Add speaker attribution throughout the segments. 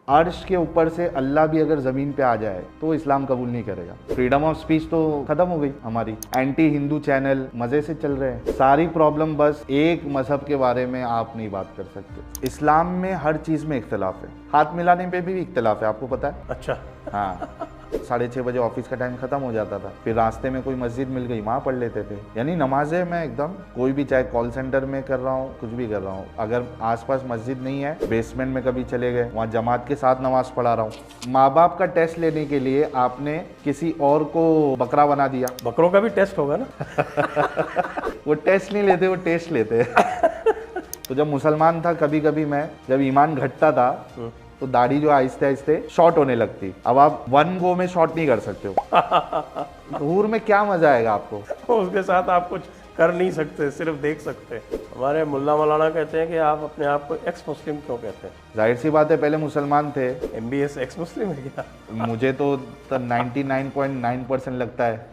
Speaker 1: अर्श के ऊपर से अल्लाह भी अगर ज़मीन पे आ जाए तो इस्लाम कबूल नहीं करेगा। फ्रीडम ऑफ स्पीच तो ख़त्म हो गई हमारी। एंटी हिंदू चैनल मज़े से चल रहे हैं। सारी प्रॉब्लम बस एक मज़हब के बारे में आप नहीं बात कर सकते। इस्लाम में हर चीज़ में इख्तलाफ है, हाथ मिलाने पे भी इख्तलाफ है, आपको पता है?
Speaker 2: अच्छा।
Speaker 1: हाँ, 6:30 बजे ऑफिस का टाइम खत्म हो जाता था, फिर रास्ते में कोई मस्जिद मिल गई, वहाँ पढ़ लेते थे। यानी नमाजें मैं एकदम कोई भी, चाहे कॉल सेंटर में कर रहा हूँ, कुछ भी कर रहा हूँ, अगर आसपास मस्जिद नहीं है, बेसमेंट में कभी चले गए, वहाँ जमात के साथ नमाज पढ़ा रहा हूँ। माँ बाप का टेस्ट लेने के लिए आपने किसी और को बकरा बना दिया।
Speaker 2: बकरों का भी टेस्ट होगा ना?
Speaker 1: वो टेस्ट नहीं लेते, वो टेस्ट लेते। तो जब मुसलमान था, कभी कभी मैं जब ईमान घटता था तो दाढ़ी जो आहिस्ते आहिस्ते शॉर्ट होने लगती। अब आप वन गो में शॉर्ट नहीं कर सकते हो। हूर में क्या मजा आएगा आपको?
Speaker 2: उसके साथ आप कुछ कर नहीं सकते, सिर्फ देख सकते। हमारे मुल्ला मौलाना कहते हैं कि आप अपने आप को एक्स मुस्लिम क्यों कहते हैं?
Speaker 1: जाहिर सी बात है, पहले मुसलमान थे।
Speaker 2: MBS एक्स मुस्लिम है क्या?
Speaker 1: मुझे तो 99.9% लगता है।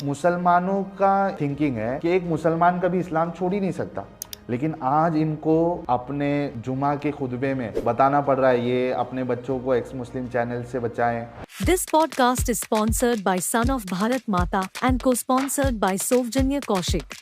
Speaker 1: मुसलमानों का थिंकिंग है कि एक मुसलमान कभी इस्लाम छोड़ ही नहीं सकता, लेकिन आज इनको अपने जुमा के खुतबे में बताना पड़ रहा है ये अपने बच्चों को एक्स मुस्लिम चैनल से बचाएं।
Speaker 3: This podcast is sponsored by Son of Bharat Mata and co-sponsored by Sovjanya Kaushik.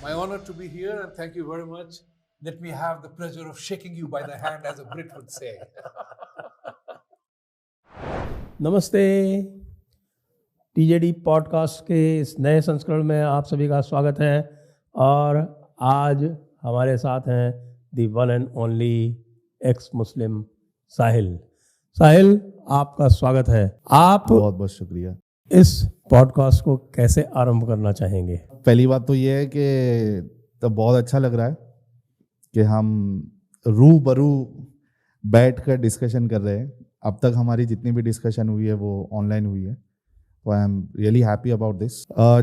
Speaker 4: My honor to be here, and thank you very much. Let me have the pleasure of shaking you by the hand, as a Brit would say.
Speaker 2: नमस्ते। TJD podcast के इस नए संस्करण में आप सभी का स्वागत है। और आज हमारे साथ हैं the one and only ex Muslim Sahil. Sahil, आपका स्वागत है। आप
Speaker 1: बहुत बहुत शुक्रिया।
Speaker 2: इस पॉडकास्ट को कैसे आरंभ करना चाहेंगे?
Speaker 1: पहली बात तो ये है कि तो बहुत अच्छा लग रहा है कि हम रूबरू बैठकर डिस्कशन कर रहे हैं। अब तक हमारी जितनी भी डिस्कशन हुई है वो ऑनलाइन हुई है, तो I am really happy about this.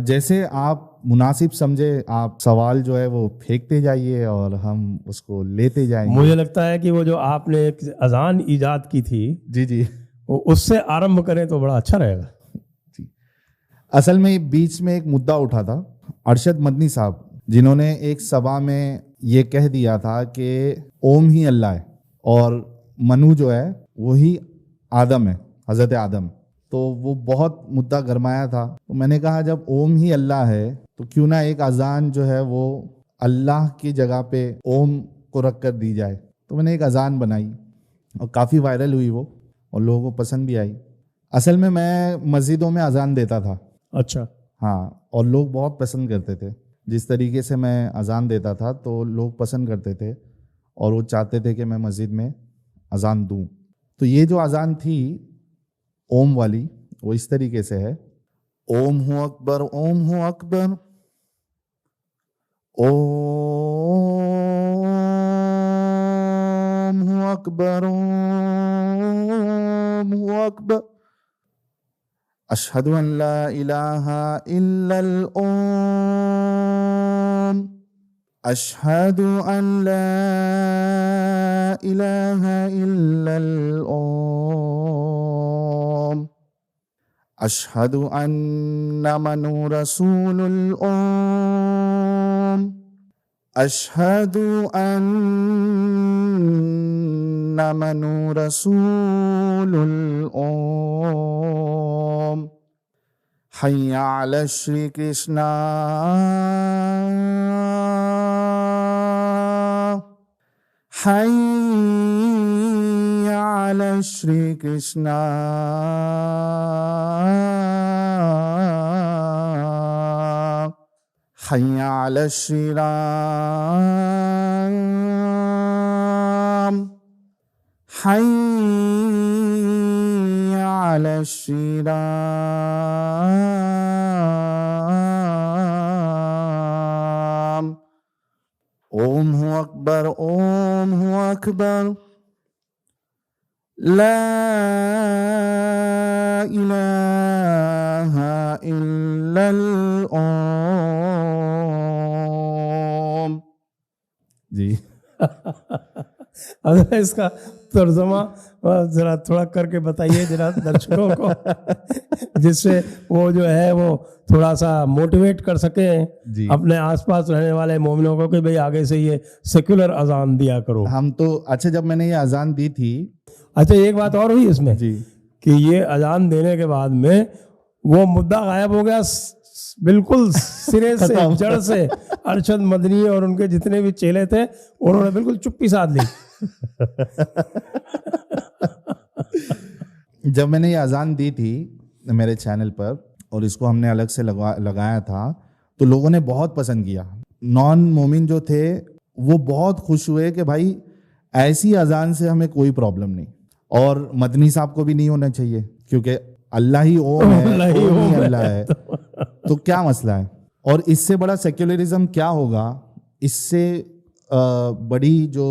Speaker 1: जैसे आप मुनासिब समझे, आप सवाल जो है वो फेंकते जाइए और हम उसको लेते जाएंगे।
Speaker 2: मुझे लगता है कि वो जो आपने एक अजान ईजाद की थी,
Speaker 1: जी जी,
Speaker 2: वो उससे आरंभ करें तो बड़ा अच्छा रहेगा।
Speaker 1: असल में बीच में एक मुद्दा उठा था, अरशद मदनी साहब, जिन्होंने एक सभा में ये कह दिया था कि ओम ही अल्लाह है और मनु जो है वही आदम है, हज़रत आदम। तो वो बहुत मुद्दा गरमाया था। तो मैंने कहा जब ओम ही अल्लाह है तो क्यों ना एक अजान जो है वो अल्लाह की जगह पे ओम को रख कर दी जाए। तो मैंने एक अजान बनाई और काफ़ी वायरल हुई वो, और लोगों को पसंद भी आई। असल में मैं मस्जिदों में अजान देता था।
Speaker 2: अच्छा।
Speaker 1: हाँ, और लोग बहुत पसंद करते थे जिस तरीके से मैं अजान देता था, तो लोग पसंद करते थे और वो चाहते थे कि मैं मस्जिद में अजान दूं। तो ये जो अजान थी ओम वाली, वो इस तरीके से है, ओम हु अकबर, ओम हु अकबर, ओम हु अकबर, ओम हु अकबर, अशहदु अन ला इलाहा इल्लल ओम, अशहदु अन ला इलाहा इल्लल ओम, अशहदु अन्ना मनु रसूलुल ओम, अशहदु अन्ना मनु रसूलुल ओम, हय्या अला श्री कृष्णा, हय्या अला श्री कृष्णा, हय्या अला श्री राम, हय्या अला श्री राम, ओम हु अकबर, ओम हु अकबर, ला इलाहा इल्लल ओम। जी
Speaker 2: अगर इसका तर्जमा जरा थोड़ा करके बताइए जरा दर्शकों को, जिससे वो जो है वो थोड़ा सा मोटिवेट कर सके
Speaker 1: जी।
Speaker 2: अपने आसपास रहने वाले मोमिनों को कि भाई आगे से ये सेक्युलर अजान दिया करो।
Speaker 1: हम तो अच्छा, जब मैंने ये अजान दी थी,
Speaker 2: अच्छा एक बात और हुई इसमें
Speaker 1: जी,
Speaker 2: कि ये अजान देने के बाद में वो मुद्दा गायब हो गया बिल्कुल सिरे से, जड़ से। अरशद मदनी और उनके जितने भी चेले थे उन्होंने बिल्कुल चुप्पी साध ली।
Speaker 1: जब मैंने ये अजान दी थी मेरे चैनल पर और इसको हमने अलग से लगाया था, तो लोगों ने बहुत पसंद किया। नॉन मोमिन जो थे वो बहुत खुश हुए कि भाई ऐसी अजान से हमें कोई प्रॉब्लम नहीं, और मदनी साहब को भी नहीं होना चाहिए, क्योंकि अल्लाह ही ओम है, ओम ही अल्लाह है, तो क्या मसला है। और इससे बड़ा सेक्युलरिज्म क्या होगा, इससे बड़ी जो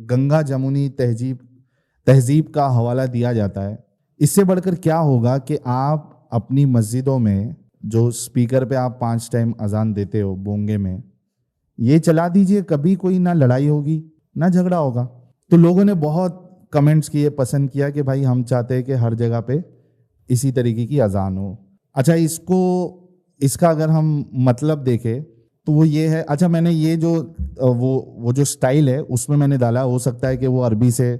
Speaker 1: गंगा जमुनी तहजीब का हवाला दिया जाता है, इससे बढ़कर क्या होगा कि आप अपनी मस्जिदों में जो स्पीकर पे आप 5 टाइम अजान देते हो बोंगे में, ये चला दीजिए, कभी कोई ना लड़ाई होगी ना झगड़ा होगा। तो लोगों ने बहुत कमेंट्स किए, पसंद किया कि भाई हम चाहते हैं कि हर जगह पे इसी तरीके की अजान हो। अच्छा, इसका अगर हम मतलब देखें तो वो ये है, अच्छा मैंने ये जो वो जो स्टाइल है उसमें मैंने डाला, हो सकता है कि वो अरबी से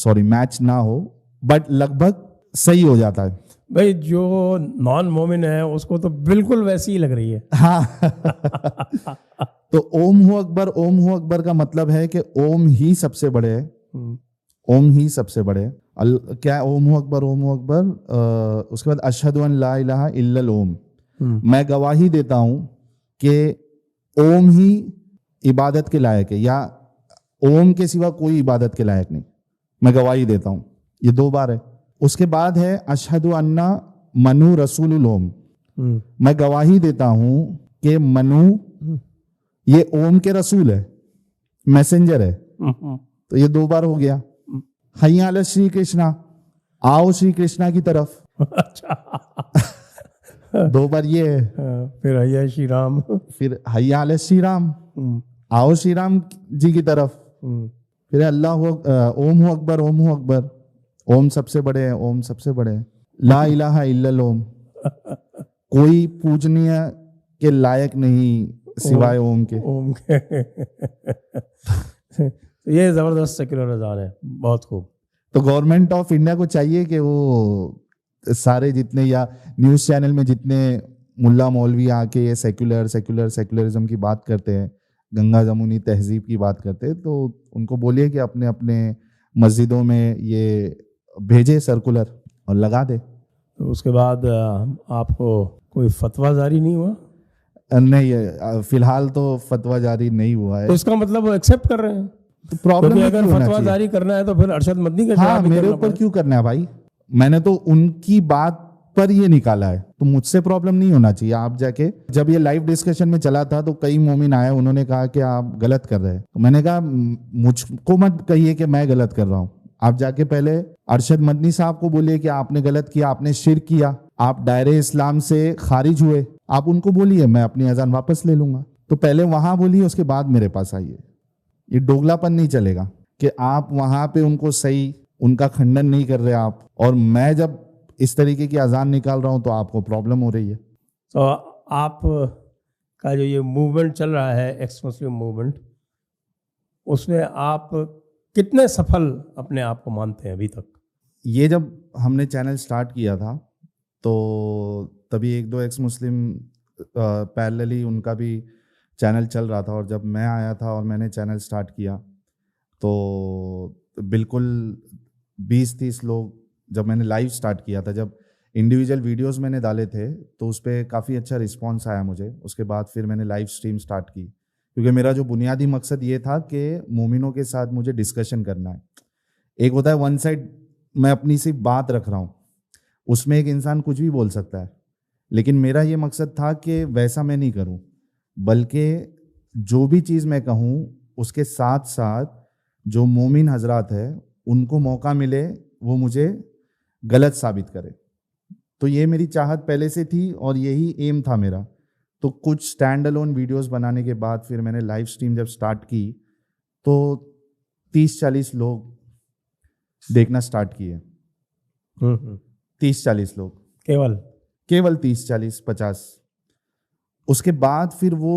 Speaker 1: मैच ना हो, बट लगभग सही हो जाता है।
Speaker 2: भाई जो नॉन मोमिन है उसको तो बिल्कुल वैसी ही लग रही है।
Speaker 1: हाँ। तो ओम हु अकबर का मतलब है कि ओम ही सबसे बड़े है, ओम ही सबसे बड़े। क्या ओम हु अकबर, उसके बाद अशहदु अन ला इलाहा इल्लल ओम, मैं गवाही देता हूं कि ओम ही इबादत के लायक है, या ओम के सिवा कोई इबादत के लायक नहीं, मैं गवाही देता हूं। ये 2 बार है। उसके बाद है अशहदु अन्ना मनु रसूलुल ओम, मैं गवाही देता हूं कि मनु ये ओम के रसूल है, मैसेंजर है। तो ये 2 बार हो गया। हैया अला श्री कृष्णा, आओ श्री कृष्णा की तरफ।
Speaker 2: अच्छा
Speaker 1: 2 बार ये है।
Speaker 2: फिर हैया श्री राम,
Speaker 1: फिर हैया अला श्री राम, आओ श्री राम जी की तरफ। फिर अल्लाह ओम हु अकबर, ओम सबसे बड़े हैं, ओम सबसे बड़े हैं। ला इलाहा इल्लल ओम, कोई पूजनीय के लायक नहीं सिवाय ओम के।
Speaker 2: ये जबरदस्त सेक्युलर अजान है, बहुत खूब।
Speaker 1: तो गवर्नमेंट ऑफ इंडिया को चाहिए कि वो सारे जितने, या न्यूज़ चैनल में जितने मुल्ला मौलवी आके ये सेक्युलरिज्म की बात करते हैं, गंगा जमुनी तहजीब की बात करते हैं, तो उनको बोलिए कि अपने अपने मस्जिदों में ये भेजे सर्कुलर और लगा दे।
Speaker 2: तो उसके बाद आपको कोई फतवा जारी नहीं हुआ?
Speaker 1: नहीं, फिलहाल तो फतवा जारी नहीं हुआ है।
Speaker 2: तो इसका मतलब वो एक्सेप्ट कर रहे हैं।
Speaker 1: तो प्रॉब्लम
Speaker 2: अगर फतवा जारी करना है तो फिर अरशद मदनी का
Speaker 1: हाँ, मेरे ऊपर क्यों करना है भाई? मैंने तो उनकी बात पर ये निकाला है, तो मुझसे प्रॉब्लम नहीं होना चाहिए। आप जाके, जब ये लाइव डिस्कशन में चला था तो कई मोमिन आए, उन्होंने कहा कि आप गलत कर रहे हैं। तो मैंने कहा मुझको मत कहिए कि मैं गलत कर रहा हूँ, आप जाके पहले अरशद मदनी साहब को बोलिए कि आपने गलत किया, आपने शिर्क किया, आप दायरे इस्लाम से खारिज हुए, आप उनको बोलिए, मैं अपनी अजान वापस ले लूंगा। तो पहले वहां बोलिए, उसके बाद मेरे पास आइए। ये दोगलापन नहीं चलेगा कि आप वहां पे उनको सही, उनका खंडन नहीं कर रहे आप, और मैं जब इस तरीके की अजान निकाल रहा हूं तो आपको प्रॉब्लम हो रही है।
Speaker 2: तो आप का जो ये मूवमेंट चल रहा है, एक्स मुस्लिम मूवमेंट, उसमें आप कितने सफल अपने आप को मानते हैं अभी तक?
Speaker 1: ये जब हमने चैनल स्टार्ट किया था तो तभी 1-2 एक्स मुस्लिम पैरेलली उनका भी चैनल चल रहा था, और जब मैं आया था और मैंने चैनल स्टार्ट किया तो बिल्कुल 20-30 लोग, जब मैंने लाइव स्टार्ट किया था, जब इंडिविजुअल वीडियोस मैंने डाले थे तो उस पर काफ़ी अच्छा रिस्पांस आया मुझे। उसके बाद फिर मैंने लाइव स्ट्रीम स्टार्ट की, क्योंकि मेरा जो बुनियादी मकसद ये था कि मोमिनों के साथ मुझे डिस्कशन करना है। एक होता है वन साइड, मैं अपनी सिर्फ बात रख रहा हूँ, उसमें एक इंसान कुछ भी बोल सकता है, लेकिन मेरा ये मकसद था कि वैसा मैं नहीं करूँ, बल्कि जो भी चीज़ मैं कहूँ उसके साथ साथ जो मोमिन हजरात है उनको मौका मिले वो मुझे गलत साबित करे। तो ये मेरी चाहत पहले से थी और यही एम था मेरा। तो कुछ स्टैंड अलोन वीडियोस बनाने के बाद फिर मैंने लाइव स्ट्रीम जब स्टार्ट की तो 30-40 लोग देखना स्टार्ट किए। 30-40 लोग, केवल 30-40-50। उसके बाद फिर वो,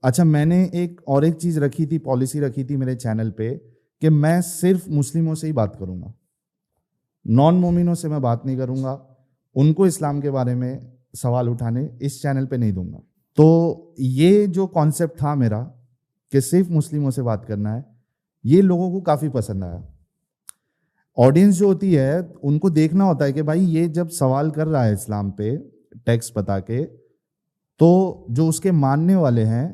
Speaker 1: अच्छा मैंने एक चीज़ रखी थी, पॉलिसी रखी थी मेरे चैनल पे कि मैं सिर्फ मुस्लिमों से ही बात करूँगा, नॉन मोमिनों से मैं बात नहीं करूँगा, उनको इस्लाम के बारे में सवाल उठाने इस चैनल पे नहीं दूंगा। तो ये जो कॉन्सेप्ट था मेरा कि सिर्फ मुस्लिमों से बात करना है, ये लोगों को काफ़ी पसंद आया। ऑडियंस जो होती है उनको देखना होता है कि भाई ये जब सवाल कर रहा है इस्लाम पे टेक्स्ट बता के, तो जो उसके मानने वाले हैं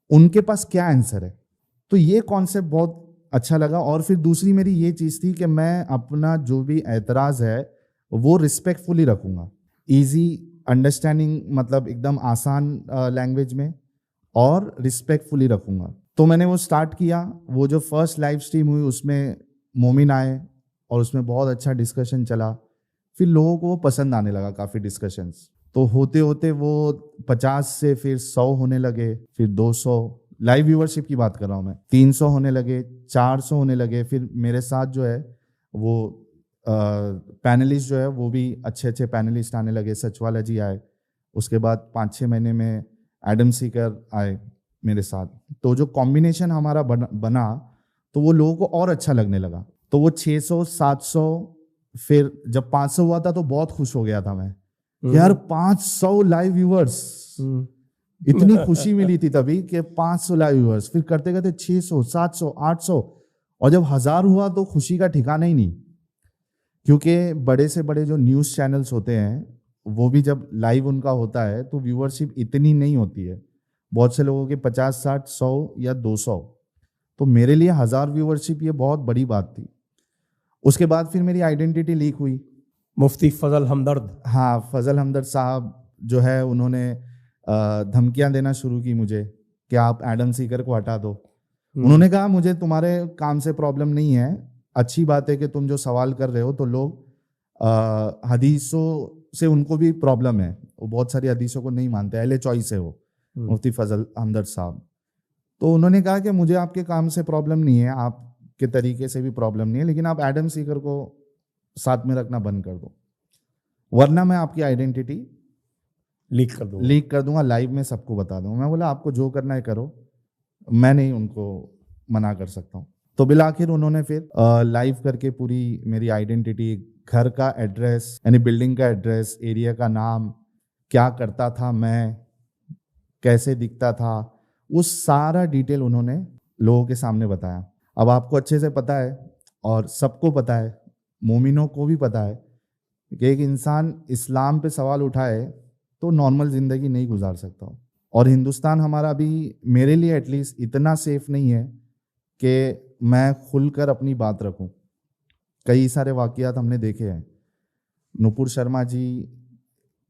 Speaker 1: उनके पास क्या आंसर है। तो ये कॉन्सेप्ट बहुत अच्छा लगा। और फिर दूसरी मेरी ये चीज़ थी कि मैं अपना जो भी एतराज़ है वो रिस्पेक्टफुली रखूँगा, ईजी अंडरस्टैंडिंग, मतलब एकदम आसान लैंग्वेज में, और रिस्पेक्टफुली रखूँगा। तो मैंने वो स्टार्ट किया। वो जो फर्स्ट लाइव स्ट्रीम हुई उसमें मोमिन आए और उसमें बहुत अच्छा डिस्कशन चला। फिर लोगों को वो पसंद आने लगा काफ़ी डिस्कशंस। तो होते होते वो 50 से फिर 100 होने लगे, फिर 200, लाइव व्यूअरशिप की बात कर रहा हूँ मैं, 300 होने लगे, 400 होने लगे। फिर मेरे साथ जो है वो पैनलिस्ट जो है वो भी अच्छे अच्छे पैनलिस्ट आने लगे। सचवाला जी आए, उसके बाद 5-6 महीने में एडम सीकर आए मेरे साथ। तो जो कॉम्बिनेशन हमारा बना तो वो लोगों को और अच्छा लगने लगा। तो वो 600, 700, फिर जब 500 हुआ था तो बहुत खुश हो गया था मैं, यार 500 लाइव व्यूअर्स, इतनी खुशी मिली थी तभी कि 500 लाइव व्यूअर्स। फिर करते करते 600, 700, 800, और जब 1000 हुआ तो खुशी का ठिकाना ही नहीं। क्योंकि बड़े से बड़े जो न्यूज़ चैनल्स होते हैं वो भी जब लाइव उनका होता है तो व्यूअरशिप इतनी नहीं होती है, बहुत से लोगों के 50, 60, 100 या 200। तो मेरे लिए 1000 व्यूअरशिप ये बहुत बड़ी बात थी। उसके बाद फिर मेरी आइडेंटिटी लीक हुई।
Speaker 2: मुफ्ती फजल हमदर्द,
Speaker 1: हाँ, फजल हमदर्द साहब जो है उन्होंने धमकियां देना शुरू की मुझे कि आप एडम सीकर को हटा दो। उन्होंने कहा मुझे तुम्हारे काम से प्रॉब्लम नहीं है, अच्छी बात है कि तुम जो सवाल कर रहे हो तो लोग हदीसों से उनको भी प्रॉब्लम है, वो बहुत सारी हदीसों को नहीं मानते, अहले चॉइस है वो मुफ्ती फजल हमदर्द साहब। तो उन्होंने कहा कि मुझे आपके काम से प्रॉब्लम नहीं है, आपके तरीके से भी प्रॉब्लम नहीं है, लेकिन आप एडम सीकर को साथ में रखना बंद कर दो, वरना मैं आपकी आइडेंटिटी लीक कर दूंगा, लाइव में सबको बता दूंगा। मैं बोला आपको जो करना है करो, मैं नहीं उनको मना कर सकता हूँ। तो बिलाखिर उन्होंने फिर लाइव करके पूरी मेरी आइडेंटिटी, घर का एड्रेस यानी बिल्डिंग का एड्रेस, एरिया का नाम, क्या करता था मैं, कैसे दिखता था, वो सारा डिटेल उन्होंने लोगों के सामने बताया। अब आपको अच्छे से पता है और सबको पता है, मोमिनों को भी पता है कि एक इंसान इस्लाम पे सवाल उठाए तो नॉर्मल ज़िंदगी नहीं गुजार सकता। और हिंदुस्तान हमारा अभी मेरे लिए एटलीस्ट इतना सेफ नहीं है कि मैं खुलकर अपनी बात रखूं। कई सारे वाक़यात हमने देखे हैं। नुपुर शर्मा जी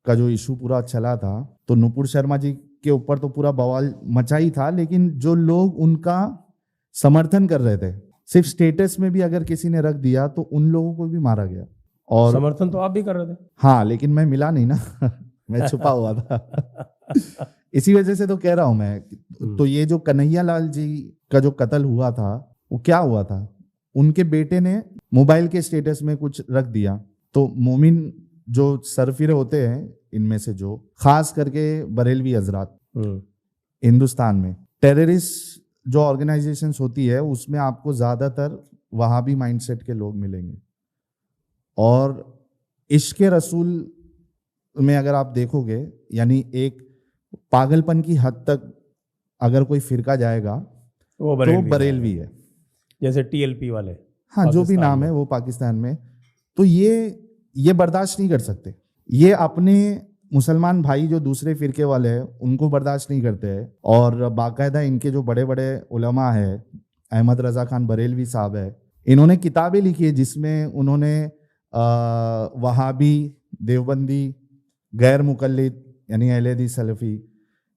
Speaker 1: का जो इशू पूरा चला था, तो नुपुर शर्मा जी के ऊपर तो पूरा बवाल मचा ही था, लेकिन जो लोग उनका समर्थन कर रहे थे, सिर्फ स्टेटस में भी अगर किसी ने रख दिया तो उन लोगों को भी मारा गया। और
Speaker 2: समर्थन तो आप भी कर रहे थे।
Speaker 1: हाँ, लेकिन मैं मिला नहीं ना मैं छुपा हुआ था इसी वजह से तो कह रहा हूं मैं। तो ये जो कन्हैया लाल जी का जो कत्ल हुआ था, वो क्या हुआ था, उनके बेटे ने मोबाइल के स्टेटस में कुछ रख दिया। तो मोमिन जो सरफिरे होते हैं इनमें से, जो खास करके बरेलवी हजरात हिंदुस्तान में, टेररिस्ट जो ऑर्गेनाइजेशंस होती है उसमें आपको ज़्यादातर वहाबी माइंडसेट के लोग मिलेंगे। और इश्क़ रसूल में अगर आप देखोगे, यानी एक पागलपन की हद तक अगर कोई फिरका जाएगा
Speaker 2: वो
Speaker 1: तो बरेलवी है,
Speaker 2: जैसे टीएलपी वाले,
Speaker 1: हाँ जो भी नाम है वो पाकिस्तान में। तो ये बर्दाश्त नहीं कर सकते। ये अपने मुसलमान भाई जो दूसरे फिरके वाले हैं उनको बर्दाश्त नहीं करते हैं। और बाकायदा इनके जो बड़े बड़े उलमा है, अहमद रज़ा खान बरेलवी साहब है, इन्होंने किताबें लिखी है जिसमें उन्होंने वहाबी, देवबंदी, गैर मुकल्लिद यानी अहले हदीस सलफ़ी,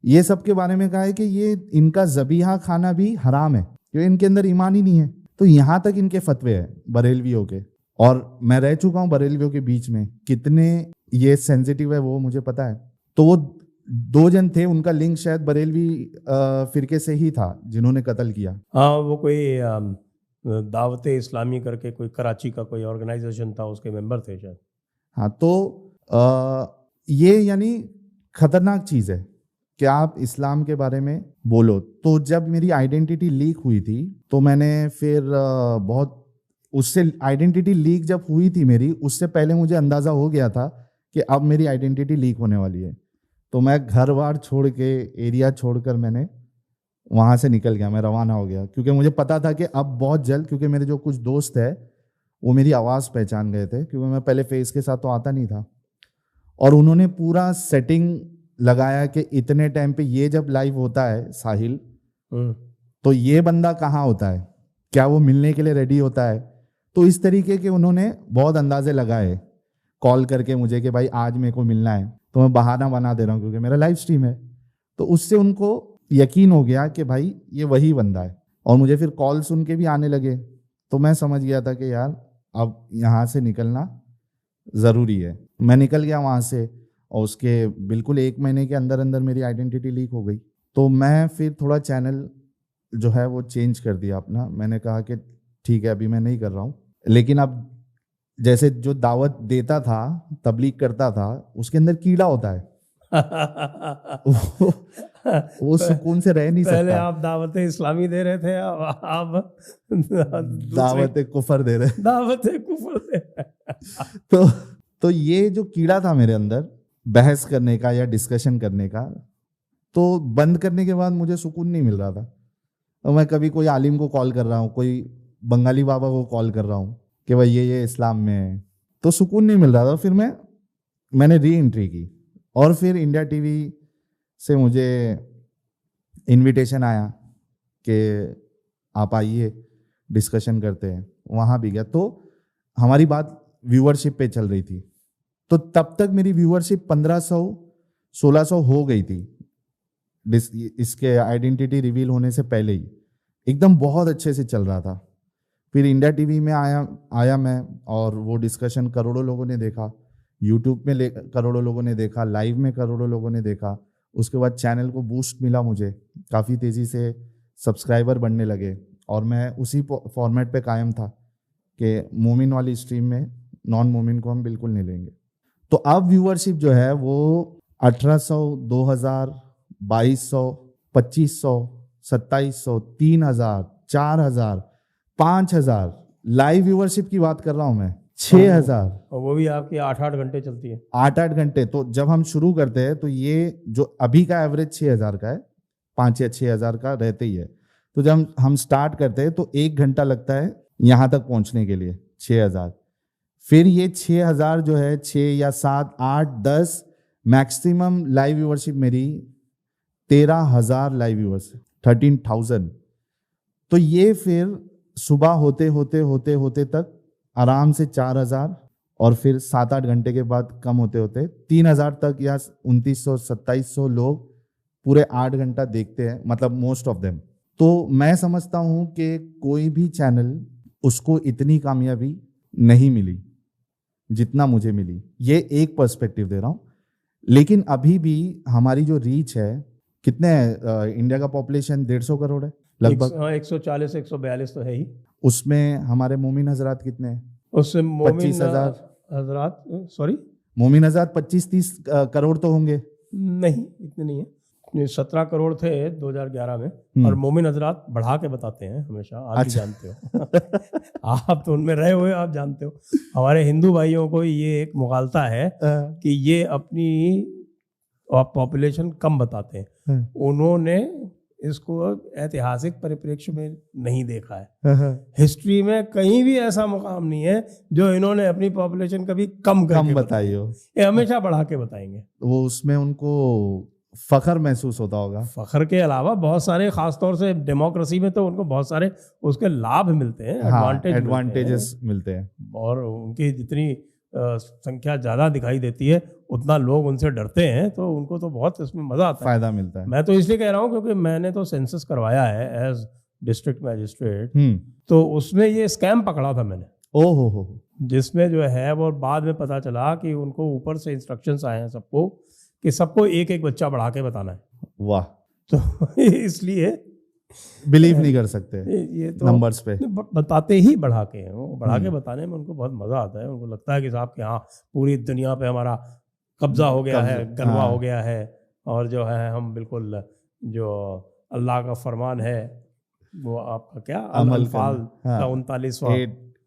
Speaker 1: ये सब के बारे में कहा है कि ये इनका ज़बीहा खाना भी हराम है, क्योंकि इनके अंदर ईमान ही नहीं है। तो यहाँ तक इनके फतवे हैं बरेलवियों के। और मैं रह चुका हूँ बरेलवियों के बीच में, कितने ये सेंसिटिव है वो मुझे पता है। तो वो 2 जन थे, उनका लिंक शायद बरेलवी फिरके से ही था जिन्होंने कत्ल किया।
Speaker 2: हाँ, वो कोई दावत इस्लामी करके कोई कराची का कोई ऑर्गेनाइजेशन था, उसके मेंबर थे शायद।
Speaker 1: हाँ, तो ये यानी खतरनाक चीज़ है कि आप इस्लाम के बारे में बोलो। तो जब मेरी आइडेंटिटी लीक हुई थी तो मैंने फिर बहुत उससे आइडेंटिटी लीक जब हुई थी मेरी, उससे पहले मुझे अंदाज़ा हो गया था कि अब मेरी आइडेंटिटी लीक होने वाली है। तो मैं घर बार छोड़ के, एरिया छोड़कर मैंने वहाँ से निकल गया, मैं रवाना हो गया, क्योंकि मुझे पता था कि अब बहुत जल्द, क्योंकि मेरे जो कुछ दोस्त है वो मेरी आवाज़ पहचान गए थे, क्योंकि मैं पहले फेस के साथ तो आता नहीं था, और उन्होंने पूरा सेटिंग लगाया कि इतने टाइम पे ये जब लाइव होता है साहिल, तो ये बंदा कहाँ होता है, क्या वो मिलने के लिए रेडी होता है। तो इस तरीके के उन्होंने बहुत अंदाजे लगाए कॉल करके मुझे कि भाई आज मेरे को मिलना है, तो मैं बहाना बना दे रहा हूँ क्योंकि मेरा लाइव स्ट्रीम है। तो उससे उनको यकीन हो गया कि भाई ये वही बंदा है, और मुझे फिर कॉल सुन के भी आने लगे। तो मैं समझ गया था कि यार अब यहाँ से निकलना ज़रूरी है। मैं निकल गया वहाँ से, और उसके बिल्कुल 1 महीने के अंदर अंदर मेरी आइडेंटिटी लीक हो गई। तो मैं फिर थोड़ा चैनल जो है वो चेंज कर दिया अपना। मैंने कहा कि ठीक है, अभी मैं नहीं कर रहा हूँ, लेकिन अब जैसे जो दावत देता था, तबलीग करता था, उसके अंदर कीड़ा होता है वो सुकून से रह नहीं सकता।
Speaker 2: पहले आप दावत इस्लामी दे रहे थे, अब आप
Speaker 1: दावत कुफर दे रहे।
Speaker 2: दावत कुफर दे रहे।
Speaker 1: तो ये जो कीड़ा था मेरे अंदर बहस करने का या डिस्कशन करने का, तो बंद करने के बाद मुझे सुकून नहीं मिल रहा था। तो मैं कभी कोई आलिम को कॉल कर रहा हूँ, कोई बंगाली बाबा को कॉल कर रहा हूँ कि भाई ये इस्लाम में है, तो सुकून नहीं मिल रहा था। फिर मैंने री एंट्री की, और फिर इंडिया टीवी से मुझे इनविटेशन आया कि आप आइए डिस्कशन करते हैं। वहाँ भी गया, तो हमारी बात व्यूअरशिप पे चल रही थी। तो तब तक मेरी व्यूअरशिप 1500-1600 हो गई थी, इसके आइडेंटिटी रिवील होने से पहले ही एकदम बहुत अच्छे से चल रहा था। फिर इंडिया टीवी में आया मैं, और वो डिस्कशन करोड़ों लोगों ने देखा, यूट्यूब में करोड़ों लोगों ने देखा, लाइव में करोड़ों लोगों ने देखा। उसके बाद चैनल को बूस्ट मिला, मुझे काफ़ी तेज़ी से सब्सक्राइबर बढ़ने लगे, और मैं उसी फॉर्मेट पे कायम था कि मोमिन वाली स्ट्रीम में नॉन मोमिन को हम बिल्कुल नहीं लेंगे। तो अब व्यूअरशिप जो है वो 1800, 2000, 2200, 2500, 2700, 3000, 4000, 5000 लाइव व्यूअरशिप की बात कर रहा हूं मैं, 6000,
Speaker 2: और वो भी आपकी 8-8 घंटे चलती है।
Speaker 1: 8-8 घंटे। तो जब हम शुरू करते हैं तो ये जो अभी का एवरेज 6000 का है, 5 या 6000 का रहते ही है। तो जब हम स्टार्ट करते हैं तो 1 घंटा लगता है यहाँ तक पहुँचने के लिए, 6000। फिर ये 6000 जो है 6 या 7, 8, 10 मैक्सिमम लाइव व्यूअरशिप मेरी 13,000 लाइव व्यूअर्स, 13,000। तो ये फिर सुबह होते होते तक आराम से 4000, और फिर 7-8 घंटे के बाद कम होते होते 3000 तक, या 2900-2700 लोग पूरे 8 घंटा देखते हैं, मतलब मोस्ट ऑफ देम। तो मैं समझता हूँ कि कोई भी चैनल उसको इतनी कामयाबी नहीं मिली जितना मुझे मिली। ये एक पर्सपेक्टिव दे रहा हूँ, लेकिन अभी भी हमारी जो रीच है, कितने इंडिया का पॉपुलेशन 150 करोड़ है लगभग,
Speaker 2: 140-142 तो है ही।
Speaker 1: उसमें हमारे मोमिन हजरात कितने हैं?
Speaker 2: उससे मोमिन
Speaker 1: 25,000
Speaker 2: हजरात, सॉरी
Speaker 1: मोमिन हजरात 25-30 करोड़ तो होंगे।
Speaker 2: नहीं, इतने नहीं है। 17 करोड़ थे 2011 में, और मोमिन हजरात बढ़ा के बताते हैं हमेशा, आप भी जानते हो आप तो उनमें रहे हुए, आप जानते हो। हमारे हिंदू भाइयों को ये एक मुगालता है कि ये अपनी पॉपुलेशन कम बताते हैं। उन्होंने इसको ऐतिहासिक परिप्रेक्ष्य में नहीं देखा है। हिस्ट्री में कहीं भी ऐसा मुकाम नहीं है जो इन्होंने अपनी पॉपुलेशन कभी कम
Speaker 1: बताई हो।
Speaker 2: ये हमेशा बढ़ा के बताएंगे।
Speaker 1: वो उसमें उनको फखर महसूस होता होगा।
Speaker 2: फखर के अलावा बहुत सारे, खासतौर से डेमोक्रेसी में तो उनको बहुत सारे उसके लाभ मिलते हैं,
Speaker 1: एडवांटेजेस मिलते हैं,
Speaker 2: और उनकी जितनी संख्या ज़्यादा दिखाई देती है उतना लोग उनसे डरते हैं, तो उनको तो बहुत इसमें मज़ा आता है,
Speaker 1: फायदा मिलता है।
Speaker 2: मैं तो इसलिए कह रहा हूँ क्योंकि मैंने तो सेंसस करवाया है एज डिस्ट्रिक्ट मैजिस्ट्रेट, तो उसमें ये स्कैम पकड़ा था मैंने।
Speaker 1: ओहो हो,
Speaker 2: जिसमें जो है वो बाद में पता चला कि उनको ऊपर से इंस्ट्रक्शंस आए हैं सबको कि सबको एक एक बच्चा बढ़ा के बताना है।
Speaker 1: वाह।
Speaker 2: तो इसलिए
Speaker 1: बिलीव नहीं कर सकते
Speaker 2: ये तो
Speaker 1: नंबर्स पे।
Speaker 2: बताते ही बढ़ा के हैं, वो बढ़ा के बताने में उनको बहुत मजा आता है। उनको लगता है कि साहब कि हाँ पूरी दुनिया पे हमारा कब्जा हो गया है, गलबा
Speaker 1: हाँ।
Speaker 2: हो गया है, और जो है हम बिल्कुल जो अल्लाह का फरमान है वो आपका क्या
Speaker 1: अमल
Speaker 2: अल-अनफाल
Speaker 1: करना।
Speaker 2: का
Speaker 1: हाँ।
Speaker 2: 39वां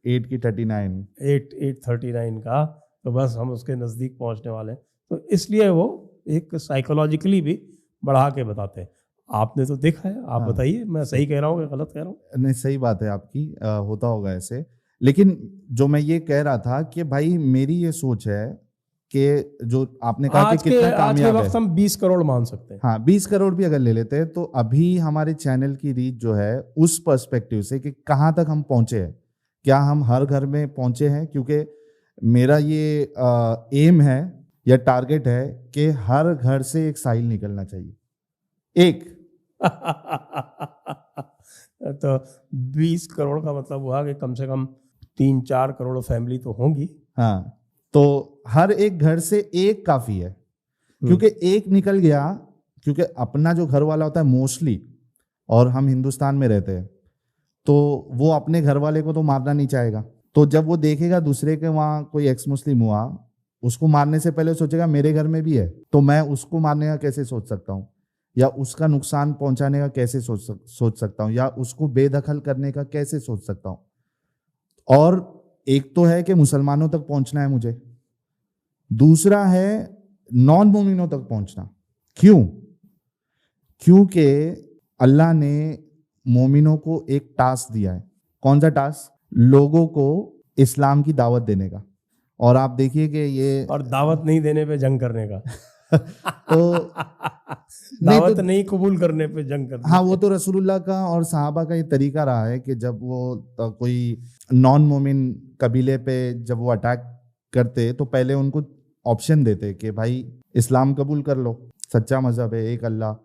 Speaker 1: 8 की 39।
Speaker 2: 839 का, तो बस हम उसके नज़दीक पहुंचने वाले हैं। तो इसलिए वो एक साइकोलॉजिकली भी बढ़ा के बताते हैं। आपने तो देखा है, आप
Speaker 1: हाँ।
Speaker 2: बताइए मैं सही कह रहा हूँ कि गलत कह रहा हूँ?
Speaker 1: नहीं, सही बात है आपकी, होता होगा ऐसे। लेकिन जो मैं ये कह रहा था कि भाई मेरी ये सोच है कि जो आपने कहा कि कितना
Speaker 2: आज के
Speaker 1: कामयाब
Speaker 2: वक्त
Speaker 1: है।
Speaker 2: हम 20 करोड़ मान सकते हैं।
Speaker 1: हाँ, 20 करोड़ भी अगर ले लेते हैं तो अभी हमारे चैनल की रीच जो है उस पर्सपेक्टिव से कि कहाँ तक हम पहुंचे हैं, क्या हम हर घर में पहुंचे हैं, क्योंकि मेरा ये एम है या टारगेट है कि हर घर से एक साहिल निकलना चाहिए, एक।
Speaker 2: तो 20 करोड़ का मतलब हुआ कि कम से कम 3-4 करोड़ फैमिली तो होंगी।
Speaker 1: हाँ, तो हर एक घर से एक काफी है, क्योंकि एक निकल गया, क्योंकि अपना जो घर वाला होता है मोस्टली, और हम हिंदुस्तान में रहते हैं, तो वो अपने घर वाले को तो मारना नहीं चाहेगा। तो जब वो देखेगा दूसरे के वहाँ कोई एक्स मुस्लिम हुआ, उसको मारने से पहले सोचेगा मेरे घर में भी है, तो मैं उसको मारने का कैसे सोच सकता हूँ, या उसका नुकसान पहुंचाने का कैसे सोच सकता हूँ, या उसको बेदखल करने का कैसे सोच सकता हूँ। और एक तो है कि मुसलमानों तक पहुंचना है मुझे, दूसरा है नॉन मोमिनों तक पहुंचना। क्यों? क्योंकि अल्लाह ने मोमिनों को एक टास्क दिया है। कौन सा टास्क? लोगों को इस्लाम की दावत देने का। और आप देखिए कि ये,
Speaker 2: और दावत नहीं देने पे जंग करने का।
Speaker 1: तो
Speaker 2: दावत नहीं कबूल करने पे जंग करने।
Speaker 1: हाँ, वो तो रसूलुल्लाह का और सहाबा का ये तरीका रहा है कि जब वो कोई नॉन मोमिन कबीले पे जब वो अटैक करते तो पहले उनको ऑप्शन देते कि भाई इस्लाम कबूल कर लो, सच्चा मजहब है, एक अल्लाह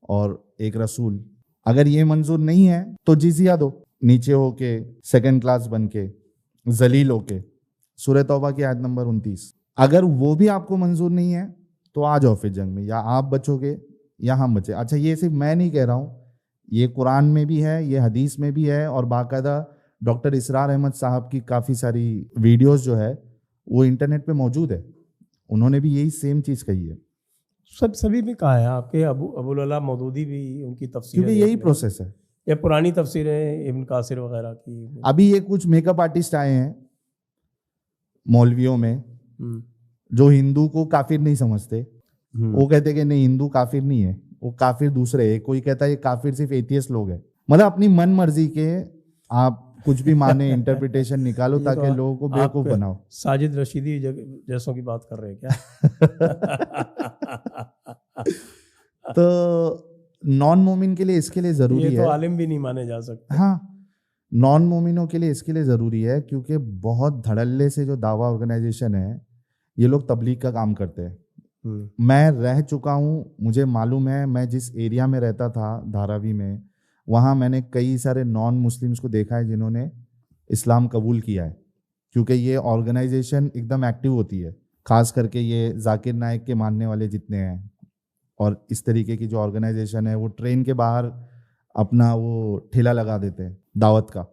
Speaker 1: और एक रसूल। अगर ये मंजूर नहीं है तो जिजिया दो, नीचे होके सेकंड क्लास बन के जलील होके। सूरह तौबा की आयत नंबर 29। अगर वो भी आपको मंजूर नहीं है तो आ जाओ फिर जंग में, या आप बचोगे या हम बचे। अच्छा, ये सिर्फ मैं नहीं कह रहा हूँ, ये कुरान में भी है, ये हदीस में भी है, और बाकायदा डॉक्टर इसरार अहमद साहब की काफ़ी सारी वीडियोस जो है वो इंटरनेट पे मौजूद है, उन्होंने भी यही सेम चीज़ कही है।
Speaker 2: सभी में कहा है, आपके अबुल अला मौदूदी भी उनकी तफसीर,
Speaker 1: क्योंकि यही प्रोसेस है,
Speaker 2: या पुरानी तफसीरें इब्न कासिर वगैरह की।
Speaker 1: अभी ये कुछ मेकअप आर्टिस्ट आए हैं मौलवियों में जो हिंदू को काफिर नहीं समझते। वो कहते कि नहीं, हिंदू काफिर नहीं है, वो काफिर दूसरे है। कोई कहता है ये काफिर सिर्फ एथियस्ट लोग हैं। मतलब अपनी मन मर्जी के आप कुछ भी माने, इंटरप्रिटेशन निकालो ताकि लोगों को बेवकूफ बनाओ।
Speaker 2: साजिद रशीदी जैसों की बात कर रहे हैं क्या?
Speaker 1: तो नॉन मोमिन के लिए इसके लिए जरूरी है,
Speaker 2: ये तो आलिम भी नहीं माने जा सकते।
Speaker 1: हाँ, नॉन मोमिनों के लिए इसके लिए ज़रूरी है, क्योंकि बहुत धड़ल्ले से जो दावा ऑर्गेनाइजेशन है ये लोग तबलीग का काम करते हैं। मैं रह चुका हूँ, मुझे मालूम है। मैं जिस एरिया में रहता था धारावी में, वहाँ मैंने कई सारे नॉन मुस्लिम्स को देखा है जिन्होंने इस्लाम कबूल किया है, क्योंकि ये ऑर्गेनाइजेशन एकदम एक्टिव होती है। खास करके ये जाकिर नाइक के मानने वाले जितने हैं और इस तरीके की जो ऑर्गेनाइजेशन है, वो ट्रेन के बाहर अपना वो ठेला लगा देते हैं दावत का।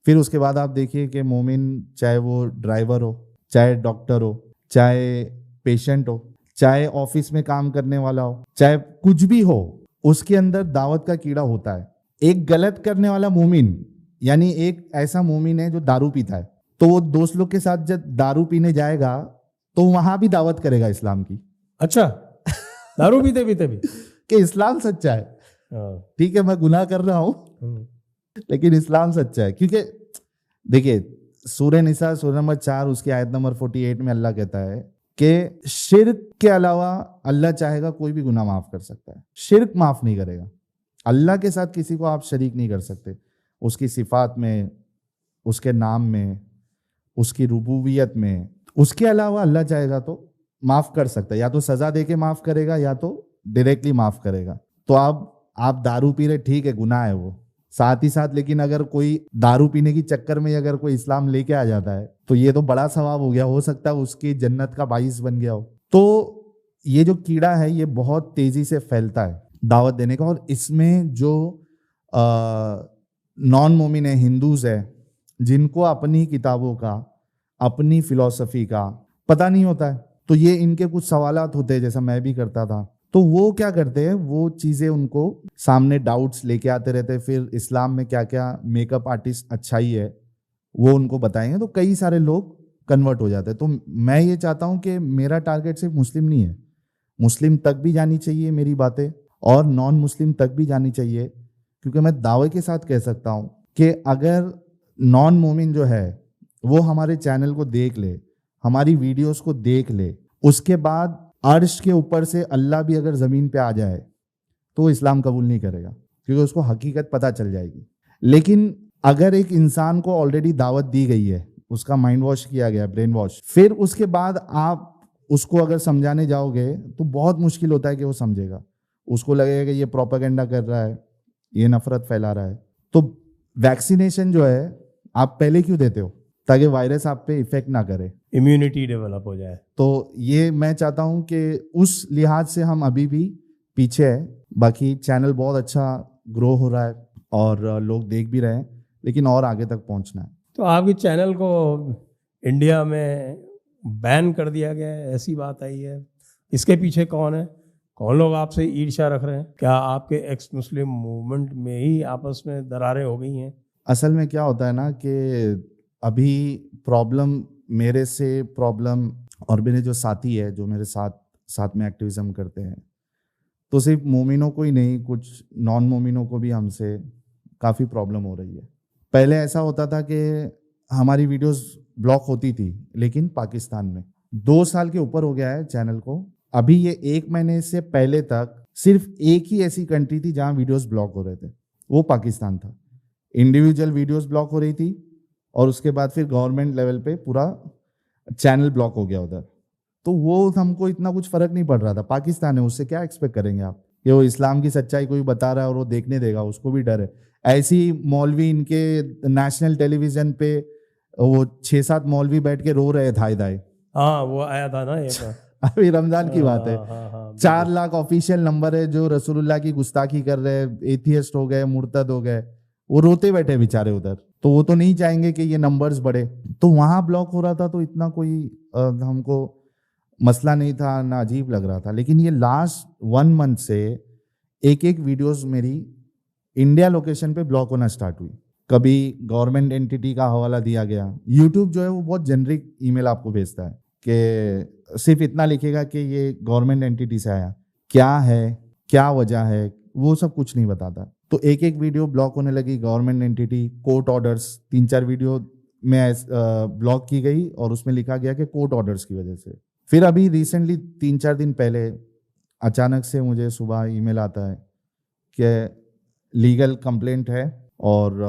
Speaker 1: फिर उसके बाद आप देखिए कि मोमिन, चाहे वो ड्राइवर हो, चाहे डॉक्टर हो, चाहे पेशेंट हो, चाहे ऑफिस में काम करने वाला हो, चाहे कुछ भी हो, उसके अंदर दावत का कीड़ा होता है। एक गलत करने वाला मोमिन, यानी एक ऐसा मोमिन है जो दारू पीता है, तो वो दोस्त लोग के साथ जब दारू पीने जाएगा तो वहां भी दावत करेगा इस्लाम की।
Speaker 2: अच्छा, दारू पीते पीते भी
Speaker 1: कि इस्लाम सच्चा है। ठीक है, मैं गुनाह कर रहा हूँ लेकिन इस्लाम सच्चा है। क्योंकि देखिए, सूरह निसा सूरह नंबर 4 उसकी आयत नंबर 48 में अल्लाह कहता है कि शिर्क के अलावा अल्लाह चाहेगा कोई भी गुनाह माफ कर सकता है, शिर्क माफ नहीं करेगा। अल्लाह के साथ किसी को आप शरीक नहीं कर सकते, उसकी सिफात में, उसके नाम में, उसकी रुबूबियत में। उसके अलावा अल्लाह चाहेगा तो माफ कर सकता है, या तो सजा दे के माफ करेगा या तो डायरेक्टली माफ करेगा। तो आप दारू पी रहे, ठीक है, गुनाह है वो, साथ ही साथ लेकिन अगर कोई दारू पीने की चक्कर में अगर कोई इस्लाम लेके आ जाता है तो ये तो बड़ा सवाब हो गया, हो सकता है उसकी जन्नत का बाइस बन गया हो। तो ये जो कीड़ा है ये बहुत तेजी से फैलता है दावत देने का, और इसमें जो नॉन मोमिन है, हिंदूज है, जिनको अपनी किताबों का, अपनी फिलॉसफी का पता नहीं होता है, तो ये इनके कुछ सवालात होते हैं, जैसा मैं भी करता था, तो वो क्या करते हैं, वो चीज़ें उनको सामने डाउट्स लेके आते रहते हैं। फिर इस्लाम में क्या क्या मेकअप आर्टिस्ट अच्छाई है वो उनको बताएंगे, तो कई सारे लोग कन्वर्ट हो जाते हैं। तो मैं ये चाहता हूँ कि मेरा टारगेट सिर्फ मुस्लिम नहीं है, मुस्लिम तक भी जानी चाहिए मेरी बातें और नॉन मुस्लिम तक भी जानी चाहिए, क्योंकि मैं दावे के साथ कह सकता हूँ कि अगर नॉन मोमिन जो है वो हमारे चैनल को देख ले, हमारी वीडियोस को देख ले, उसके बाद अर्श के ऊपर से अल्लाह भी अगर ज़मीन पे आ जाए तो इस्लाम कबूल नहीं करेगा, क्योंकि उसको हकीकत पता चल जाएगी। लेकिन अगर एक इंसान को ऑलरेडी दावत दी गई है, उसका माइंड वॉश किया गया, ब्रेन वॉश, फिर उसके बाद आप उसको अगर समझाने जाओगे तो बहुत मुश्किल होता है कि वो समझेगा। उसको लगेगा कि ये प्रोपेगेंडा कर रहा है, ये नफरत फैला रहा है। तो वैक्सीनेशन जो है आप पहले क्यों देते हो? ताकि वायरस आप पे इफेक्ट ना करे,
Speaker 2: इम्यूनिटी डेवलप हो जाए।
Speaker 1: तो ये मैं चाहता हूँ कि उस लिहाज से हम अभी भी पीछे है। बाकी चैनल बहुत अच्छा ग्रो हो रहा है और लोग देख भी रहे हैं, लेकिन और आगे तक पहुँचना है।
Speaker 2: तो आपके चैनल को इंडिया में बैन कर दिया गया है, ऐसी बात आई है, इसके पीछे कौन है? कौन लोग आपसे ईर्ष्या रख रहे हैं? क्या आपके एक्स मुस्लिम मूवमेंट में ही आपस में दरारें हो गई हैं?
Speaker 1: असल में क्या होता है ना कि अभी प्रॉब्लम मेरे से प्रॉब्लम और मेरे जो साथी है, जो मेरे साथ में एक्टिविज्म करते हैं, तो सिर्फ मोमिनों को ही नहीं, कुछ नॉन मोमिनों को भी हमसे काफ़ी प्रॉब्लम हो रही है। पहले ऐसा होता था कि हमारी वीडियोस ब्लॉक होती थी, लेकिन पाकिस्तान में 2 साल के ऊपर हो गया है चैनल को। अभी ये 1 महीने से पहले तक सिर्फ एक ही ऐसी कंट्री थी जहाँ वीडियोस ब्लॉक हो रहे थे, वो पाकिस्तान था। इंडिविजुअल वीडियोस ब्लॉक हो रही थी और उसके बाद फिर गवर्नमेंट लेवल पे पूरा चैनल ब्लॉक हो गया उधर। तो वो हमको इतना कुछ फर्क नहीं पड़ रहा था, पाकिस्तान है, उससे क्या एक्सपेक्ट करेंगे आप कि वो इस्लाम की सच्चाई कोई बता रहा है और वो देखने देगा, उसको भी डर है। ऐसी मौलवी इनके नेशनल टेलीविजन पे वो 6-7 मौलवी बैठ के रो रहे धाए धाए।
Speaker 2: हाँ, वो आया था ना एक।
Speaker 1: अभी रमजान की बात है।
Speaker 2: हाँ,
Speaker 1: 4 लाख ऑफिशियल नंबर है जो रसूलुल्लाह की गुस्ताखी कर रहे हैं, एथियस्ट हो गए, मुर्तद हो गए, वो रोते बैठे बेचारे उधर। तो वो तो नहीं चाहेंगे कि ये नंबर्स बढ़े, तो वहां ब्लॉक हो रहा था, तो इतना कोई हमको मसला नहीं था, ना अजीब लग रहा था। लेकिन ये लास्ट 1 मंथ से एक वीडियोस मेरी इंडिया लोकेशन पे ब्लॉक होना स्टार्ट हुई। कभी गवर्नमेंट एंटिटी का हवाला दिया गया। यूट्यूब जो है वो बहुत जेनरिक ईमेल आपको भेजता है कि सिर्फ इतना लिखेगा कि ये गवर्नमेंट एंटिटी से आया, क्या है, क्या वजह है, वो सब कुछ नहीं बताता। तो एक वीडियो ब्लॉक होने लगी, government entity, court orders, 3-4 video में ब्लॉक की गई और उसमें लिखा गया कि कोर्ट ऑर्डर्स की वजह से। फिर अभी रिसेंटली 3-4 दिन पहले अचानक से मुझे सुबह ईमेल आता है कि लीगल कंप्लेंट है और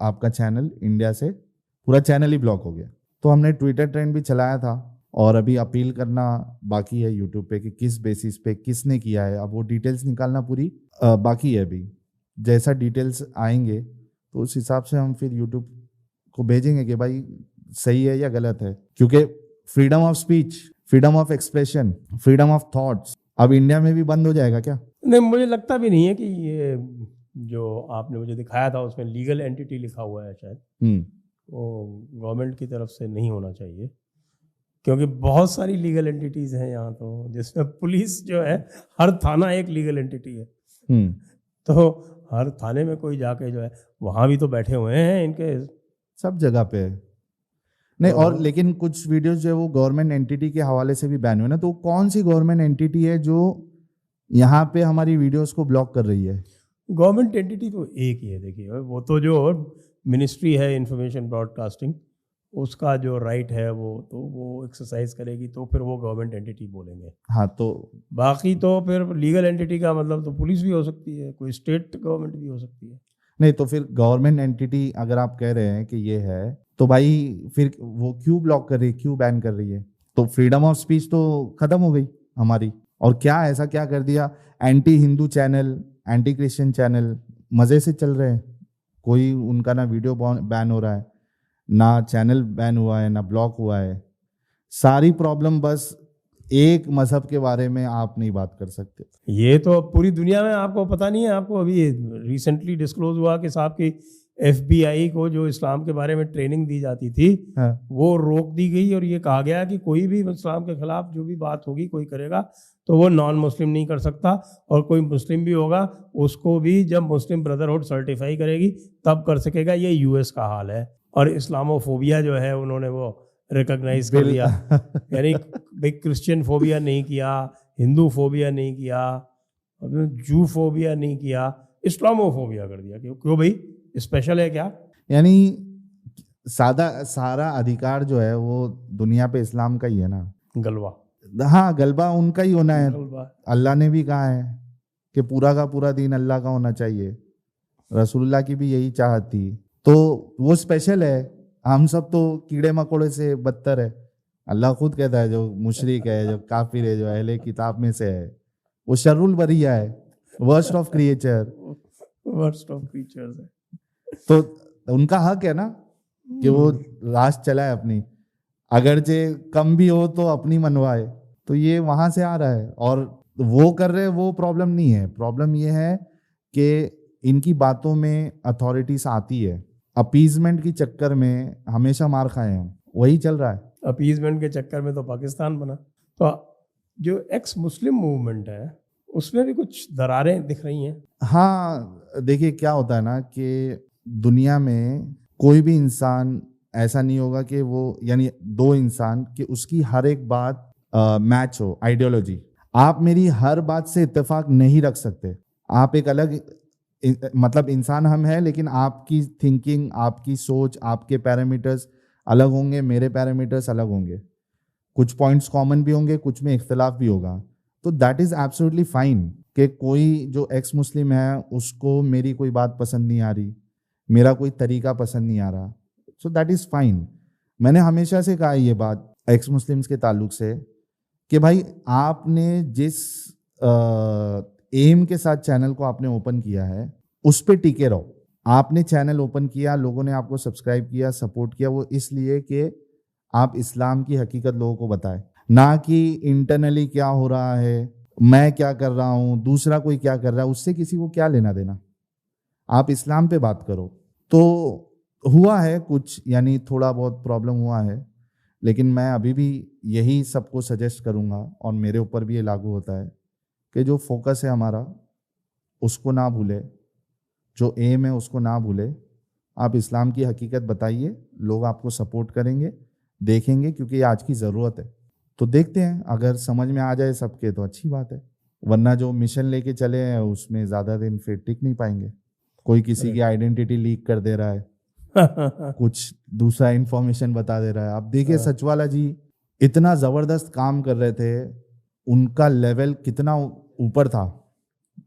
Speaker 1: आपका चैनल इंडिया से पूरा चैनल ही ब्लॉक हो गया। तो हमने ट्विटर ट्रेंड भी चलाया था और अभी अपील करना बाकी है यूट्यूब पे कि किस बेसिस पे किसने किया है। अब वो डिटेल्स निकालना पूरी बाकी है। अभी जैसा डिटेल्स आएंगे तो उस हिसाब से हम फिर यूट्यूब को भेजेंगे कि भाई सही है या गलत है, क्योंकि freedom of speech, freedom of expression, freedom of thoughts अब इंडिया में भी बंद हो जाएगा क्या?
Speaker 2: नहीं, मुझे लगता भी नहीं है कि ये जो आपने मुझे दिखाया था उसमें लीगल एंटिटी लिखा हुआ है, शायद वो गवर्नमेंट की तरफ से नहीं होना चाहिए, क्योंकि बहुत सारी लीगल एंटिटीज़ हैं यहाँ, तो जिसमें पुलिस जो है, हर थाना एक लीगल एंटिटी है। तो हर थाने में कोई जाके जो है, वहाँ भी तो बैठे हुए हैं इनके,
Speaker 1: सब जगह पे नहीं। और लेकिन कुछ वीडियोस जो है वो गवर्नमेंट एंटिटी के हवाले से भी बैन हुए ना, तो कौन सी गवर्नमेंट एंटिटी है जो यहाँ पे हमारी वीडियोस को ब्लॉक कर रही है?
Speaker 2: गवर्नमेंट एंटिटी तो एक ही है। देखिए, वो तो जो मिनिस्ट्री है इंफॉर्मेशन ब्रॉडकास्टिंग, उसका जो राइट है वो एक्सरसाइज करेगी, तो फिर वो गवर्नमेंट एंटिटी बोलेंगे।
Speaker 1: हाँ, तो
Speaker 2: बाकी तो फिर लीगल एंटिटी का मतलब तो पुलिस भी हो सकती है, कोई स्टेट गवर्नमेंट भी हो सकती है।
Speaker 1: नहीं, तो फिर गवर्नमेंट एंटिटी अगर आप कह रहे हैं कि ये है, तो भाई फिर वो क्यों ब्लॉक कर रही है, क्यों बैन कर रही है? तो फ्रीडम ऑफ स्पीच तो खत्म हो गई हमारी। और क्या ऐसा क्या कर दिया? Anti Hindu channel, anti Christian channel मज़े से चल रहे हैं, कोई उनका ना वीडियो बैन हो रहा है, ना चैनल बैन हुआ है, ना ब्लॉक हुआ है। सारी प्रॉब्लम बस एक मजहब के बारे में आप नहीं बात कर सकते।
Speaker 2: ये तो पूरी दुनिया में, आपको पता नहीं है, आपको अभी रिसेंटली डिस्क्लोज हुआ कि साहब की FBI को जो इस्लाम के बारे में ट्रेनिंग दी जाती थी,
Speaker 1: हाँ।
Speaker 2: वो रोक दी गई और ये कहा गया कि कोई भी इस्लाम के खिलाफ जो भी बात होगी कोई करेगा तो वो नॉन मुस्लिम नहीं कर सकता, और कोई मुस्लिम भी होगा उसको भी जब मुस्लिम ब्रदरहुड सर्टिफाई करेगी तब कर सकेगा। ये US का हाल है। और इस्लामोफोबिया जो है उन्होंने वो रिकॉग्नाइज कर लिया, यानी भाई क्रिश्चियन फोबिया नहीं किया, हिंदू फोबिया नहीं किया, जू फोबिया नहीं किया, इस्लामोफोबिया कर दिया। क्यों भाई, स्पेशल है क्या?
Speaker 1: यानी सारा अधिकार जो है वो दुनिया पे इस्लाम का ही है ना।
Speaker 2: गलबा,
Speaker 1: हाँ, गलबा उनका ही होना है।
Speaker 2: गलबा।
Speaker 1: अल्लाह ने भी कहा है कि पूरा का पूरा दीन अल्लाह का होना चाहिए, रसूलुल्लाह की भी यही चाहत थी, तो वो स्पेशल है। हम सब तो कीड़े मकोड़े से बदतर है। अल्लाह खुद कहता है जो मुशरिक है, जो काफिर है, जो अहले किताब में से है, वो शर्रुल बरिया है, worst of creature,
Speaker 2: worst of creatures है।
Speaker 1: तो उनका हक है ना कि वो रास चलाए अपनी, अगरचे कम भी हो तो अपनी मनवाए। तो ये वहां से आ रहा है और वो कर रहे, वो प्रॉब्लम नहीं है। प्रॉब्लम ये है कि इनकी बातों में अथॉरिटीज आती है, अपीजमेंट की चक्कर में हमेशा मार खाए हैं, वही चल रहा है।
Speaker 2: अपीजमेंट के चक्कर में तो पाकिस्तान बना। तो जो एक्स मुस्लिम मूवमेंट है उसमें भी कुछ दरारें दिख रही हैं।
Speaker 1: हाँ, देखिए क्या होता है ना कि दुनिया में कोई भी इंसान ऐसा नहीं होगा कि वो, यानी दो इंसान कि उसकी हर एक बात मैच हो, आइडियोलॉजी। आप मेरी हर बात से इत्तेफाक नहीं रख सकते। आप एक अलग मतलब इंसान हम हैं, लेकिन आपकी थिंकिंग, आपकी सोच, आपके पैरामीटर्स अलग होंगे, मेरे पैरामीटर्स अलग होंगे, कुछ पॉइंट्स कॉमन भी होंगे, कुछ में इख्तिलाफ भी होगा। तो दैट इज़ एब्सोल्युटली फाइन कि कोई जो एक्स मुस्लिम है उसको मेरी कोई बात पसंद नहीं आ रही, मेरा कोई तरीका पसंद नहीं आ रहा, सो दैट इज़ फाइन। मैंने हमेशा से कहा ये बात एक्स मुस्लिम्स के ताल्लुक से कि भाई आपने जिस एम के साथ चैनल को आपने ओपन किया है उस पे टिके रहो। आपने चैनल ओपन किया, लोगों ने आपको सब्सक्राइब किया, सपोर्ट किया, वो इसलिए कि आप इस्लाम की हकीकत लोगों को बताएं, ना कि इंटरनली क्या हो रहा है, मैं क्या कर रहा हूँ, दूसरा कोई क्या कर रहा है, उससे किसी को क्या लेना देना। आप इस्लाम पे बात करो। तो हुआ है कुछ, यानी थोड़ा बहुत प्रॉब्लम हुआ है, लेकिन मैं अभी भी यही सबको सजेस्ट करूँगा और मेरे ऊपर भी ये लागू होता है कि जो फोकस है हमारा उसको ना भूले, जो एम है उसको ना भूले। आप इस्लाम की हकीकत बताइए, लोग आपको सपोर्ट करेंगे, देखेंगे, क्योंकि ये आज की ज़रूरत है। तो देखते हैं, अगर समझ में आ जाए सबके तो अच्छी बात है, वरना जो मिशन लेके चले हैं उसमें ज़्यादा दिन फिर टिक नहीं पाएंगे। कोई किसी की आइडेंटिटी लीक कर दे रहा है, कुछ दूसरा इंफॉर्मेशन बता दे रहा है। आप देखिए सचवाला जी इतना ज़बरदस्त काम कर रहे थे, उनका लेवल कितना ऊपर था,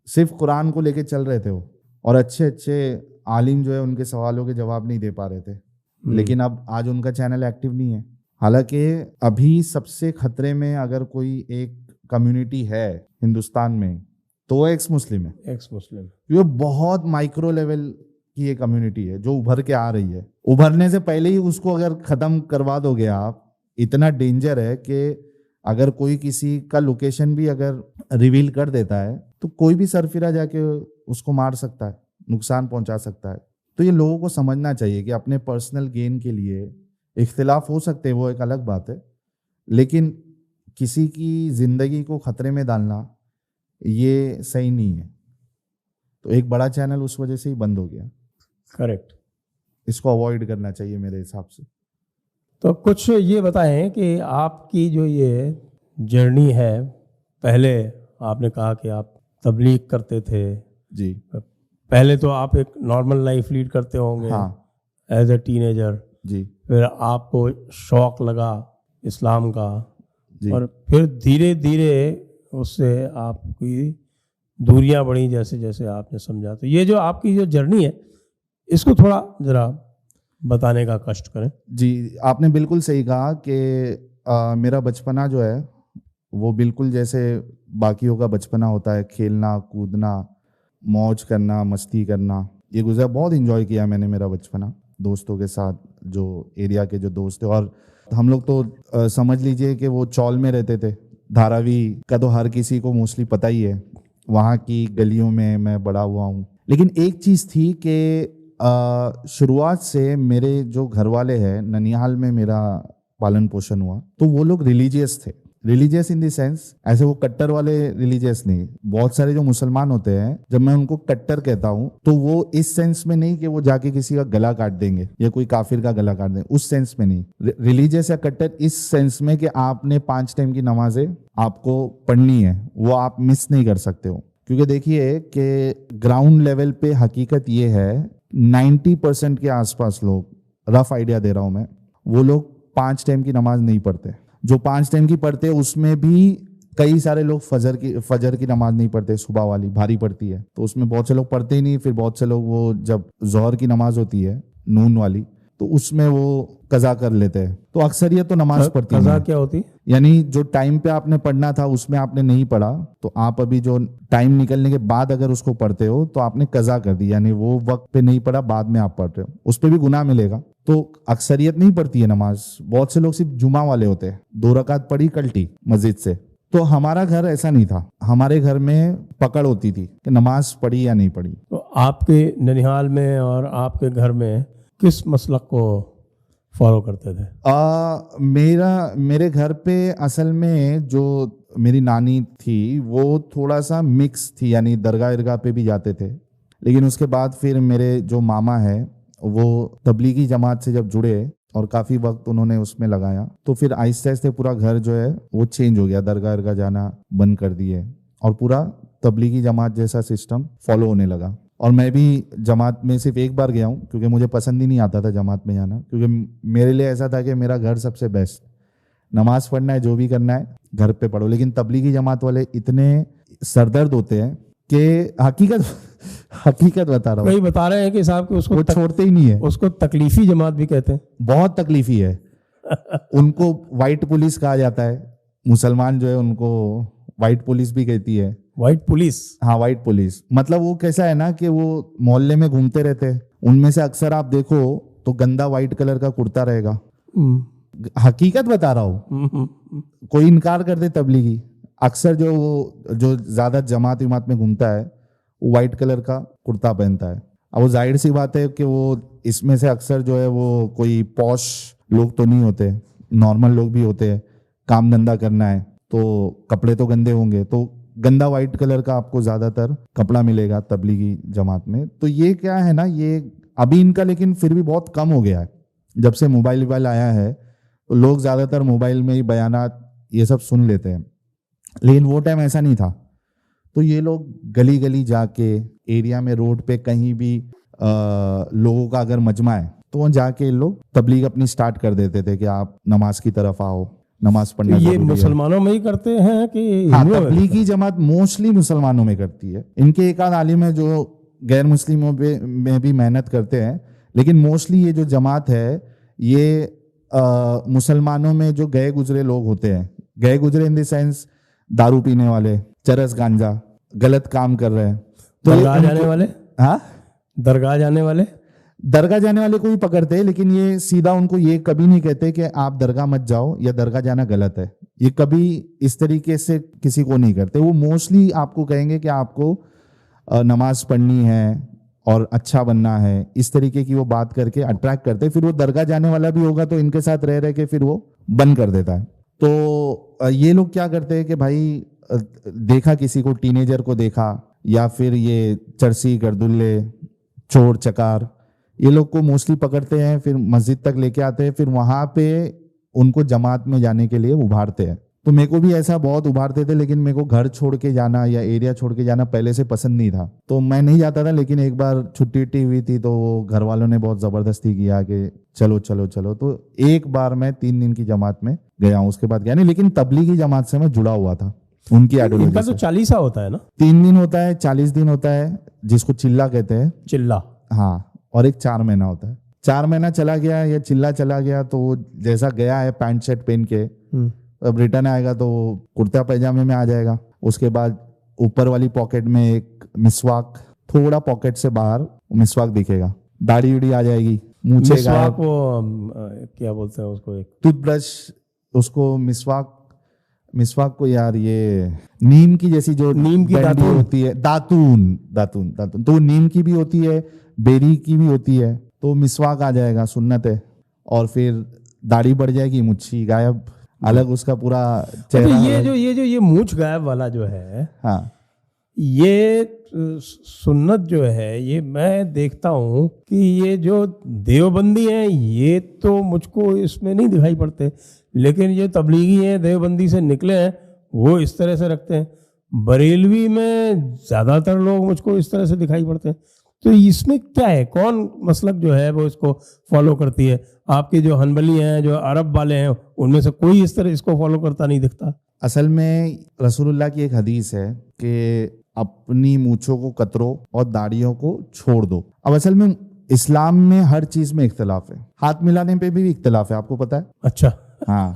Speaker 1: सिर्फ कुरान को लेके चल रहे थे वो, और अच्छे अच्छे आलिम जो है उनके सवालों के जवाब नहीं दे पा रहे थे। लेकिन अब आज उनका चैनल एक्टिव नहीं है। हालांकि अभी सबसे खतरे में अगर कोई एक कम्युनिटी है हिंदुस्तान में तो वो एक्स मुस्लिम है।
Speaker 2: एक्स मुस्लिम
Speaker 1: ये बहुत माइक्रो लेवल की ये कम्युनिटी है जो उभर के आ रही है। उभरने से पहले ही उसको अगर ख़त्म करवा दोगे आप, इतना डेंजर है कि अगर कोई किसी का लोकेशन भी अगर रिवील कर देता है तो कोई भी सरफिरा जाके उसको मार सकता है, नुकसान पहुंचा सकता है। तो ये लोगों को समझना चाहिए कि अपने पर्सनल गेन के लिए इख्तिलाफ हो सकते हैं, वो एक अलग बात है, लेकिन किसी की ज़िंदगी को ख़तरे में डालना ये सही नहीं है। तो एक बड़ा चैनल उस वजह से ही बंद हो गया।
Speaker 2: करेक्ट,
Speaker 1: इसको अवॉइड करना चाहिए मेरे हिसाब से।
Speaker 2: तो कुछ ये बताएं कि आपकी जो ये जर्नी है, पहले आपने कहा कि आप तबलीग करते थे
Speaker 1: जी,
Speaker 2: पहले तो आप एक नॉर्मल लाइफ लीड करते होंगे एज ए टीनेजर
Speaker 1: जी,
Speaker 2: फिर आपको शौक लगा इस्लाम का
Speaker 1: जी।
Speaker 2: और फिर धीरे धीरे उससे आपकी दूरियां बढ़ी जैसे जैसे आपने समझा। तो ये जो आपकी जो जर्नी है इसको थोड़ा ज़रा बताने का कष्ट करें।
Speaker 1: जी, आपने बिल्कुल सही कहा कि मेरा बचपना जो है वो बिल्कुल जैसे बाकियों का बचपना होता है, खेलना कूदना, मौज करना, मस्ती करना, ये गुजरा। बहुत इन्जॉय किया मैंने मेरा बचपना दोस्तों के साथ, जो एरिया के जो दोस्त थे। और हम लोग तो समझ लीजिए कि वो चौल में रहते थे, धारावी का तो हर किसी को मोस्टली पता ही है, वहाँ की गलियों में मैं बड़ा हुआ हूँ। लेकिन एक चीज़ थी कि शुरुआत से मेरे जो घर वाले हैं, ननिहाल में मेरा पालन पोषण हुआ, तो वो लोग रिलीजियस थे। रिलीजियस इन द सेंस, ऐसे वो कट्टर वाले रिलीजियस नहीं। बहुत सारे जो मुसलमान होते हैं, जब मैं उनको कट्टर कहता हूँ तो वो इस सेंस में नहीं कि वो जाके किसी का गला काट देंगे या कोई काफिर का गला काट देंगे, उस सेंस में नहीं। रिलीजियस या कट्टर इस सेंस में कि आपने 5 टाइम की नमाजें आपको पढ़नी है, वो आप मिस नहीं कर सकते हो। क्योंकि देखिए कि ग्राउंड लेवल पे हकीकत ये है, 90% के आसपास लोग, रफ आइडिया दे रहा हूं मैं, वो लोग 5 टाइम की नमाज नहीं पढ़ते। जो 5 टाइम की पढ़ते हैं उसमें भी कई सारे लोग फजर की नमाज नहीं पढ़ते, सुबह वाली भारी पड़ती है, तो उसमें बहुत से लोग पढ़ते ही नहीं। फिर बहुत से लोग वो जब जोहर की नमाज होती है नून वाली, तो उसमें वो कज़ा कर लेते हैं। तो अक्सरियत तो नमाज पढ़ती है।
Speaker 2: कज़ा क्या होती?
Speaker 1: यानी जो टाइम पे आपने पढ़ना था उसमें आपने नहीं पढ़ा, तो आप अभी जो टाइम निकलने के बाद अगर उसको पढ़ते हो तो आपने कज़ा कर दी, यानी वो वक्त पे नहीं पढ़ा, बाद में आप पढ़ रहे हो, उस पर भी गुनाह मिलेगा। तो अक्सरियत नहीं पढ़ती है नमाज, बहुत से लोग सिर्फ जुमा वाले होते हैं, 2 रकात पढ़ी कल्टी मस्जिद से। तो हमारा घर ऐसा नहीं था, हमारे घर में पकड़ होती थी कि नमाज पढ़ी या नहीं पढ़ी।
Speaker 2: तो आपके ननिहाल में और आपके घर में किस मसलक को फॉलो करते थे?
Speaker 1: मेरे घर पे असल में जो मेरी नानी थी वो थोड़ा सा मिक्स थी, यानी दरगाह इरगाह पे भी जाते थे। लेकिन उसके बाद फिर मेरे जो मामा है वो तबलीगी जमात से जब जुड़े और काफ़ी वक्त उन्होंने उसमें लगाया, तो फिर आहिस्ते आहिस्ते पूरा घर जो है वो चेंज हो गया, दरगाह इरगाह जाना बंद कर दिए और पूरा तबलीगी जमात जैसा सिस्टम फॉलो होने लगा। और मैं भी जमात में सिर्फ एक बार गया हूँ, क्योंकि मुझे पसंद ही नहीं आता था जमात में जाना, क्योंकि मेरे लिए ऐसा था कि मेरा घर सबसे बेस्ट, नमाज पढ़ना है, जो भी करना है घर पे पढ़ो। लेकिन तबलीगी जमात वाले इतने सरदर्द होते हैं कि हकीकत बता रहा हूँ,
Speaker 2: वही बता रहे हैं कि साहब कि उसको
Speaker 1: वो छोड़ते ही नहीं है।
Speaker 2: उसको तकलीफी जमात भी कहते हैं।
Speaker 1: बहुत तकलीफी है। उनको वाइट पुलिस कहा जाता है, मुसलमान जो है उनको वाइट पुलिस भी कहती है।
Speaker 2: White police?
Speaker 1: हाँ, वाइट पुलिस। मतलब वो कैसा है ना कि वो मोहल्ले में घूमते रहते हैं, उनमें से अक्सर आप देखो तो गंदा वाइट कलर का कुर्ता रहेगा। हकीकत बता रहा हूँ, कोई इनकार कर दे तबलीगी, अक्सर जो ज्यादा जमात विमात में घूमता है वो वाइट कलर का कुर्ता पहनता है। अब वो जाहिर सी बात है कि वो इसमें से अक्सर जो है वो कोई पॉश लोग तो नहीं होते, नॉर्मल लोग भी होते हैं, काम धंधा करना है तो कपड़े तो गंदे होंगे, तो गंदा वाइट कलर का आपको ज्यादातर कपड़ा मिलेगा तबलीगी जमात में। तो ये क्या है ना, ये अभी इनका लेकिन फिर भी बहुत कम हो गया है। जब से मोबाइल आया है तो लोग ज्यादातर मोबाइल में ही बयानात ये सब सुन लेते हैं, लेकिन वो टाइम ऐसा नहीं था। तो ये लोग गली गली जाके, एरिया में, रोड पे कहीं भी लोगों का अगर मजमा है तो वहाँ जाके लोग तबलीग अपनी स्टार्ट कर देते थे कि आप नमाज की तरफ आओ, नमाज पढ़ना
Speaker 2: ये
Speaker 1: जरूरी है।
Speaker 2: मुसलमानों में ही करते हैं कि
Speaker 1: हाँ,
Speaker 2: हिंदुओं में?
Speaker 1: तबलीगी जमात मोस्टली मुसलमानों में करती है। इनके एक आध आलिम है जो गैर मुस्लिमों में भी मेहनत करते हैं, लेकिन मोस्टली ये जो जमात है ये मुसलमानों में जो गए गुजरे लोग होते हैं, गए गुजरे इन द सेंस दारू पीने वाले, चरस गांजा, गलत काम कर रहे हैं, तो
Speaker 2: दरगाह जाने वाले?
Speaker 1: हाँ,
Speaker 2: दरगाह जाने वाले?
Speaker 1: दरगाह जाने वाले को भी पकड़ते हैं, लेकिन ये सीधा उनको ये कभी नहीं कहते कि आप दरगाह मत जाओ या दरगाह जाना गलत है। ये कभी इस तरीके से किसी को नहीं करते। वो मोस्टली आपको कहेंगे कि आपको नमाज पढ़नी है और अच्छा बनना है, इस तरीके की वो बात करके अट्रैक्ट करते हैं। फिर वो दरगाह जाने वाला भी होगा तो इनके साथ रह रह के फिर वो बंद कर देता है। तो ये लोग क्या करते हैं कि भाई देखा किसी को, टीनेजर को देखा, या फिर ये चरसी गर्दुल्ले, चोर चकार, ये लोग को मोस्टली पकड़ते हैं, फिर मस्जिद तक लेके आते हैं, फिर वहां पे उनको जमात में जाने के लिए उभारते हैं। तो मेरे को भी ऐसा बहुत उभारते थे, लेकिन मेरे को घर छोड़ के जाना या एरिया छोड़ के जाना पहले से पसंद नहीं था, तो मैं नहीं जाता था। लेकिन एक बार छुट्टी हुई थी तो घर वालों ने बहुत जबरदस्ती किया कि चलो चलो चलो, तो एक बार मैं 3 दिन की जमात में गया हूँ, उसके बाद गया नहीं। लेकिन तबलीगी जमात से मैं जुड़ा हुआ था, उनकी आइडियोलॉजी
Speaker 2: इनका तो
Speaker 1: से।
Speaker 2: 40 होता है ना?
Speaker 1: 3 दिन होता है, 40 दिन होता है, जिसको चिल्ला कहते हैं।
Speaker 2: चिल्ला?
Speaker 1: हाँ, और एक 4 महीना होता है। 4 महीना चला गया या चिल्ला चला गया तो वो जैसा गया है पैंट शर्ट पहन के, अब रिटर्न आएगा तो कुर्ता पैजामे में आ जाएगा। उसके बाद ऊपर वाली पॉकेट में एक मिसवाक, थोड़ा पॉकेट से बाहर मिसवाक दिखेगा, दाढ़ी उड़ी आ जाएगी, मूछे
Speaker 2: मिसवाक वो क्या बोलते हैं उसको, एक
Speaker 1: टूथब्रश, उसको मिसवाक मिसवाक को यार ये नीम की जैसी जो
Speaker 2: नीम की
Speaker 1: डंडी
Speaker 2: दातून।
Speaker 1: होती है, दातून दातून दातून, तो नीम की भी होती है, बेरी की भी होती है, तो मिसवाक आ जाएगा, सुन्नत है। और फिर दाढ़ी बढ़ जाएगी, मुच्छी गायब, अलग उसका पूरा
Speaker 2: तो
Speaker 1: चेहरा
Speaker 2: ये मूंछ गायब वाला जो है,
Speaker 1: हाँ
Speaker 2: ये सुन्नत जो है, ये मैं देखता हूँ कि ये जो देवबंदी हैं ये तो मुझको इसमें नहीं दिखाई पड़ते, लेकिन ये तबलीगी हैं, देवबंदी से निकले हैं, वो इस तरह से रखते हैं। बरेलवी में ज़्यादातर लोग मुझको इस तरह से दिखाई पड़ते हैं। तो इसमें क्या है, कौन मसलक जो है वो इसको फॉलो करती है? आपके जो हनबली हैं, जो अरब वाले हैं, उनमें से कोई इस तरह इसको फॉलो करता नहीं दिखता।
Speaker 1: असल में रसूलुल्लाह की एक हदीस है कि अपनी मूछों को कतरो और दाढ़ियों को छोड़ दो। अब असल में इस्लाम में हर चीज में इख्तिलाफ है, हाथ मिलाने पे भी इख्तिलाफ है, आपको पता है?
Speaker 2: अच्छा।
Speaker 1: हाँ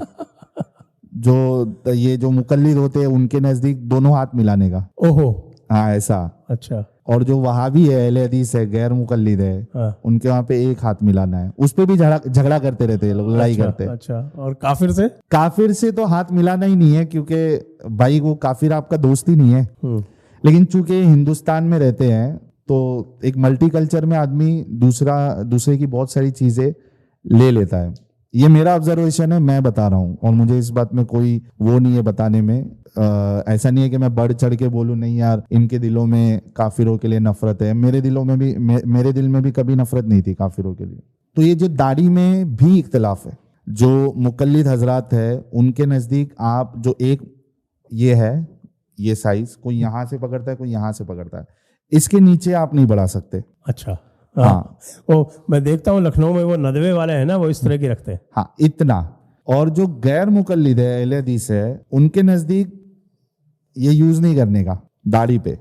Speaker 1: जो मुकल्लिद होते हैं उनके नजदीक दोनों हाथ मिलाने का।
Speaker 2: ओहो।
Speaker 1: हाँ ऐसा।
Speaker 2: अच्छा।
Speaker 1: और जो वहाबी है, अहले हदीस है, गैर मुकल्लिद है,
Speaker 2: हाँ।
Speaker 1: उनके वहां पे एक हाथ मिलाना है, उस पे भी झगड़ा करते रहते हैं लोग, लड़ाई
Speaker 2: अच्छा,
Speaker 1: करते हैं।
Speaker 2: अच्छा। और काफिर से?
Speaker 1: काफिर से तो हाथ मिलाना ही नहीं है, क्योंकि भाई वो काफिर आपका दोस्त ही नहीं है। लेकिन चूंकि हिंदुस्तान में रहते हैं तो एक मल्टी कल्चर में आदमी दूसरे की बहुत सारी चीजें ले लेता है। ये मेरा ऑब्जर्वेशन है, मैं बता रहा हूँ, और मुझे इस बात में कोई वो नहीं है बताने में। ऐसा नहीं है कि मैं बढ़ चढ़ के बोलूँ नहीं यार इनके दिलों में काफिरों के लिए नफरत है, मेरे दिल में भी कभी नफरत नहीं थी काफिरों के लिए। तो ये जो दाढ़ी में भी इख्तिलाफ है, जो मुकल्लिद हजरात है उनके नजदीक आप जो एक ये है, ये साइज कोई यहाँ से पकड़ता है, कोई यहाँ से पकड़ता है, इसके नीचे आप नहीं बढ़ा सकते।
Speaker 2: अच्छा।
Speaker 1: हाँ।
Speaker 2: ओ, मैं देखता हूँ लखनऊ में वो नदवे वाले हैं ना, वो इस तरह की रखते हैं।
Speaker 1: हाँ इतना। और जो गैर मुकल्लिद है, अहले हदीस है, उनके नजदीक ये यूज नहीं करने का दाढ़ी पे।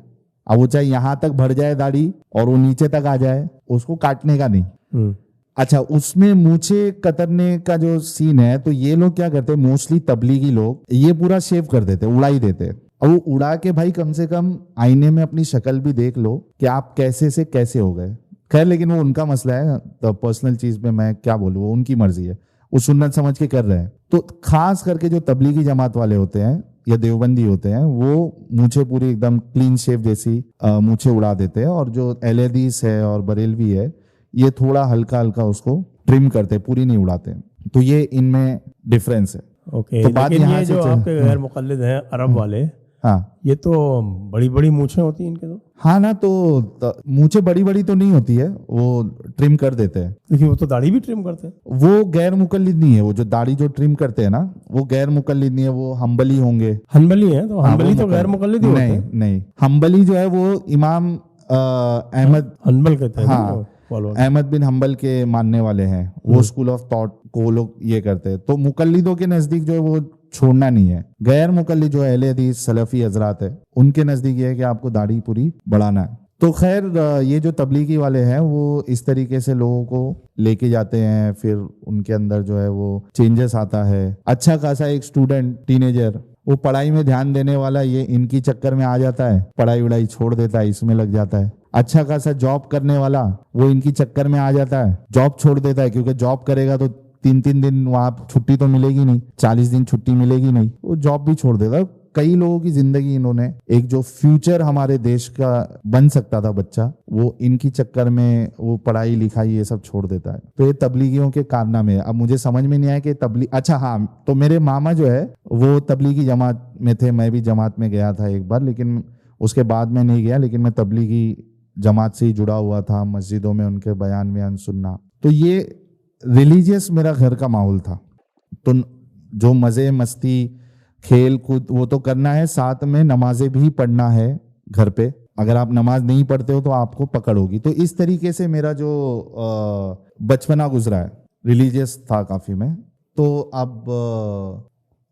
Speaker 1: अब वो चाहे यहाँ तक बढ़ जाए दाढ़ी और वो नीचे तक आ जाए, उसको काटने का नहीं। अच्छा, उसमें मूछे कतरने का जो सीन है, तो ये लोग क्या करते हैं, मोस्टली तबलीगी लोग, ये पूरा शेव कर देते, उड़ा ही देते। और वो उड़ा के भाई कम से कम आईने में अपनी शक्ल भी देख लो कि आप कैसे से कैसे हो गए। खैर लेकिन वो उनका मसला है, तो पर्सनल चीज में मैं क्या बोलूँ, वो उनकी मर्जी है, वो सुन्नत समझ के कर रहे हैं। तो खास करके जो तबलीगी जमात वाले होते हैं या देवबंदी होते हैं, वो मूछे पूरी एकदम क्लीन शेव जैसी मूछे उड़ा देते हैं। और जो अहले हदीस है और बरेलवी है, ये थोड़ा हल्का हल्का उसको ट्रिम करते, पूरी नहीं उड़ाते। तो ये इनमें डिफरेंस है।
Speaker 2: ओके।
Speaker 1: तो बात
Speaker 2: लेकिन
Speaker 1: यहाँ
Speaker 2: ये
Speaker 1: से
Speaker 2: जो आपके गैर मुकल्लिद हैं अरब वाले,
Speaker 1: हाँ
Speaker 2: ये तो बड़ी बड़ी मूछें होती हैं इनके तो।
Speaker 1: हाँ ना, तो मूछे बड़ी बड़ी तो नहीं होती है, वो ट्रिम कर देते हैं।
Speaker 2: लेकिन वो तो दाढ़ी भी ट्रिम करते हैं।
Speaker 1: वो गैर मुकल्लिद नहीं है, वो जो दाढ़ी जो ट्रिम करते हैं ना, वो गैर मुकल्लिद नहीं है, वो हम्बली होंगे।
Speaker 2: हनबली है तो हनबली
Speaker 1: वो
Speaker 2: तो गैर मुकल्लिद ही होते
Speaker 1: नहीं
Speaker 2: हैं।
Speaker 1: नहीं, हम्बली जो है वो इमाम अहमद,
Speaker 2: हनबल कहते हैं।
Speaker 1: हाँ, अहमद बिन हम्बल के मानने वाले हैं, वो स्कूल ऑफ थॉट को लोग ये करते हैं। तो मुकल्लिदों के नजदीक जो है वो छोड़ना नहीं है। गैर मुकल्लिद जो अहले हदीस सलफी हजरात है, उनके नजदीक ये है कि आपको दाढ़ी पूरी बढ़ाना है। तो खैर ये जो तबलीगी वाले हैं वो इस तरीके से लोगों को लेके जाते हैं, फिर उनके अंदर जो है वो चेंजेस आता है। अच्छा खासा एक स्टूडेंट, टीनेजर, वो पढ़ाई में ध्यान देने वाला, ये इनकी चक्कर में आ जाता है, पढ़ाई वढ़ाई छोड़ देता है, इसमें लग जाता है। अच्छा खासा जॉब करने वाला, वो इनकी चक्कर में आ जाता है, जॉब छोड़ देता है, क्योंकि जॉब करेगा तो 3-3 दिन वहां छुट्टी तो मिलेगी नहीं, 40 दिन छुट्टी मिलेगी नहीं, वो जॉब भी छोड़ देता है। कई लोगों की जिंदगी इन्होंने, एक जो फ्यूचर हमारे देश का बन सकता था बच्चा, वो इनकी चक्कर में वो पढ़ाई लिखाई ये सब छोड़ देता है। तो ये तबलीगियों के कारनामे। अब मुझे समझ में नहीं आया कि अच्छा हाँ, तो मेरे मामा जो है वो तबलीगी जमात में थे, मैं भी जमात में गया था एक बार, लेकिन उसके बाद में नहीं गया, लेकिन मैं तबलीगी जमात से ही जुड़ा हुआ था, मस्जिदों में उनके बयान सुनना। तो ये रिलीजियस मेरा घर का माहौल था। तो जो मज़े मस्ती खेल कूद वो तो करना है, साथ में नमाजें भी पढ़ना है घर पे। अगर आप नमाज नहीं पढ़ते हो तो आपको पकड़ होगी। तो इस तरीके से मेरा जो बचपना गुजरा है, रिलीजियस था काफ़ी मैं। तो अब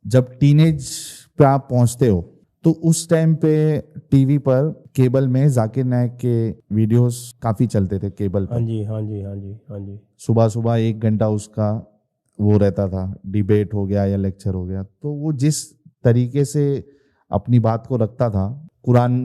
Speaker 1: जब टीनेज पे आप पहुंचते हो तो उस टाइम पे टीवी पर केबल में जाकिर नायक के वीडियोस काफ़ी चलते थे केबल पर।
Speaker 2: हाँ जी, हाँ जी, हाँ जी, हाँ जी।
Speaker 1: सुबह सुबह 1 घंटा उसका वो रहता था, डिबेट हो गया या लेक्चर हो गया। तो वो जिस तरीके से अपनी बात को रखता था, कुरान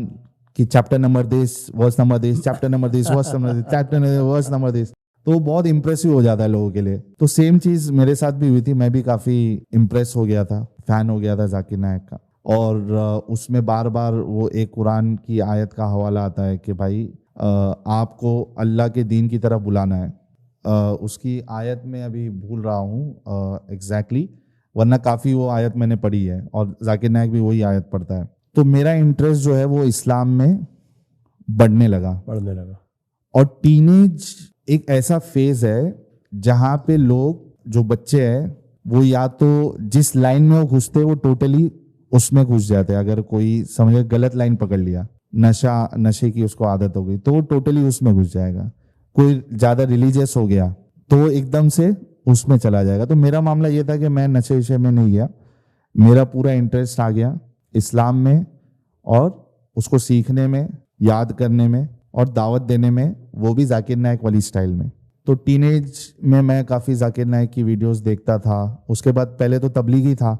Speaker 1: की chapter number this, verse number this, chapter number this, verse number this, chapter verse number this, तो बहुत इंप्रेसिव हो जाता है लोगों के लिए। तो सेम चीज मेरे साथ भी हुई थी, मैं भी काफी इंप्रेस हो गया था। फ़ैन हो गया था जाकिर नायक का। और उसमें बार बार वो एक कुरान की आयत का हवाला आता है कि भाई आपको अल्लाह के दीन की तरफ बुलाना है। उसकी आयत में अभी भूल रहा हूँ एग्जैक्टली, वरना काफ़ी वो आयत मैंने पढ़ी है और जाकिर नायक भी वही आयत पढ़ता है। तो मेरा इंटरेस्ट जो है वो इस्लाम में बढ़ने लगा। और टीनेज एक ऐसा फेज है जहाँ पे लोग जो बच्चे हैं वो या तो जिस लाइन में वो घुसते वो टोटली उसमें घुस जाते हैं। अगर कोई समझे गलत लाइन पकड़ लिया, नशे की उसको आदत हो गई तो वो टोटली उसमें घुस जाएगा। कोई ज़्यादा रिलीजियस हो गया तो एकदम से उसमें चला जाएगा। तो मेरा मामला ये था कि मैं नशे विषय में नहीं गया, मेरा पूरा इंटरेस्ट आ गया इस्लाम में और उसको सीखने में, याद करने में और दावत देने में, वो भी जाकिर नायक वाली स्टाइल में। तो टीनेज में मैं काफ़ी जाकिर नायक की वीडियोस देखता था। उसके बाद पहले तो तबलीगी था,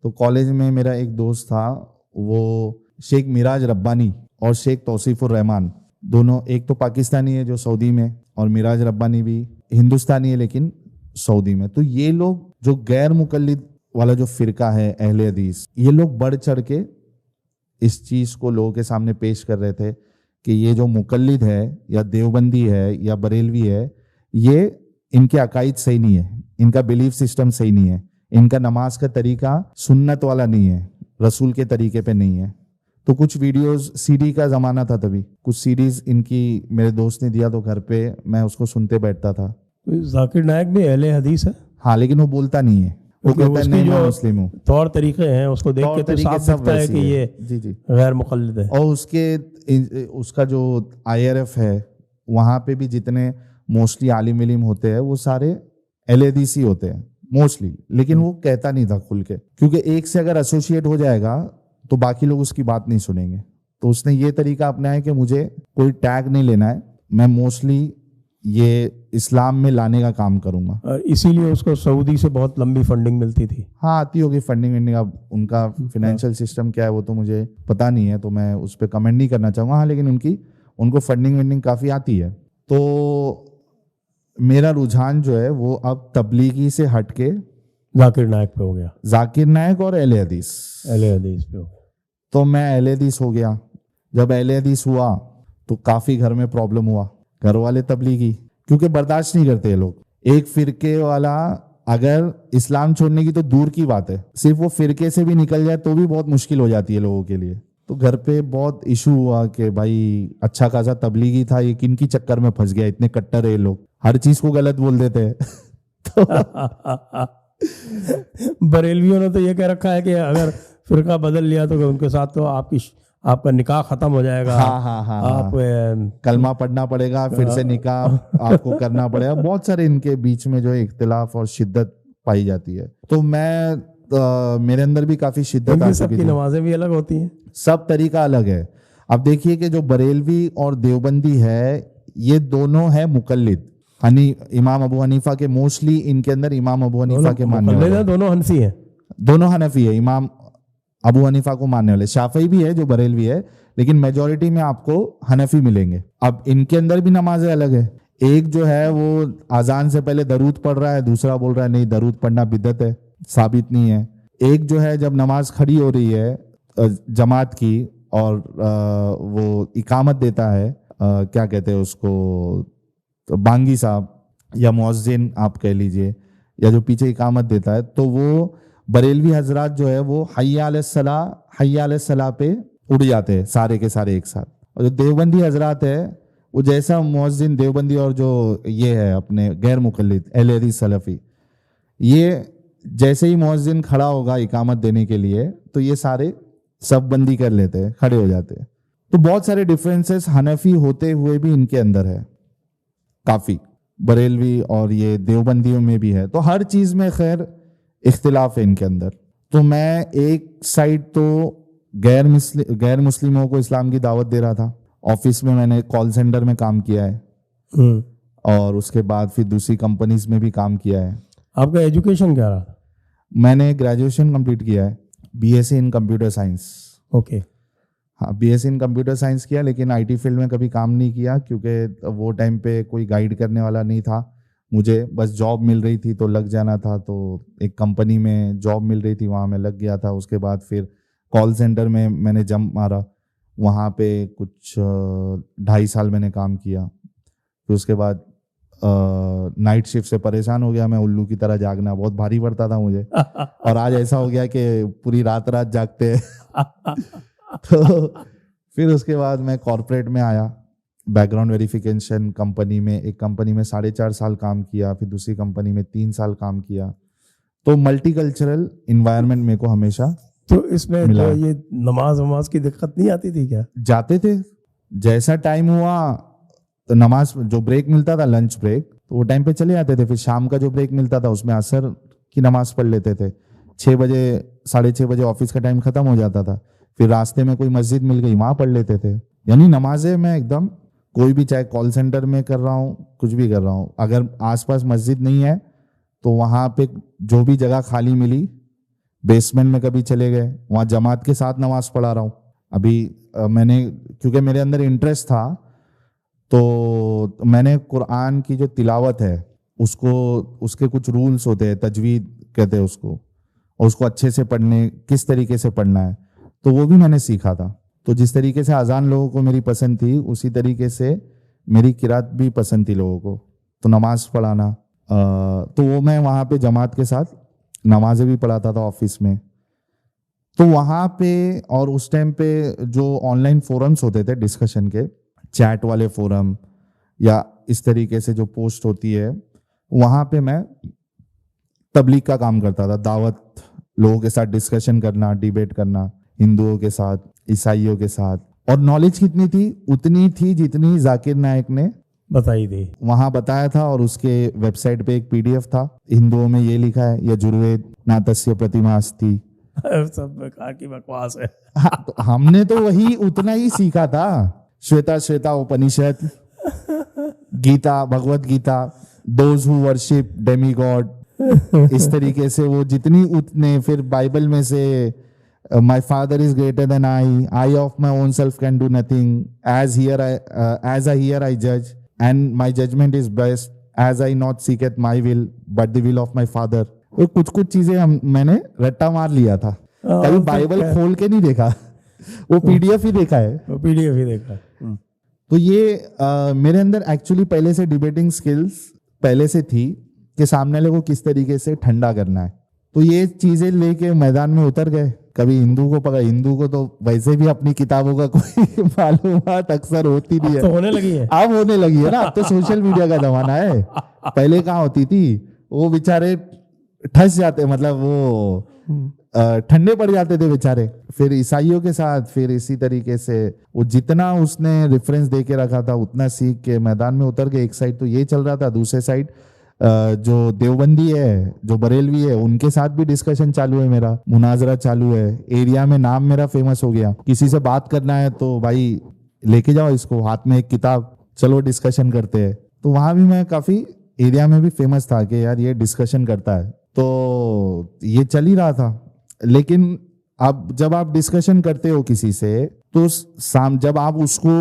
Speaker 1: तो कॉलेज में मेरा एक दोस्त था, वो शेख मिराज रब्बानी और शेख तौसीफुर रहमान, दोनों, एक तो पाकिस्तानी है जो सऊदी में और मिराज रब्बानी भी हिंदुस्तानी है लेकिन सऊदी में। तो ये लोग जो गैर मुकल्लिद वाला जो फ़िरका है अहले हदीस, ये लोग बढ़ चढ़ के इस चीज़ को लोगों के सामने पेश कर रहे थे कि ये जो मुकल्लिद है या देवबंदी है या बरेलवी है, ये इनके अकायद सही नहीं है, इनका बिलीफ सिस्टम सही नहीं है, इनका नमाज का तरीका सुन्नत वाला नहीं है, रसूल के तरीके पे नहीं है। तो कुछ वीडियोस, सीडी का ज़माना था तभी, कुछ सीडीज इनकी मेरे दोस्त ने दिया तो घर पे मैं उसको सुनते बैठता था।
Speaker 2: जाकिर नायक भी अहले हदीस है?
Speaker 1: हाँ, लेकिन वो बोलता नहीं है, वो कहता है नहीं मैं मुस्लिम हूँ।
Speaker 2: तौर तरीके हैं उसको देख के तो साफ दिखता है कि ये
Speaker 1: जी
Speaker 2: गैर मुक़ल्लिद है।
Speaker 1: और उसका जो IRF है वहाँ पे भी जितने मोस्टली आलिम इल्म होते हैं वो सारे अहले हदीस ही होते हैं मोस्टली, लेकिन वो कहता नहीं था खुल के, क्योंकि एक से अगर एसोसिएट हो जाएगा तो बाकी लोग उसकी बात नहीं सुनेंगे। तो उसने ये तरीका अपनाया कि मुझे कोई टैग नहीं लेना है, मैं मोस्टली ये इस्लाम में लाने का काम करूंगा।
Speaker 2: और इसीलिए उसको सऊदी से बहुत लंबी फंडिंग मिलती थी।
Speaker 1: हाँ, आती होगी फंडिंग। अब उनका फिनेंशियल सिस्टम क्या है वो तो मुझे पता नहीं है, तो मैं उस पर कमेंट नहीं करना चाहूँगा। हाँ, लेकिन उनको फंडिंग काफ़ी आती है। तो मेरा रुझान जो है वो अब तबलीगी से हट के
Speaker 2: जाकिर नायक पे हो गया।
Speaker 1: जाकिर नायक और अहले हदीस
Speaker 2: पे हो गया।
Speaker 1: तो मैं अहले हदीस हो गया। जब अहले हदीस हुआ तो काफ़ी घर में प्रॉब्लम हुआ। घर वाले तबलीगी, क्योंकि बर्दाश्त नहीं करते लोग। एक फिरके वाला अगर इस्लाम छोड़ने की तो दूर की बात है, सिर्फ वो फिरके से भी निकल जाए तो भी बहुत मुश्किल हो जाती है लोगों के लिए। तो घर पे बहुत इशू हुआ कि भाई अच्छा खासा तबलीगी था, ये किन की चक्कर में फंस गया, इतने कट्टर है ये लोग, हर चीज को गलत बोल देते हैं। तो
Speaker 2: बरेलवियों ने तो ये कह रखा है कि अगर फिरका बदल लिया तो उनके साथ तो आपका निकाह खत्म हो जाएगा।
Speaker 1: हाँ। आप कलमा पढ़ना पड़ेगा, फिर से निकाह आपको करना पड़ेगा। बहुत सारे इनके बीच में जो इख्तिलाफ और शिद्दत पाई जाती है। तो मेरे अंदर भी काफी शिद्दत आ चुकी थी।
Speaker 2: नमाजें भी अलग होती हैं,
Speaker 1: सब तरीका अलग है। अब देखिए कि जो बरेलवी और देवबंदी है ये दोनों है मुकल्लिद। इमाम अबू हनीफा के मोस्टली इनके अंदर इमाम अबू हनीफा के मानने वाले,
Speaker 2: दोनों हनफी हैं,
Speaker 1: दोनों हनफी है। इमाम अबू हनीफा को मानने वाले, शाफई भी है जो बरेलवी है, लेकिन मेजॉरिटी में आपको हनफी मिलेंगे। अब इनके अंदर भी नमाजें अलग है। एक जो है वो अजान से पहले दरूद पढ़ रहा है, दूसरा बोल रहा है नहीं दरूद पढ़ना बिदअत है, साबित नहीं है। एक जो है जब नमाज खड़ी हो रही है जमात की और वो इकामत देता है, क्या कहते हैं उसको, तो बांगी साहब या मुअज्जिन आप कह लीजिए, या जो पीछे इकामत देता है, तो वो बरेलवी हजरात जो है वो हय्या अलैस सलाह पे उड़ जाते हैं सारे के सारे एक साथ। और जो देवबंदी हजरात है वो जैसा मुअज्जिन देवबंदी और जो ये है अपने गैर मुकल्लिद अहले हदीस सलफी, ये जैसे ही मुअज्जिन खड़ा होगा इकामत देने के लिए तो ये सारे सब बंदी कर लेते हैं, खड़े हो जाते हैं। तो बहुत सारे डिफरेंसेस हनफी होते हुए भी इनके अंदर है काफ़ी, बरेलवी और ये देवबंदियों में भी है। तो हर चीज़ में खैर इख्तिलाफ है इनके अंदर। तो मैं एक साइड तो गैर मुस्लिमों को इस्लाम की दावत दे रहा था। ऑफिस में मैंने कॉल सेंटर में काम किया है और उसके बाद फिर दूसरी कंपनीज में भी काम किया है।
Speaker 2: आपका एजुकेशन क्या रहा?
Speaker 1: मैंने ग्रेजुएशन कंप्लीट किया है, BSc इन कंप्यूटर साइंस।
Speaker 2: ओके।
Speaker 1: हाँ, BSc इन कंप्यूटर साइंस किया, लेकिन IT फील्ड में कभी काम नहीं किया क्योंकि वो टाइम पे कोई गाइड करने वाला नहीं था। मुझे बस जॉब मिल रही थी तो लग जाना था, तो एक कंपनी में जॉब मिल रही थी, वहाँ मैं लग गया था। उसके बाद फिर कॉल सेंटर में मैंने जंप मारा, वहाँ पे कुछ 2.5 साल मैंने काम किया। फिर उसके बाद नाइट शिफ्ट से परेशान हो गया मैं, उल्लू की तरह जागना बहुत भारी पड़ता था मुझे। और आज ऐसा हो गया कि पूरी रात रात जागते हैं। तो फिर उसके बाद मैं कॉर्पोरेट में आया, बैकग्राउंड वेरिफिकेशन कंपनी में, एक कंपनी में 4.5 साल काम किया, फिर दूसरी कंपनी में 3 साल काम किया। तो मल्टीकल्चरल इन्वायरमेंट मेरे को हमेशा
Speaker 2: तो इसमें
Speaker 1: मिला।
Speaker 2: तो ये नमाज की दिक्कत नहीं आती थी क्या?
Speaker 1: जाते थे, जैसा टाइम हुआ तो नमाज, जो ब्रेक मिलता था लंच ब्रेक, तो वो टाइम पे चले जाते थे। फिर शाम का जो ब्रेक मिलता था उसमें असर की नमाज पढ़ लेते थे। 6 बजे 6:30 बजे ऑफिस का टाइम खत्म हो जाता था, फिर रास्ते में कोई मस्जिद मिल गई वहां पढ़ लेते थे। यानी नमाजें मैं एकदम कोई भी, चाहे कॉल सेंटर में कर रहा हूँ, कुछ भी कर रहा हूँ, अगर आसपास मस्जिद नहीं है तो वहाँ पे जो भी जगह खाली मिली, बेसमेंट में कभी चले गए, वहाँ जमात के साथ नमाज पढ़ा रहा हूँ। अभी मैंने, क्योंकि मेरे अंदर इंटरेस्ट था, तो मैंने कुरान की जो तिलावत है उसको, उसके कुछ रूल्स होते हैं, तजवीद कहते हैं उसको, और उसको अच्छे से पढ़ने, किस तरीके से पढ़ना है, तो वो भी मैंने सीखा था। तो जिस तरीके से अजान लोगों को मेरी पसंद थी, उसी तरीके से मेरी किरात भी पसंद थी लोगों को। तो नमाज पढ़ाना, तो वो मैं वहाँ पे जमात के साथ नमाजें भी पढ़ाता था ऑफिस में। तो वहाँ पे, और उस टाइम पे जो ऑनलाइन फोरम्स होते थे डिस्कशन के, चैट वाले फोरम या इस तरीके से जो पोस्ट होती है, वहाँ पे मैं तबलीग का काम करता था। दावत, लोगों के साथ डिस्कशन करना, डिबेट करना, हिंदुओं के साथ, ईसाइयों के साथ। और नॉलेज कितनी थी? उतनी थी जितनी जाकिर नायक ने
Speaker 2: बताई थी,
Speaker 1: वहां बताया था। और उसके वेबसाइट पे एक पीडीएफ था, हिंदुओं में ये लिखा है, यजुर्वेद नातस्य प्रतिमा अस्ति।
Speaker 2: सब बेकार की बकवास है।
Speaker 1: हाँ, तो हमने तो वही उतना ही सीखा था। Shweta Shweta Upanishad, Gita, Bhagavad Gita, those who worship demi god, इस तरीके से वो जितनी उतने। फिर बाइबल में से my father is greater than I of my own self can do nothing, as I hear I जज and my judgment is best, as I not seek at my will but the will of my father. वो कुछ चीजें मैंने रट्टा मार लिया था, कभी बाइबल खोल के नहीं देखा, वो पीडीएफ ही देखा है,
Speaker 2: वो पीडीएफ ही देखा।
Speaker 1: तो ये मेरे अंदर एक्चुअली पहले से डिबेटिंग स्किल्स पहले से थी कि सामने वाले को किस तरीके से ठंडा करना है। तो ये चीजें लेके मैदान में उतर गए। कभी हिंदू को पकड़ा, हिंदू को तो वैसे भी अपनी किताबों का कोई मालूमात अक्सर होती नहीं है।
Speaker 2: तो होने लगी है,
Speaker 1: अब होने लगी है ना, अब तो सोशल मीडिया का जमाना है। पहले कहाँ होती थी, वो बेचारे ठस जाते, मतलब वो ठंडे पड़ जाते थे बेचारे। फिर ईसाइयों के साथ फिर इसी तरीके से वो जितना उसने रेफरेंस दे के रखा था उतना सीख के मैदान में उतर के, एक साइड तो ये चल रहा था, दूसरे साइड जो देवबंदी है, जो बरेलवी है, उनके साथ भी डिस्कशन चालू है, मेरा मुनाजरा चालू है। एरिया में नाम मेरा फेमस हो गया, किसी से बात करना है तो भाई लेके जाओ इसको, हाथ में एक किताब, चलो डिस्कशन करते हैं। तो वहां भी मैं काफी एरिया में भी फेमस था कि यार ये डिस्कशन करता है, तो ये चल ही रहा था। लेकिन अब जब आप डिस्कशन करते हो किसी से, तो जब आप उसको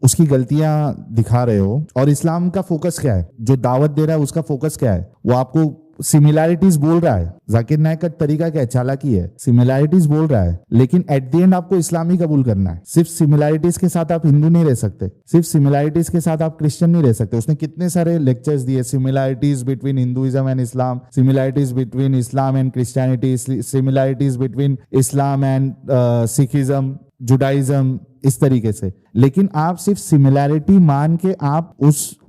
Speaker 1: उसकी गलतियां दिखा रहे हो, और इस्लाम का फोकस क्या है, जो दावत दे रहा है उसका फोकस क्या है, वो आपको सिमिलैरिटीज बोल रहा है। जाकिर नायक का तरीका क्या है, चालाकी है, सिमिलैरिटीज बोल रहा है, लेकिन एट द एंड आपको इस्लाम ही कबूल करना है। सिर्फ सिमिलैरिटीज के साथ आप हिंदू नहीं रह सकते, सिर्फ सिमिलैरिटीज के साथ आप क्रिश्चियन नहीं रह सकते। उसने कितने सारे लेक्चर्स दिए, similarities between Hinduism and Islam, similarities between Islam and Christianity, similarities between Islam and Sikhism, Judaism, इस तरीके से। लेकिन आप सिर्फ सिमिलैरिटी मान के आप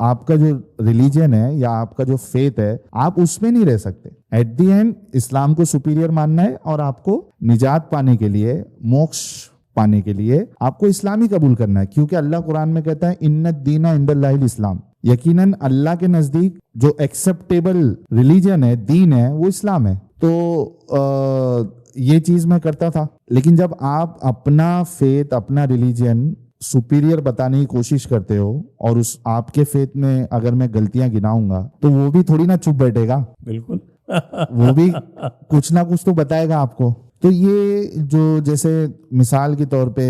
Speaker 1: आपका जो रिलीजन है या आपका जो फेथ है, आप उसमें नहीं रह सकते। एट द एंड इस्लाम को सुपीरियर मानना है, और आपको निजात पाने के लिए, मोक्ष पाने के लिए आपको इस्लाम ही कबूल करना है। क्योंकि अल्लाह कुरान में कहता है इन्नद दीना इंदल्लाहिल इस्लाम, यकीनन अल्लाह के नजदीक जो एक्सेप्टेबल रिलीजन है, दीन है, वो इस्लाम है। तो ये चीज मैं करता था। लेकिन जब आप अपना फेथ, अपना रिलीजन सुपीरियर बताने की कोशिश करते हो, और उस आपके फेथ में अगर मैं गलतियां गिनाऊंगा तो वो भी थोड़ी ना चुप बैठेगा,
Speaker 2: बिल्कुल
Speaker 1: वो भी कुछ ना कुछ तो बताएगा आपको। तो ये जो, जैसे मिसाल के तौर पे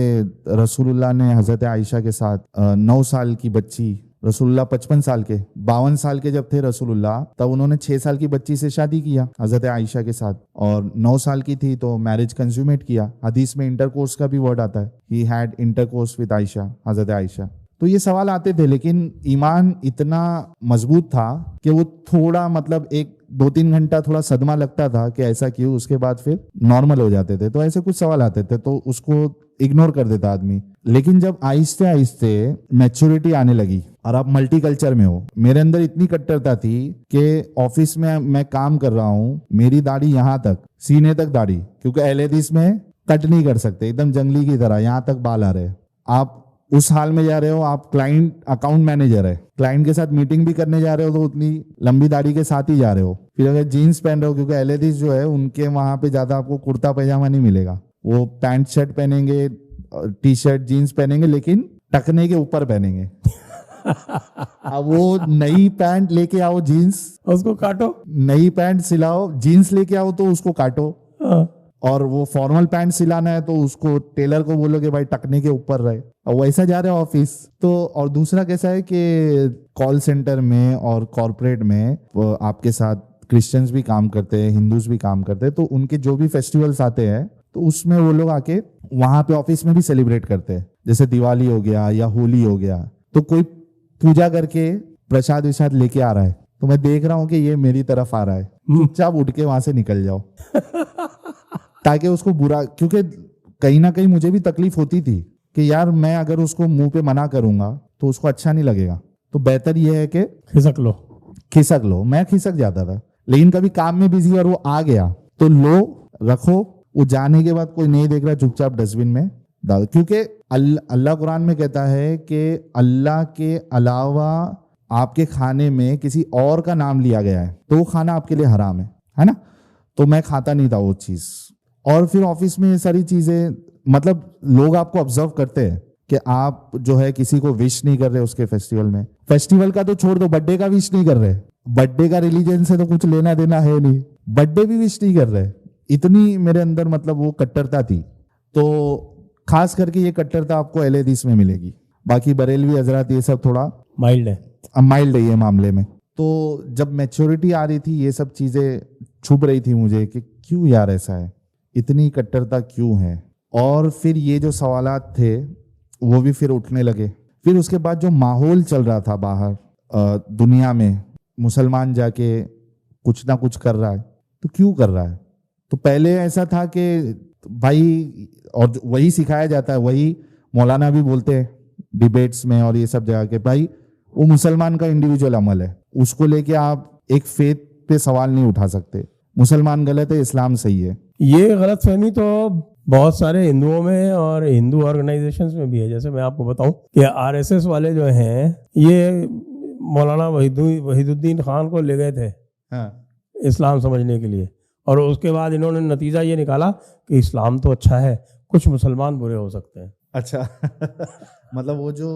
Speaker 1: रसूलुल्लाह ने हजरत आयशा के साथ 9 साल की बच्ची रसूलुल्लाह 55 साल के, 52 साल के जब थे रसूलुल्लाह, तब उन्होंने 6 साल की बच्ची से शादी किया हजरत आयशा के साथ, और 9 साल की थी तो मैरिज कंज्यूमेट किया। हदीस में इंटरकोर्स का भी वर्ड आता है, he had intercourse with Ayesha, हजरत आयशा। तो ये सवाल आते थे, लेकिन ईमान इतना मजबूत था कि वो थोड़ा मतलब 1-2-3 घंटा थोड़ा सदमा लगता था कि ऐसा क्यों, उसके बाद फिर नॉर्मल हो जाते थे। तो ऐसे कुछ सवाल आते थे तो उसको इग्नोर कर देता आदमी। लेकिन जब आहिस्ते आहिस्ते मैच्योरिटी आने लगी और आप मल्टी कल्चर में हो, मेरे अंदर इतनी कट्टरता थी कि ऑफिस में मैं काम कर रहा हूँ, मेरी दाढ़ी यहाँ तक, सीने तक दाढ़ी, क्योंकि अहले हदीस में कट नहीं कर सकते, एकदम जंगली की तरह यहाँ तक बाल आ रहे हैं। आप उस हाल में जा रहे हो, आप क्लाइंट अकाउंट मैनेजर है, क्लाइंट के साथ मीटिंग भी करने जा रहे हो तो उतनी लंबी दाढ़ी के साथ ही जा रहे हो। फिर अगर जीन्स पहन रहे हो, क्योंकि अहले हदीस जो है उनके वहां पे ज्यादा आपको कुर्ता पैजामा नहीं मिलेगा, वो पैंट शर्ट पहनेंगे, टी शर्ट जीन्स पहनेंगे, लेकिन टकने के ऊपर पहनेंगे। अब वो नई पैंट लेके आओ, जीन्स
Speaker 2: उसको काटो,
Speaker 1: नई पैंट सिलाओ, जीन्स लेके आओ तो उसको काटो, और वो फॉर्मल पैंट सिलाना है तो उसको टेलर को बोलोगे भाई टकने के ऊपर रहे, और वैसा जा रहे हो ऑफिस। तो और दूसरा कैसा है कि कॉल सेंटर में और कॉर्पोरेट में आपके साथ क्रिश्चियंस भी काम करते हैं, हिंदूज भी काम करते हैं, तो उनके जो भी फेस्टिवल्स आते हैं तो उसमें वो लोग आके वहां पे ऑफिस में भी सेलिब्रेट करते हैं, जैसे दिवाली हो गया या होली हो गया, तो कोई पूजा करके प्रसाद विसाद लेके आ रहा है, तो मैं देख रहा हूँ कि ये मेरी तरफ आ रहा है, चुपचाप उठ के वहां से निकल जाओ ताकि उसको बुरा, क्योंकि कहीं ना कहीं मुझे भी तकलीफ होती थी कि यार मैं अगर उसको मुंह पे मना करूंगा तो उसको अच्छा नहीं लगेगा, तो बेहतर ये है कि खिसक लो। मैं खिसक जाता था, लेकिन कभी काम में बिजी और वो आ गया तो लो रखो, वो जाने के बाद कोई नहीं देख रहा, चुपचाप डस्टबिन में डाल, क्योंकि अल्लाह कुरान में कहता है कि अल्लाह के अलावा आपके खाने में किसी और का नाम लिया गया है तो वो खाना आपके लिए हराम है ना। तो मैं खाता नहीं था वो चीज। और फिर ऑफिस में ये सारी चीजें, मतलब लोग आपको ऑब्जर्व करते हैं कि आप जो है किसी को विश नहीं कर रहे उसके फेस्टिवल में, फेस्टिवल का तो छोड़ दो, बर्थडे का विश नहीं कर रहे, बर्थडे का रिलीजन से तो कुछ लेना देना है नहीं, बर्थडे भी विश नहीं कर रहे। इतनी मेरे अंदर मतलब वो कट्टरता थी। तो खास करके ये कट्टरता आपको अहले हदीस में मिलेगी, बाकी बरेलवी हजरात ये सब थोड़ा माइल्ड है ये मामले में। तो जब मैच्योरिटी आ रही थी ये सब चीजें छुप रही थी मुझे कि क्यों यार ऐसा है, इतनी कट्टरता क्यों है। और फिर ये जो सवालात थे वो भी फिर उठने लगे। फिर उसके बाद जो माहौल चल रहा था बाहर दुनिया में, मुसलमान जाके कुछ ना कुछ कर रहा है तो क्यों कर रहा है। तो पहले ऐसा था कि भाई, और वही सिखाया जाता है, वही मौलाना भी बोलते हैं डिबेट्स में और ये सब जगह के, भाई वो मुसलमान का इंडिविजुअल अमल है, उसको लेके आप एक फेथ पे सवाल नहीं उठा सकते, मुसलमान गलत है इस्लाम सही है।
Speaker 2: ये गलतफहमी तो बहुत सारे हिंदुओं में और हिंदू ऑर्गेनाइजेशंस में भी है। जैसे मैं आपको बताऊं कि आरएसएस वाले जो हैं ये मौलाना वहीदुद्दीन खान को ले गए थे इस्लाम समझने के लिए, और उसके बाद इन्होंने नतीजा ये निकाला कि इस्लाम तो अच्छा है, कुछ मुसलमान बुरे हो सकते हैं।
Speaker 1: अच्छा मतलब वो जो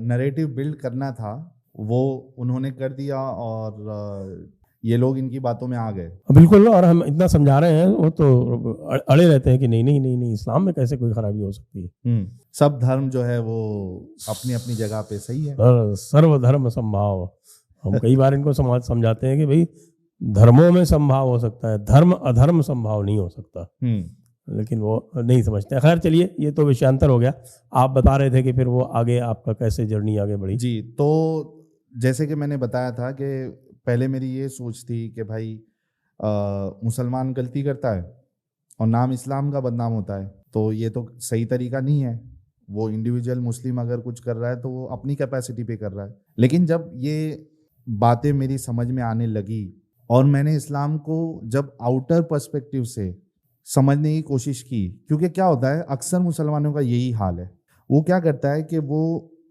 Speaker 1: नैरेटिव बिल्ड करना था वो उन्होंने कर दिया और ये लोग इनकी बातों में आ गए।
Speaker 2: बिल्कुल, और हम इतना समझा रहे हैं वो तो अड़े रहते हैं कि नहीं नहीं नहीं नहीं, इस्लाम में कैसे कोई खराबी हो सकती है।
Speaker 1: सब धर्म जो है वो अपनी अपनी जगह पे सही है,
Speaker 2: सर्वधर्म समभाव। हम कई बार इनको समझाते हैं कि भाई धर्मों में संभाव हो सकता है, धर्म अधर्म संभाव नहीं हो सकता, लेकिन वो नहीं समझते। खैर चलिए, ये तो विषयांतर हो गया। आप बता रहे थे कि फिर वो आगे आपका कैसे जर्नी आगे बढ़ी।
Speaker 1: जी, तो जैसे कि मैंने बताया था कि पहले मेरी ये सोच थी कि भाई मुसलमान गलती करता है और नाम इस्लाम का बदनाम होता है, तो ये तो सही तरीका नहीं है। वो इंडिविजुअल मुस्लिम अगर कुछ कर रहा है तो वो अपनी कैपेसिटी पे कर रहा है। लेकिन जब ये बातें मेरी समझ में आने लगी और मैंने इस्लाम को जब आउटर पर्सपेक्टिव से समझने की कोशिश की, क्योंकि क्या होता है अक्सर मुसलमानों का यही हाल है, वो क्या करता है कि वो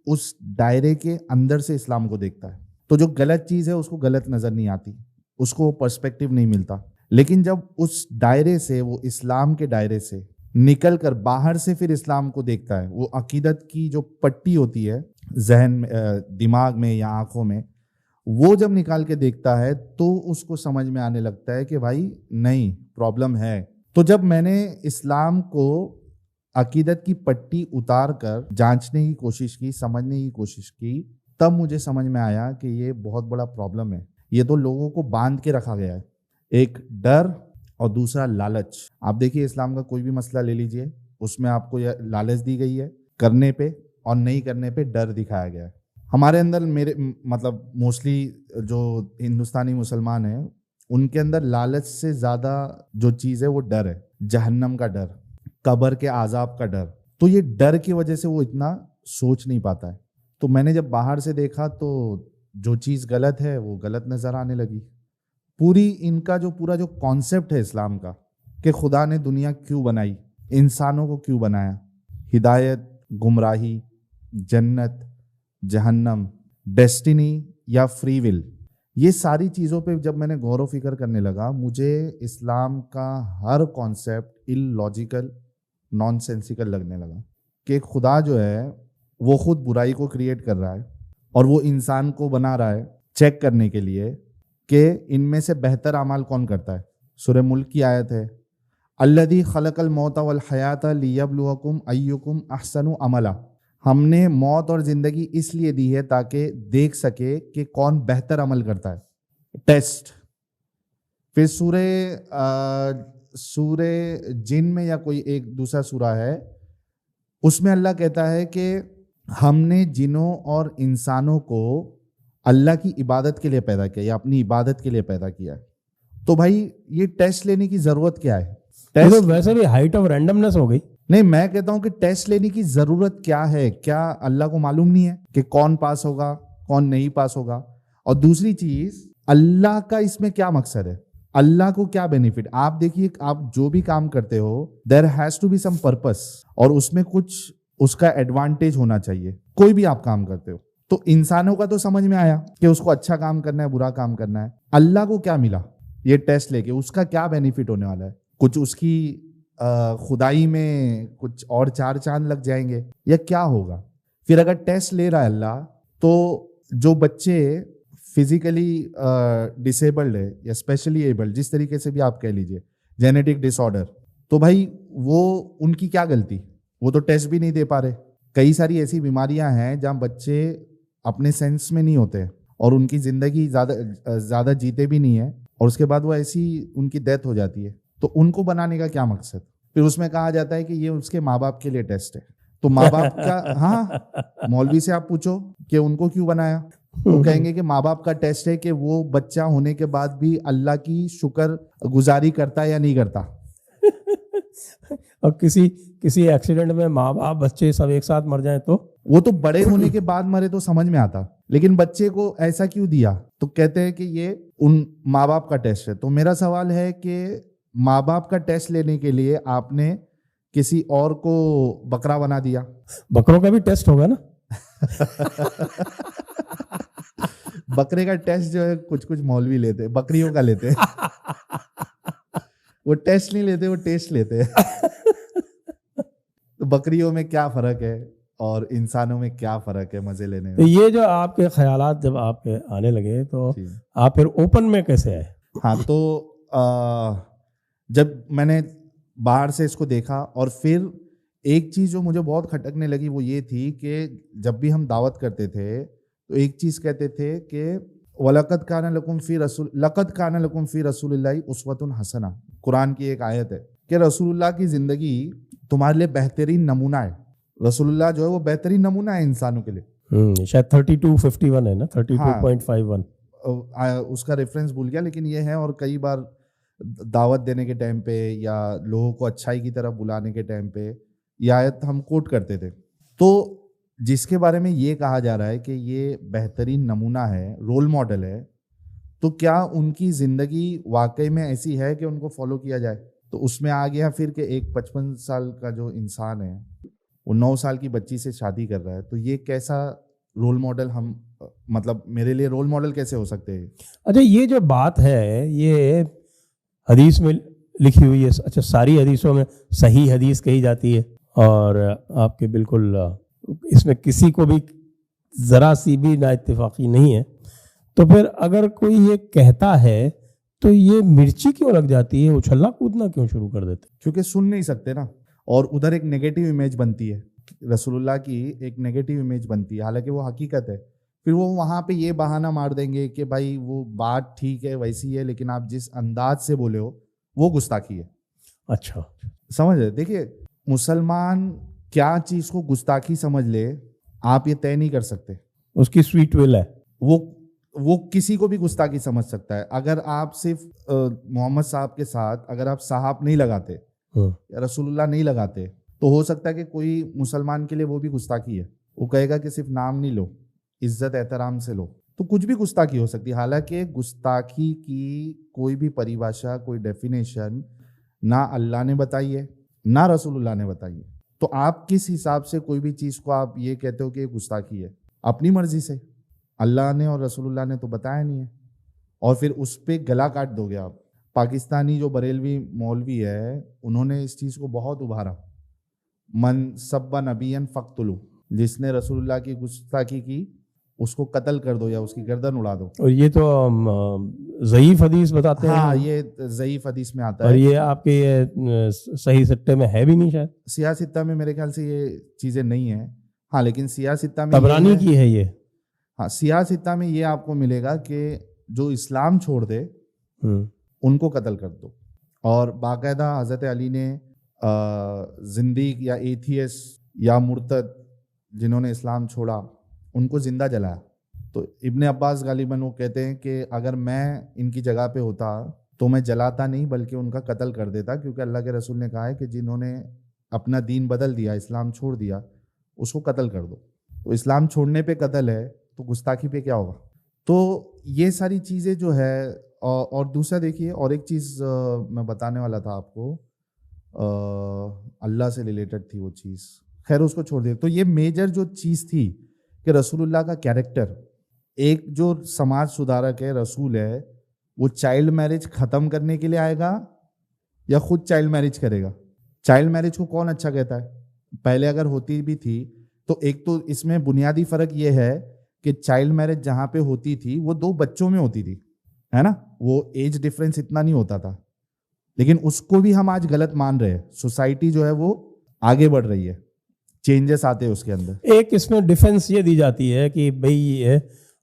Speaker 1: उस दायरे के अंदर से इस्लाम को देखता है, तो जो गलत चीज़ है उसको गलत नज़र नहीं आती, उसको पर्सपेक्टिव नहीं मिलता। लेकिन जब उस दायरे से, वो इस्लाम के दायरे से निकल कर बाहर से फिर इस्लाम को देखता है, वो अकीदत की जो पट्टी होती है जहन में, दिमाग में या आंखों में, वो जब निकाल के देखता है तो उसको समझ में आने लगता है कि भाई नहीं, प्रॉब्लम है। तो जब मैंने इस्लाम को अकीदत की पट्टी उतार कर जांचने की कोशिश की, समझने की कोशिश की, तब मुझे समझ में आया कि ये बहुत बड़ा प्रॉब्लम है। ये तो लोगों को बांध के रखा गया है, एक डर और दूसरा लालच। आप देखिए इस्लाम का कोई भी मसला ले लीजिए, उसमें आपको यह लालच दी गई है करने पे, और नहीं करने पे डर दिखाया गया है। हमारे अंदर मेरे मतलब मोस्टली जो हिंदुस्तानी मुसलमान हैं उनके अंदर लालच से ज़्यादा जो चीज़ है वो डर है, जहन्नम का डर, कब्र के आज़ाब का डर। तो ये डर की वजह से वो इतना सोच नहीं पाता है। तो मैंने जब बाहर से देखा तो जो चीज़ गलत है वो गलत नज़र आने लगी। पूरी इनका जो पूरा जो कॉन्सेप्ट है इस्लाम का कि खुदा ने दुनिया क्यों बनाई, इंसानों को क्यों बनाया, हिदायत, गुमराही, जन्नत, जहन्नम, डेस्टिनी या फ्री विल, ये सारी चीज़ों पे जब मैंने गौर व फिक्र करने लगा, मुझे इस्लाम का हर कॉन्सेप्ट इलॉजिकल, नॉनसेंसिकल लगने लगा कि खुदा जो है वो खुद बुराई को क्रिएट कर रहा है और वो इंसान को बना रहा है चेक करने के लिए कि इनमें से बेहतर अमाल कौन करता है। सूरह मुल्क की आयत है, अल्लज़ी खलक़ल मौता वल हयाता लियब्लुवकुम अय्युकुम अहसनु अमला। हमने मौत और ज़िंदगी इसलिए दी है ताकि देख सके कि कौन बेहतर अमल करता है, टेस्ट। फिर सूरह जिन में या कोई एक दूसरा सूरा है, उसमें अल्लाह कहता है कि हमने जिनों और इंसानों को अल्लाह की इबादत के लिए पैदा किया या अपनी इबादत के लिए पैदा किया है। तो भाई ये टेस्ट लेने की ज़रूरत क्या है?
Speaker 2: तो वैसे भी हाइट ऑफ रैंडमनेस हो गई।
Speaker 1: नहीं, मैं कहता हूं कि टेस्ट लेने की जरूरत क्या है? क्या अल्लाह को मालूम नहीं है कि कौन पास होगा कौन नहीं पास होगा? और दूसरी चीज, अल्लाह का इसमें क्या मकसद है, अल्लाह को क्या बेनिफिट? आप देखिए, आप जो भी काम करते हो there has to be some purpose, और उसमें कुछ उसका एडवांटेज होना चाहिए। कोई भी आप काम करते हो तो इंसानों का तो समझ में आया कि उसको अच्छा काम करना है, बुरा काम करना है। अल्लाह को क्या मिला ये टेस्ट लेके? उसका क्या बेनिफिट होने वाला है? कुछ उसकी खुदाई में कुछ और चार चांद लग जाएंगे या क्या होगा? फिर अगर टेस्ट ले रहा है अल्लाह, तो जो बच्चे फिजिकली डिसेबल्ड है या स्पेशली एबल्ड, जिस तरीके से भी आप कह लीजिए, जेनेटिक डिसऑर्डर, तो भाई वो उनकी क्या गलती? वो तो टेस्ट भी नहीं दे पा रहे। कई सारी ऐसी बीमारियां हैं जहां बच्चे अपने सेंस में नहीं होते और उनकी ज़िंदगी ज़्यादा जीते भी नहीं है, और उसके बाद वो ऐसी उनकी डेथ हो जाती है। तो उनको बनाने का क्या मकसद? फिर उसमें कहा जाता है कि ये उसके माँ बाप के लिए टेस्ट है। तो माँ बाप का हाँ, मौलवी से आप पूछो कि उनको क्यों बनाया, वो कहेंगे कि माँ बाप का टेस्ट है कि वो बच्चा होने के बाद भी अल्लाह की शुक्र गुजारी करता है या नहीं करता।
Speaker 2: और किसी एक्सीडेंट में माँ बाप बच्चे सब एक साथ मर जाए तो
Speaker 1: वो तो बड़े होने के बाद मरे तो समझ में आता, लेकिन बच्चे को ऐसा क्यों दिया? तो कहते हैं कि ये उन माँ बाप का टेस्ट है। तो मेरा सवाल है कि माँ बाप का टेस्ट लेने के लिए आपने किसी और को बकरा बना दिया।
Speaker 2: बकरों का भी टेस्ट होगा ना।
Speaker 1: बकरे का टेस्ट जो है कुछ कुछ मौलवी लेते हैं, बकरियों का लेते हैं। वो टेस्ट नहीं लेते, वो टेस्ट लेते हैं। तो बकरियों में क्या फर्क है और इंसानों में क्या फर्क है मजे लेने
Speaker 2: तो
Speaker 1: में?
Speaker 2: ये जो आपके ख्यालात जब आपके आने लगे तो आप फिर ओपन में कैसे आए?
Speaker 1: हाँ, तो जब मैंने बाहर से इसको देखा, और फिर एक चीज़ जो मुझे बहुत खटकने लगी वो ये थी कि जब भी हम दावत करते थे तो एक चीज़ कहते थे कि वलक़द काना लकुम फ़ी रसूलिल्लाहि उस्वतुन हसना। कुरान की एक आयत है कि रसूलुल्लाह की ज़िंदगी तुम्हारे लिए बेहतरीन नमूना है। रसूलुल्लाह जो है वो बेहतरीन नमूना है इंसानों के लिए।
Speaker 2: शायद 3251 है ना, 32.51।
Speaker 1: उसका रेफरेंस भूल गया, लेकिन ये है। और कई बार दावत देने के टाइम पे या लोगों को अच्छाई की तरफ बुलाने के टाइम पे ये आयत हम कोट करते थे। तो जिसके बारे में ये कहा जा रहा है कि ये बेहतरीन नमूना है, रोल मॉडल है, तो क्या उनकी ज़िंदगी वाकई में ऐसी है कि उनको फॉलो किया जाए? तो उसमें आ गया फिर कि एक 55 साल का जो इंसान है वो 9 साल की बच्ची से शादी कर रहा है। तो ये कैसा रोल मॉडल हम, मतलब मेरे लिए रोल मॉडल कैसे हो सकते हैं?
Speaker 2: अच्छा, ये जो बात है ये हदीस में लिखी हुई है। अच्छा, सारी हदीसों में सही हदीस कही जाती है और आपके बिल्कुल इसमें किसी को भी ज़रा सी भी ना इत्तेफाकी नहीं है। तो फिर अगर कोई ये कहता है तो ये मिर्ची क्यों लग जाती है, उछलना कूदना क्यों शुरू कर देते?
Speaker 1: क्योंकि सुन नहीं सकते ना, और उधर एक नेगेटिव इमेज बनती है, रसूलुल्लाह की एक नेगेटिव इमेज बनती है। हालांकि वो हकीकत है फिर वो वहाँ पे ये बहाना मार देंगे कि भाई वो बात ठीक है वैसी है, लेकिन आप जिस अंदाज से बोले हो वो गुस्ताखी है।
Speaker 2: अच्छा,
Speaker 1: समझ रहे? देखिए, मुसलमान क्या चीज़ को गुस्ताखी समझ ले आप ये तय नहीं कर सकते।
Speaker 2: उसकी स्वीट विल है।
Speaker 1: वो किसी को भी गुस्ताखी समझ सकता है। अगर आप सिर्फ मोहम्मद साहब के साथ अगर आप साहब नहीं लगाते या रसूलुल्लाह नहीं लगाते, तो हो सकता है कि कोई मुसलमान के लिए वो भी गुस्ताखी है। वो कहेगा कि सिर्फ नाम नहीं लो, इज्जत एहतराम से लो, तो कुछ भी गुस्ताखी हो सकती है। हालांकि गुस्ताखी की कोई भी परिभाषा, कोई डेफिनेशन ना अल्लाह ने बताई है ना रसूलुल्लाह ने बताई है। तो आप किस हिसाब से कोई भी चीज़ को आप ये कहते हो कि ये गुस्ताखी है? अपनी मर्जी से। अल्लाह ने और रसूलुल्लाह ने तो बताया नहीं है, और फिर उस पर गला काट दोगे आप। पाकिस्तानी जो बरेलवी मौलवी है, उन्होंने इस चीज़ को बहुत उभारा, मन सब्बा नबीयन फ़क्तुलू, जिसने रसूलुल्लाह की गुस्ताखी की उसको कत्ल कर दो या उसकी गर्दन उड़ा दो।
Speaker 2: और ये तो ज़ईफ हदीस बताते हैं।
Speaker 1: हाँ, ये ज़ईफ हदीस में आता
Speaker 2: और
Speaker 1: है।
Speaker 2: ये आपके ये सही सट्टे में है भी नहीं शायद।
Speaker 1: सियासित्ता में मेरे ख्याल से ये चीज़ें नहीं है। हाँ, लेकिन सियासित्ता में
Speaker 2: तबरानी की है ये।
Speaker 1: हाँ, सियासित्ता में ये आपको मिलेगा कि जो इस्लाम छोड़ दे उनको कत्ल कर दो। और बाकायदा हज़रत अली ने जिंदीक या एथियस्ट या मुर्तद जिन्होंने इस्लाम छोड़ा उनको ज़िंदा जलाया। तो इब्ने अब्बास गालिबन वो कहते हैं कि अगर मैं इनकी जगह पे होता तो मैं जलाता नहीं बल्कि उनका कत्ल कर देता, क्योंकि अल्लाह के रसूल ने कहा है कि जिन्होंने अपना दीन बदल दिया, इस्लाम छोड़ दिया, उसको कत्ल कर दो। तो इस्लाम छोड़ने पे कत्ल है तो गुस्ताखी पे क्या होगा? तो ये सारी चीज़ें जो है। और दूसरा देखिए, और एक चीज़ मैं बताने वाला था आपको, अल्लाह से रिलेटेड थी वो चीज़, खैर उसको छोड़ दिया। तो ये मेजर जो चीज़ थी कि रसूलुल्लाह का कैरेक्टर, एक जो समाज सुधारक है, रसूल है, वो चाइल्ड मैरिज ख़त्म करने के लिए आएगा या खुद चाइल्ड मैरिज करेगा? चाइल्ड मैरिज को कौन अच्छा कहता है? पहले अगर होती भी थी तो एक तो इसमें बुनियादी फ़र्क ये है कि चाइल्ड मैरिज जहाँ पे होती थी वो 2 बच्चों में होती थी, है ना, वो एज डिफरेंस इतना नहीं होता था, लेकिन उसको भी हम आज गलत मान रहे हैं। सोसाइटी जो है वो आगे बढ़ रही है, चेंजेस आते हैं उसके अंदर।
Speaker 2: एक इसमें डिफेंस ये दी जाती है कि भाई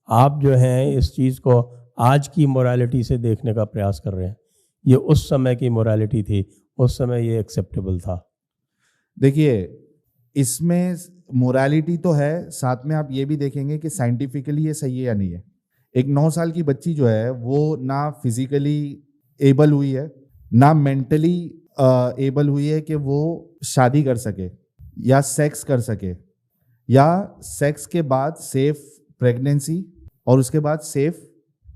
Speaker 2: आप जो हैं इस चीज़ को आज की मोरालिटी से देखने का प्रयास कर रहे हैं, ये उस समय की मोरालिटी थी, उस समय ये एक्सेप्टेबल था।
Speaker 1: देखिए, इसमें मोरालिटी तो है, साथ में आप ये भी देखेंगे कि साइंटिफिकली ये सही है या नहीं है। एक 9 साल की बच्ची जो है वो ना फिजिकली एबल हुई है ना मेंटली एबल हुई है कि वो शादी कर सके या सेक्स कर सके या सेक्स के बाद सेफ प्रेगनेंसी और उसके बाद सेफ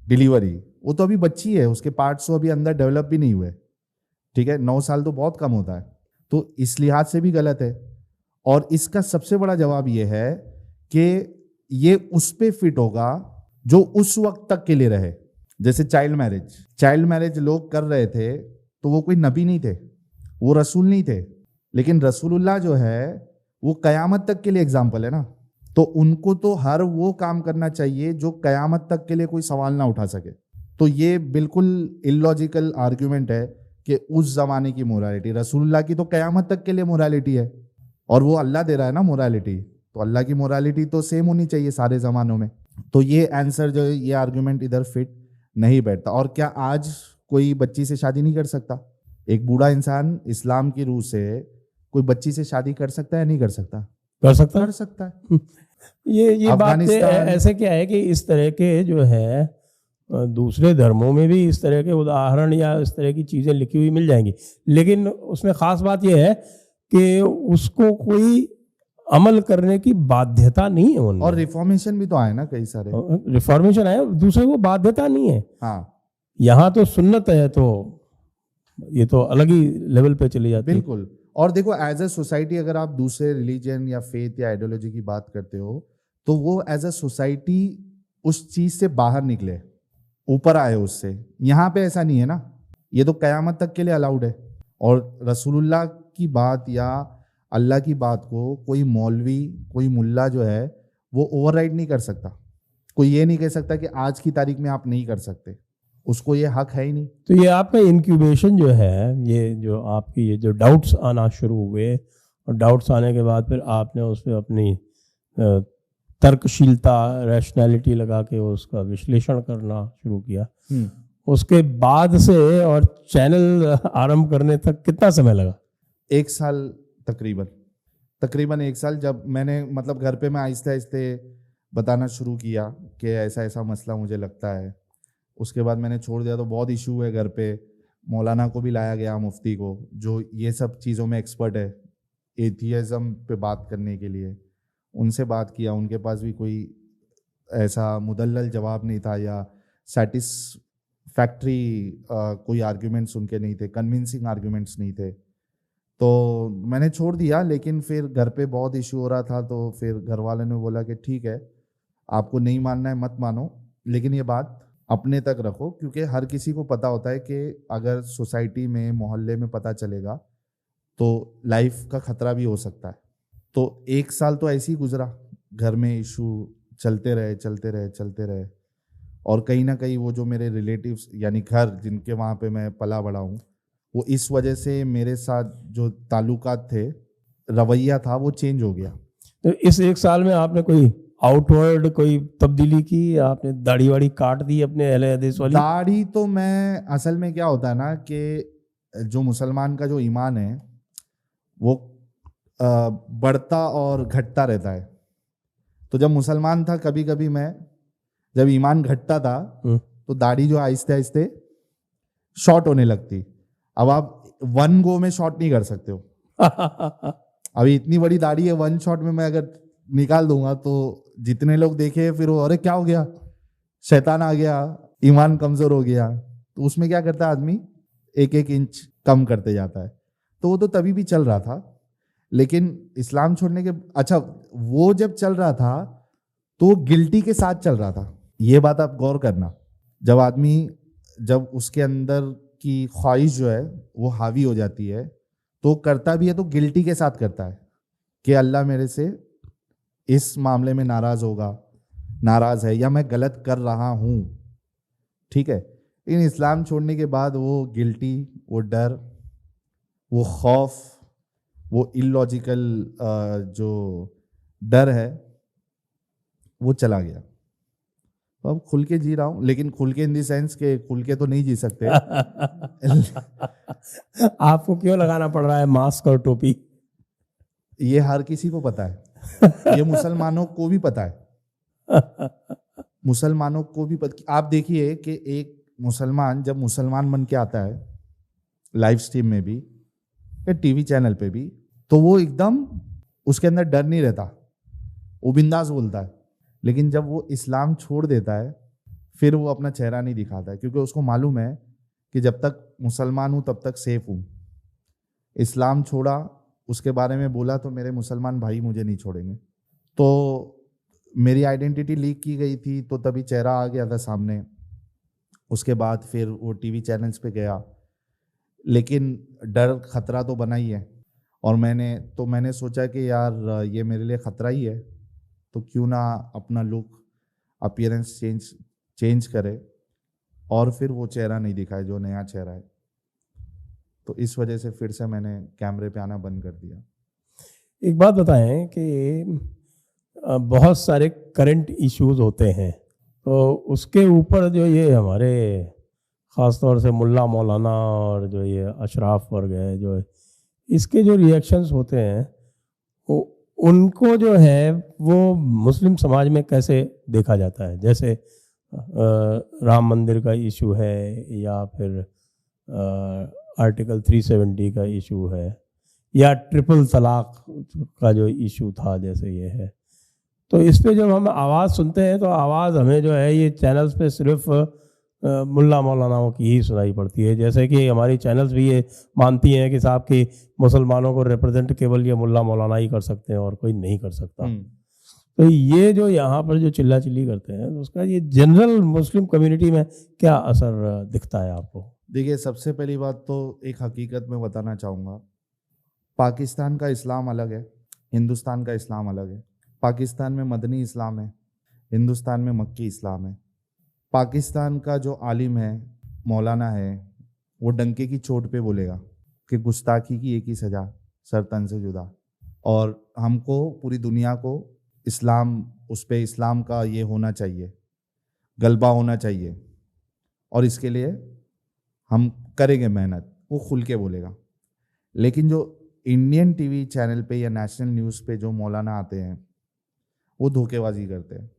Speaker 1: डिलीवरी। वो तो अभी बच्ची है, उसके पार्ट्स तो अभी अंदर डेवलप भी नहीं हुए, ठीक है। 9 साल तो बहुत कम होता है, तो इस लिहाज से भी गलत है। और इसका सबसे बड़ा जवाब ये है कि ये उस पे फिट होगा जो उस वक्त तक के लिए रहे। जैसे चाइल्ड मैरिज लोग कर रहे थे तो वो कोई नबी नहीं थे, वो रसूल नहीं थे, लेकिन रसूलुल्लाह जो है वो कयामत तक के लिए एग्जाम्पल है ना। तो उनको तो हर वो काम करना चाहिए जो कयामत तक के लिए कोई सवाल ना उठा सके। तो ये बिल्कुल इलॉजिकल आर्ग्यूमेंट है कि उस जमाने की मोरालिटी, रसूलुल्लाह की तो कयामत तक के लिए मोरालिटी है और वो अल्लाह दे रहा है ना मोरालिटी, तो अल्लाह की मोरालिटी तो सेम होनी चाहिए सारे ज़मानों में। तो ये आंसर जो है, ये आर्गुमेंट इधर फिट नहीं बैठता। और क्या आज कोई बच्ची से शादी नहीं कर सकता? एक बूढ़ा इंसान इस्लाम की रूह से कोई बच्ची से शादी कर सकता है या नहीं कर सकता?
Speaker 2: कर सकता
Speaker 1: कर सकता है।
Speaker 2: ये बात ऐसे क्या है कि इस तरह के जो है दूसरे धर्मों में भी इस तरह के उदाहरण या इस तरह की चीज़ें लिखी हुई मिल जाएंगी, लेकिन उसमें ख़ास बात यह है कि उसको कोई अमल करने की बाध्यता नहीं है उनमें।
Speaker 1: और रिफॉर्मेशन भी तो आए ना, कई सारे
Speaker 2: रिफॉर्मेशन आए, दूसरे को बाध्यता नहीं है।
Speaker 1: हाँ,
Speaker 2: यहाँ तो सुन्नत है, तो ये तो अलग ही लेवल पे चली जाती है।
Speaker 1: बिल्कुल। और देखो, एज अ सोसाइटी अगर आप दूसरे रिलीजन या फेथ या आइडियोलॉजी की बात करते हो तो वो एज अ सोसाइटी उस चीज से बाहर निकले, ऊपर आए उससे। यहाँ पे ऐसा नहीं है ना, ये तो कयामत तक के लिए अलाउड है। और रसूलुल्लाह की बात या अल्लाह की बात को कोई मौलवी, कोई मुल्ला जो है वो ओवरराइड नहीं कर सकता। कोई ये नहीं कह सकता कि आज की तारीख में आप नहीं कर सकते, उसको ये हक है ही नहीं।
Speaker 2: तो ये आपका इंक्यूबेशन जो है, ये जो आपकी ये जो डाउट्स आना शुरू हुए और डाउट्स आने के बाद फिर आपने उस पर अपनी तर्कशीलता, रैशनैलिटी लगा के उसका विश्लेषण करना शुरू किया। उसके बाद से और चैनल आरंभ करने तक कितना समय लगा?
Speaker 1: 1 साल तकरीबन 1 साल। जब मैंने मतलब घर पे मैं आहिस्ते आहिस्ते बताना शुरू किया कि ऐसा ऐसा मसला मुझे लगता है, उसके बाद मैंने छोड़ दिया। तो बहुत इशू है घर पे, मौलाना को भी लाया गया, मुफ्ती को, जो ये सब चीज़ों में एक्सपर्ट है, एथियज़म पे बात करने के लिए। उनसे बात किया, उनके पास भी कोई ऐसा मुदल्लल जवाब नहीं था या सैटिस्फैक्ट्री कोई आर्ग्यूमेंट्स उनके नहीं थे, कन्विंसिंग आर्ग्यूमेंट्स नहीं थे। तो मैंने छोड़ दिया। लेकिन फिर घर पे बहुत इशू हो रहा था, तो फिर घर वालों ने बोला कि ठीक है, आपको नहीं मानना है मत मानो, लेकिन ये बात अपने तक रखो, क्योंकि हर किसी को पता होता है कि अगर सोसाइटी में, मोहल्ले में पता चलेगा तो लाइफ का खतरा भी हो सकता है। तो 1 साल तो ऐसे ही गुजरा, घर में इशू चलते रहे। और कहीं ना कहीं वो जो मेरे रिलेटिव्स यानी घर जिनके वहाँ पे मैं पला बड़ा हूँ, वो इस वजह से मेरे साथ जो ताल्लुकात थे, रवैया था, वो चेंज हो गया।
Speaker 2: तो इस 1 साल में आपने कोई आउटवर्ड कोई तब्दीली की? आपने दाढ़ी वाड़ी काट दी अपने अहले हदीस वाली?
Speaker 1: दाढ़ी तो मैं, असल में क्या होता है ना कि जो मुसलमान का जो ईमान है वो बढ़ता और घटता रहता है। तो जब मुसलमान था, कभी कभी मैं जब ईमान घटता था तो दाढ़ी जो आहिस्ते आहिस्ते शॉर्ट होने लगती। अब आप 1 गो में शॉर्ट नहीं कर सकते हो। अभी इतनी बड़ी दाढ़ी है, 1 शॉट में मैं अगर निकाल दूंगा तो जितने लोग देखे फिर वो, अरे क्या हो गया, शैतान आ गया, ईमान कमजोर हो गया। तो उसमें क्या करता है आदमी, 1-1 इंच कम करते जाता है। तो वो तो तभी भी चल रहा था, लेकिन इस्लाम छोड़ने के, अच्छा वो जब चल रहा था तो वो गिल्टी के साथ चल रहा था। ये बात आप गौर करना, जब उसके अंदर की ख्वाहिश जो है वो हावी हो जाती है तो करता भी है तो गिल्टी के साथ करता है कि अल्लाह मेरे से इस मामले में नाराज है या मैं गलत कर रहा हूँ, ठीक है। इन इस्लाम छोड़ने के बाद वो गिल्टी, वो डर, वो खौफ, वो इलॉजिकल जो डर है वो चला गया। तो अब खुल के जी रहा हूँ, लेकिन खुल के इन दी सेंस के खुल के तो नहीं जी सकते।
Speaker 2: आपको क्यों लगाना पड़ रहा है मास्क और टोपी?
Speaker 1: ये हर किसी को पता है, ये मुसलमानों को भी पता है, मुसलमानों को भी पता। आप देखिए कि एक मुसलमान जब मुसलमान बन के आता है लाइव स्ट्रीम में भी या टीवी चैनल पे भी, तो वो एकदम उसके अंदर डर नहीं रहता, वो बिंदास बोलता है। लेकिन जब वो इस्लाम छोड़ देता है फिर वो अपना चेहरा नहीं दिखाता है, क्योंकि उसको मालूम है कि जब तक मुसलमान हूँ तब तक सेफ हूँ। इस्लाम छोड़ा, उसके बारे में बोला तो मेरे मुसलमान भाई मुझे नहीं छोड़ेंगे। तो मेरी आइडेंटिटी लीक की गई थी तो तभी चेहरा आ गया था सामने। उसके बाद फिर वो टीवी चैनल्स पे गया, लेकिन डर खतरा तो बना ही है। और मैंने सोचा कि यार ये मेरे लिए ख़तरा ही है, तो क्यों ना अपना लुक, अपीयरेंस चेंज करे और फिर वो चेहरा नहीं दिखाए जो नया चेहरा है। तो इस वजह से फिर से मैंने कैमरे पे आना बंद कर दिया।
Speaker 2: एक बात बताएं कि बहुत सारे करंट इश्यूज होते हैं, तो उसके ऊपर जो ये हमारे ख़ास तौर से मुल्ला मौलाना और जो ये अशराफ वर्ग है, जो इसके जो रिएक्शंस होते हैं उनको जो है वो मुस्लिम समाज में कैसे देखा जाता है? जैसे राम मंदिर का इशू है या फिर आर्टिकल 370 का इशू है या ट्रिपल तलाक का जो इशू था, जैसे ये है। तो इस पे जब हम आवाज़ सुनते हैं तो आवाज़ हमें जो है ये चैनल्स पे सिर्फ मुल्ला मौलानाओं की ही सुनाई पड़ती है। जैसे कि हमारी चैनल्स भी ये मानती हैं कि साहब कि मुसलमानों को रिप्रेजेंट केवल ये मुल्ला मौलाना ही कर सकते हैं और कोई नहीं कर सकता। तो ये जो यहाँ पर जो चिल्ला चिल्ली करते हैं उसका ये जनरल मुस्लिम कम्युनिटी में क्या असर दिखता है आपको?
Speaker 1: देखिए, सबसे पहली बात तो एक हकीकत में बताना चाहूँगा, पाकिस्तान का इस्लाम अलग है, हिंदुस्तान का इस्लाम अलग है। पाकिस्तान में मदनी इस्लाम है, हिंदुस्तान में मक्की इस्लाम है। पाकिस्तान का जो आलिम है, मौलाना है, वो डंके की चोट पे बोलेगा कि गुस्ताखी की एक ही सज़ा, सर तन से जुदा। और हमको, पूरी दुनिया को इस्लाम, उस पे इस्लाम का ये होना चाहिए, गलबा होना चाहिए, और इसके लिए हम करेंगे मेहनत, वो खुल के बोलेगा। लेकिन जो इंडियन टीवी चैनल पे या नेशनल न्यूज़ पे जो मौलाना आते हैं वो धोखेबाजी करते हैं।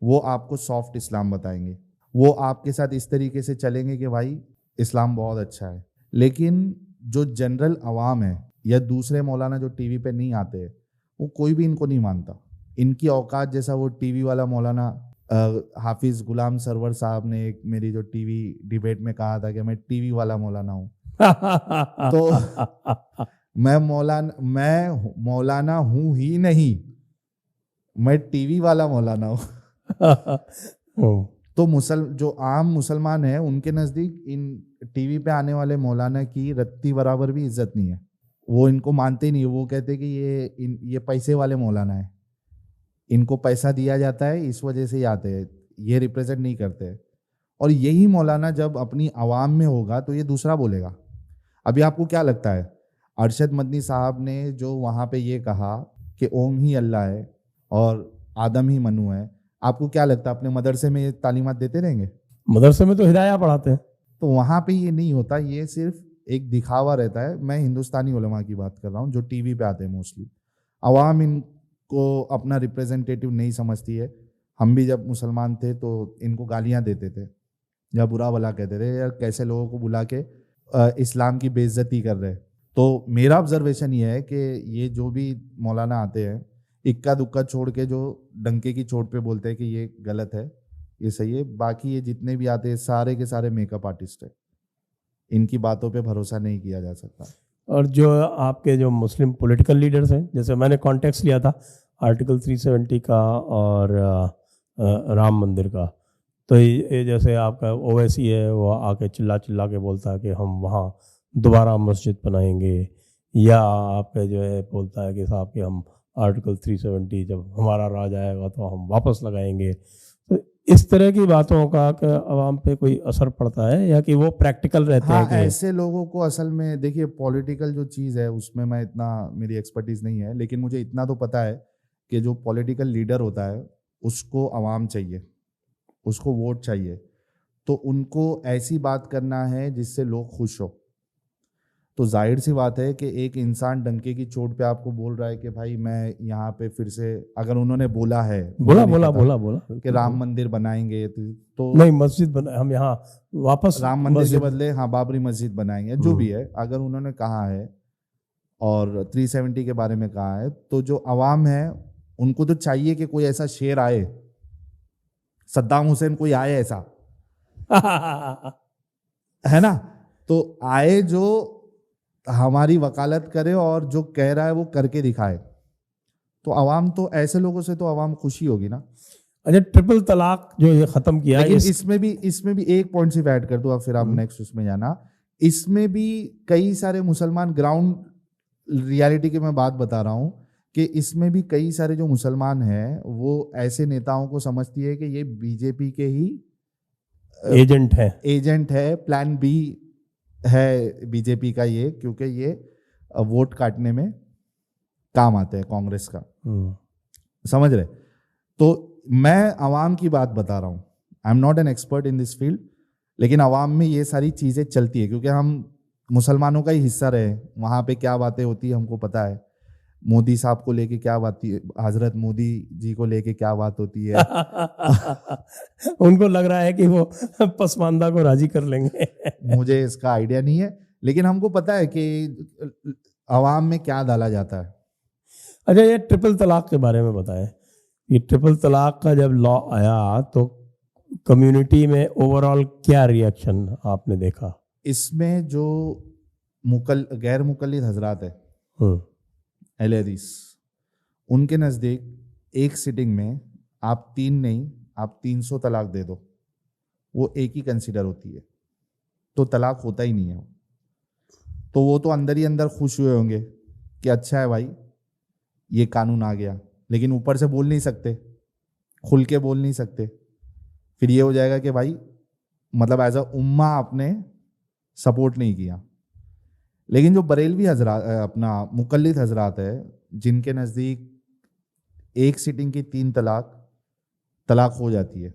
Speaker 1: वो आपको सॉफ्ट इस्लाम बताएंगे, वो आपके साथ इस तरीके से चलेंगे कि भाई इस्लाम बहुत अच्छा है। लेकिन जो जनरल आवाम है या दूसरे मौलाना जो टीवी पे नहीं आते, वो कोई भी इनको नहीं मानता। इनकी औकात जैसा वो टीवी वाला मौलाना हाफिज गुलाम सरवर साहब ने एक मेरी जो टीवी डिबेट में कहा था कि मैं टीवी वाला मौलाना हूँ। तो मैं मौलाना हूँ ही नहीं, मैं टीवी वाला मौलाना हूँ। तो जो आम मुसलमान है उनके नज़दीक इन टीवी पे आने वाले मौलाना की रत्ती बराबर भी इज्जत नहीं है। वो इनको मानते ही नहीं। वो कहते कि ये पैसे वाले मौलाना है, इनको पैसा दिया जाता है इस वजह से ही आते हैं, ये रिप्रेजेंट नहीं करते। और यही मौलाना जब अपनी आवाम में होगा तो ये दूसरा बोलेगा। अभी आपको क्या लगता है, अरशद मदनी साहब ने जो वहाँ पे ये कहा कि ओम ही अल्लाह है और आदम ही मनु है, आपको क्या लगता है अपने मदरसे में ये तालीमात देते रहेंगे?
Speaker 2: मदरसे में तो हिदाया पढ़ाते हैं।
Speaker 1: तो वहाँ पे ये नहीं होता, ये सिर्फ एक दिखावा रहता है। मैं हिंदुस्तानी उलमा की बात कर रहा हूँ जो टीवी पे आते हैं मोस्टली। अवाम इनको अपना रिप्रेजेंटेटिव नहीं समझती है। हम भी जब मुसलमान थे तो इनको गालियाँ देते थे या बुरा भला कहते थे, यार कैसे लोगों को बुला के इस्लाम की बेइज्जती कर रहे। तो मेरा ऑब्जर्वेशन ये है कि ये जो भी मौलाना आते हैं इक्का दुक्का छोड़ के जो डंके की चोट पे बोलते हैं कि ये गलत है, ये सही है, बाकी ये जितने भी आते हैं सारे के सारे मेकअप आर्टिस्ट है। इनकी बातों पे भरोसा नहीं किया जा सकता।
Speaker 2: और जो आपके जो मुस्लिम पॉलिटिकल लीडर्स हैं, जैसे मैंने कॉन्टेक्स्ट लिया था आर्टिकल 370 का और राम मंदिर का, तो ये जैसे आपका ओवैसी है वो आके चिल्ला चिल्ला के बोलता है कि हम वहाँ दोबारा मस्जिद बनाएंगे, या आपका जो है बोलता है कि साहब कि हम आर्टिकल 370 जब हमारा राज आएगा तो हम वापस लगाएंगे। तो इस तरह की बातों का आवाम पे कोई असर पड़ता है या कि वो प्रैक्टिकल रहते
Speaker 1: हाँ,
Speaker 2: हैं कि
Speaker 1: ऐसे लोगों को असल में देखिए, पॉलिटिकल जो चीज़ है उसमें मैं इतना, मेरी एक्सपर्टीज़ नहीं है, लेकिन मुझे इतना तो पता है कि जो पॉलिटिकल लीडर होता है उसको आवाम चाहिए, उसको वोट चाहिए। तो उनको ऐसी बात करना है जिससे लोग खुश हो। तो जाहिर सी बात है कि एक इंसान डंके की चोट पे आपको बोल रहा है कि भाई मैं यहाँ पे फिर से, अगर उन्होंने बोला है,
Speaker 2: बोला
Speaker 1: कि राम मंदिर बनाएंगे तो
Speaker 2: नहीं, मस्जिद हम यहाँ वापस
Speaker 1: राम मंदिर के बदले हाँ बाबरी मस्जिद बनाएंगे, जो भी है, अगर उन्होंने कहा है और 370 के बारे में कहा है, तो जो अवाम है उनको तो चाहिए कि कोई ऐसा शेर आए, सद्दाम हुसैन कोई आए ऐसा है ना, तो आए जो हमारी वकालत करे और जो कह रहा है वो करके दिखाए। तो अवाम तो ऐसे लोगों से तो अवाम खुशी होगी ना।
Speaker 2: अच्छा, ट्रिपल तलाक जो ये खत्म किया,
Speaker 1: लेकिन इसमें भी एक पॉइंट सिर्फ ऐड कर दूं, अब फिर आप नेक्स्ट उसमें जाना। इसमें भी कई सारे मुसलमान, ग्राउंड रियलिटी की मैं बात बता रहा हूं कि इसमें भी कई सारे जो मुसलमान हैं वो ऐसे नेताओं को समझती है कि ये बीजेपी के ही एजेंट है, प्लान बी है बीजेपी का ये, क्योंकि ये वोट काटने में काम आते हैं कांग्रेस का, समझ रहे। तो मैं अवाम की बात बता रहा हूँ, I am not an expert in this field, लेकिन अवाम में ये सारी चीज़ें चलती है क्योंकि हम मुसलमानों का ही हिस्सा रहे। वहाँ पे क्या बातें होती है हमको पता है। मोदी साहब को लेके क्या बात, हजरत मोदी जी को लेके क्या बात होती है
Speaker 2: उनको लग रहा है कि वो पसमानदा को राजी कर लेंगे
Speaker 1: मुझे इसका आइडिया नहीं है, लेकिन हमको पता है कि अवाम में क्या डाला जाता है।
Speaker 2: अच्छा, ये ट्रिपल तलाक के बारे में बताएं। ये ट्रिपल तलाक का जब लॉ आया तो कम्युनिटी में ओवरऑल क्या रिएक्शन आपने देखा?
Speaker 1: इसमें जो गैर मुकल्लिद हजरात है, अहले हदीस, उनके नज़दीक एक सिटिंग में आप 3 नहीं, आप 300 तलाक दे दो, वो एक ही कंसीडर होती है, तो तलाक होता ही नहीं है। तो वो तो अंदर ही अंदर खुश हुए होंगे कि अच्छा है भाई ये कानून आ गया, लेकिन ऊपर से बोल नहीं सकते, खुल के बोल नहीं सकते। फिर ये हो जाएगा कि भाई मतलब एज अ उम्मा आपने सपोर्ट नहीं किया। लेकिन जो बरेलवी हजरात, अपना मुकल्लिद हजरात है, जिनके नज़दीक एक सिटिंग की 3 तलाक हो जाती है,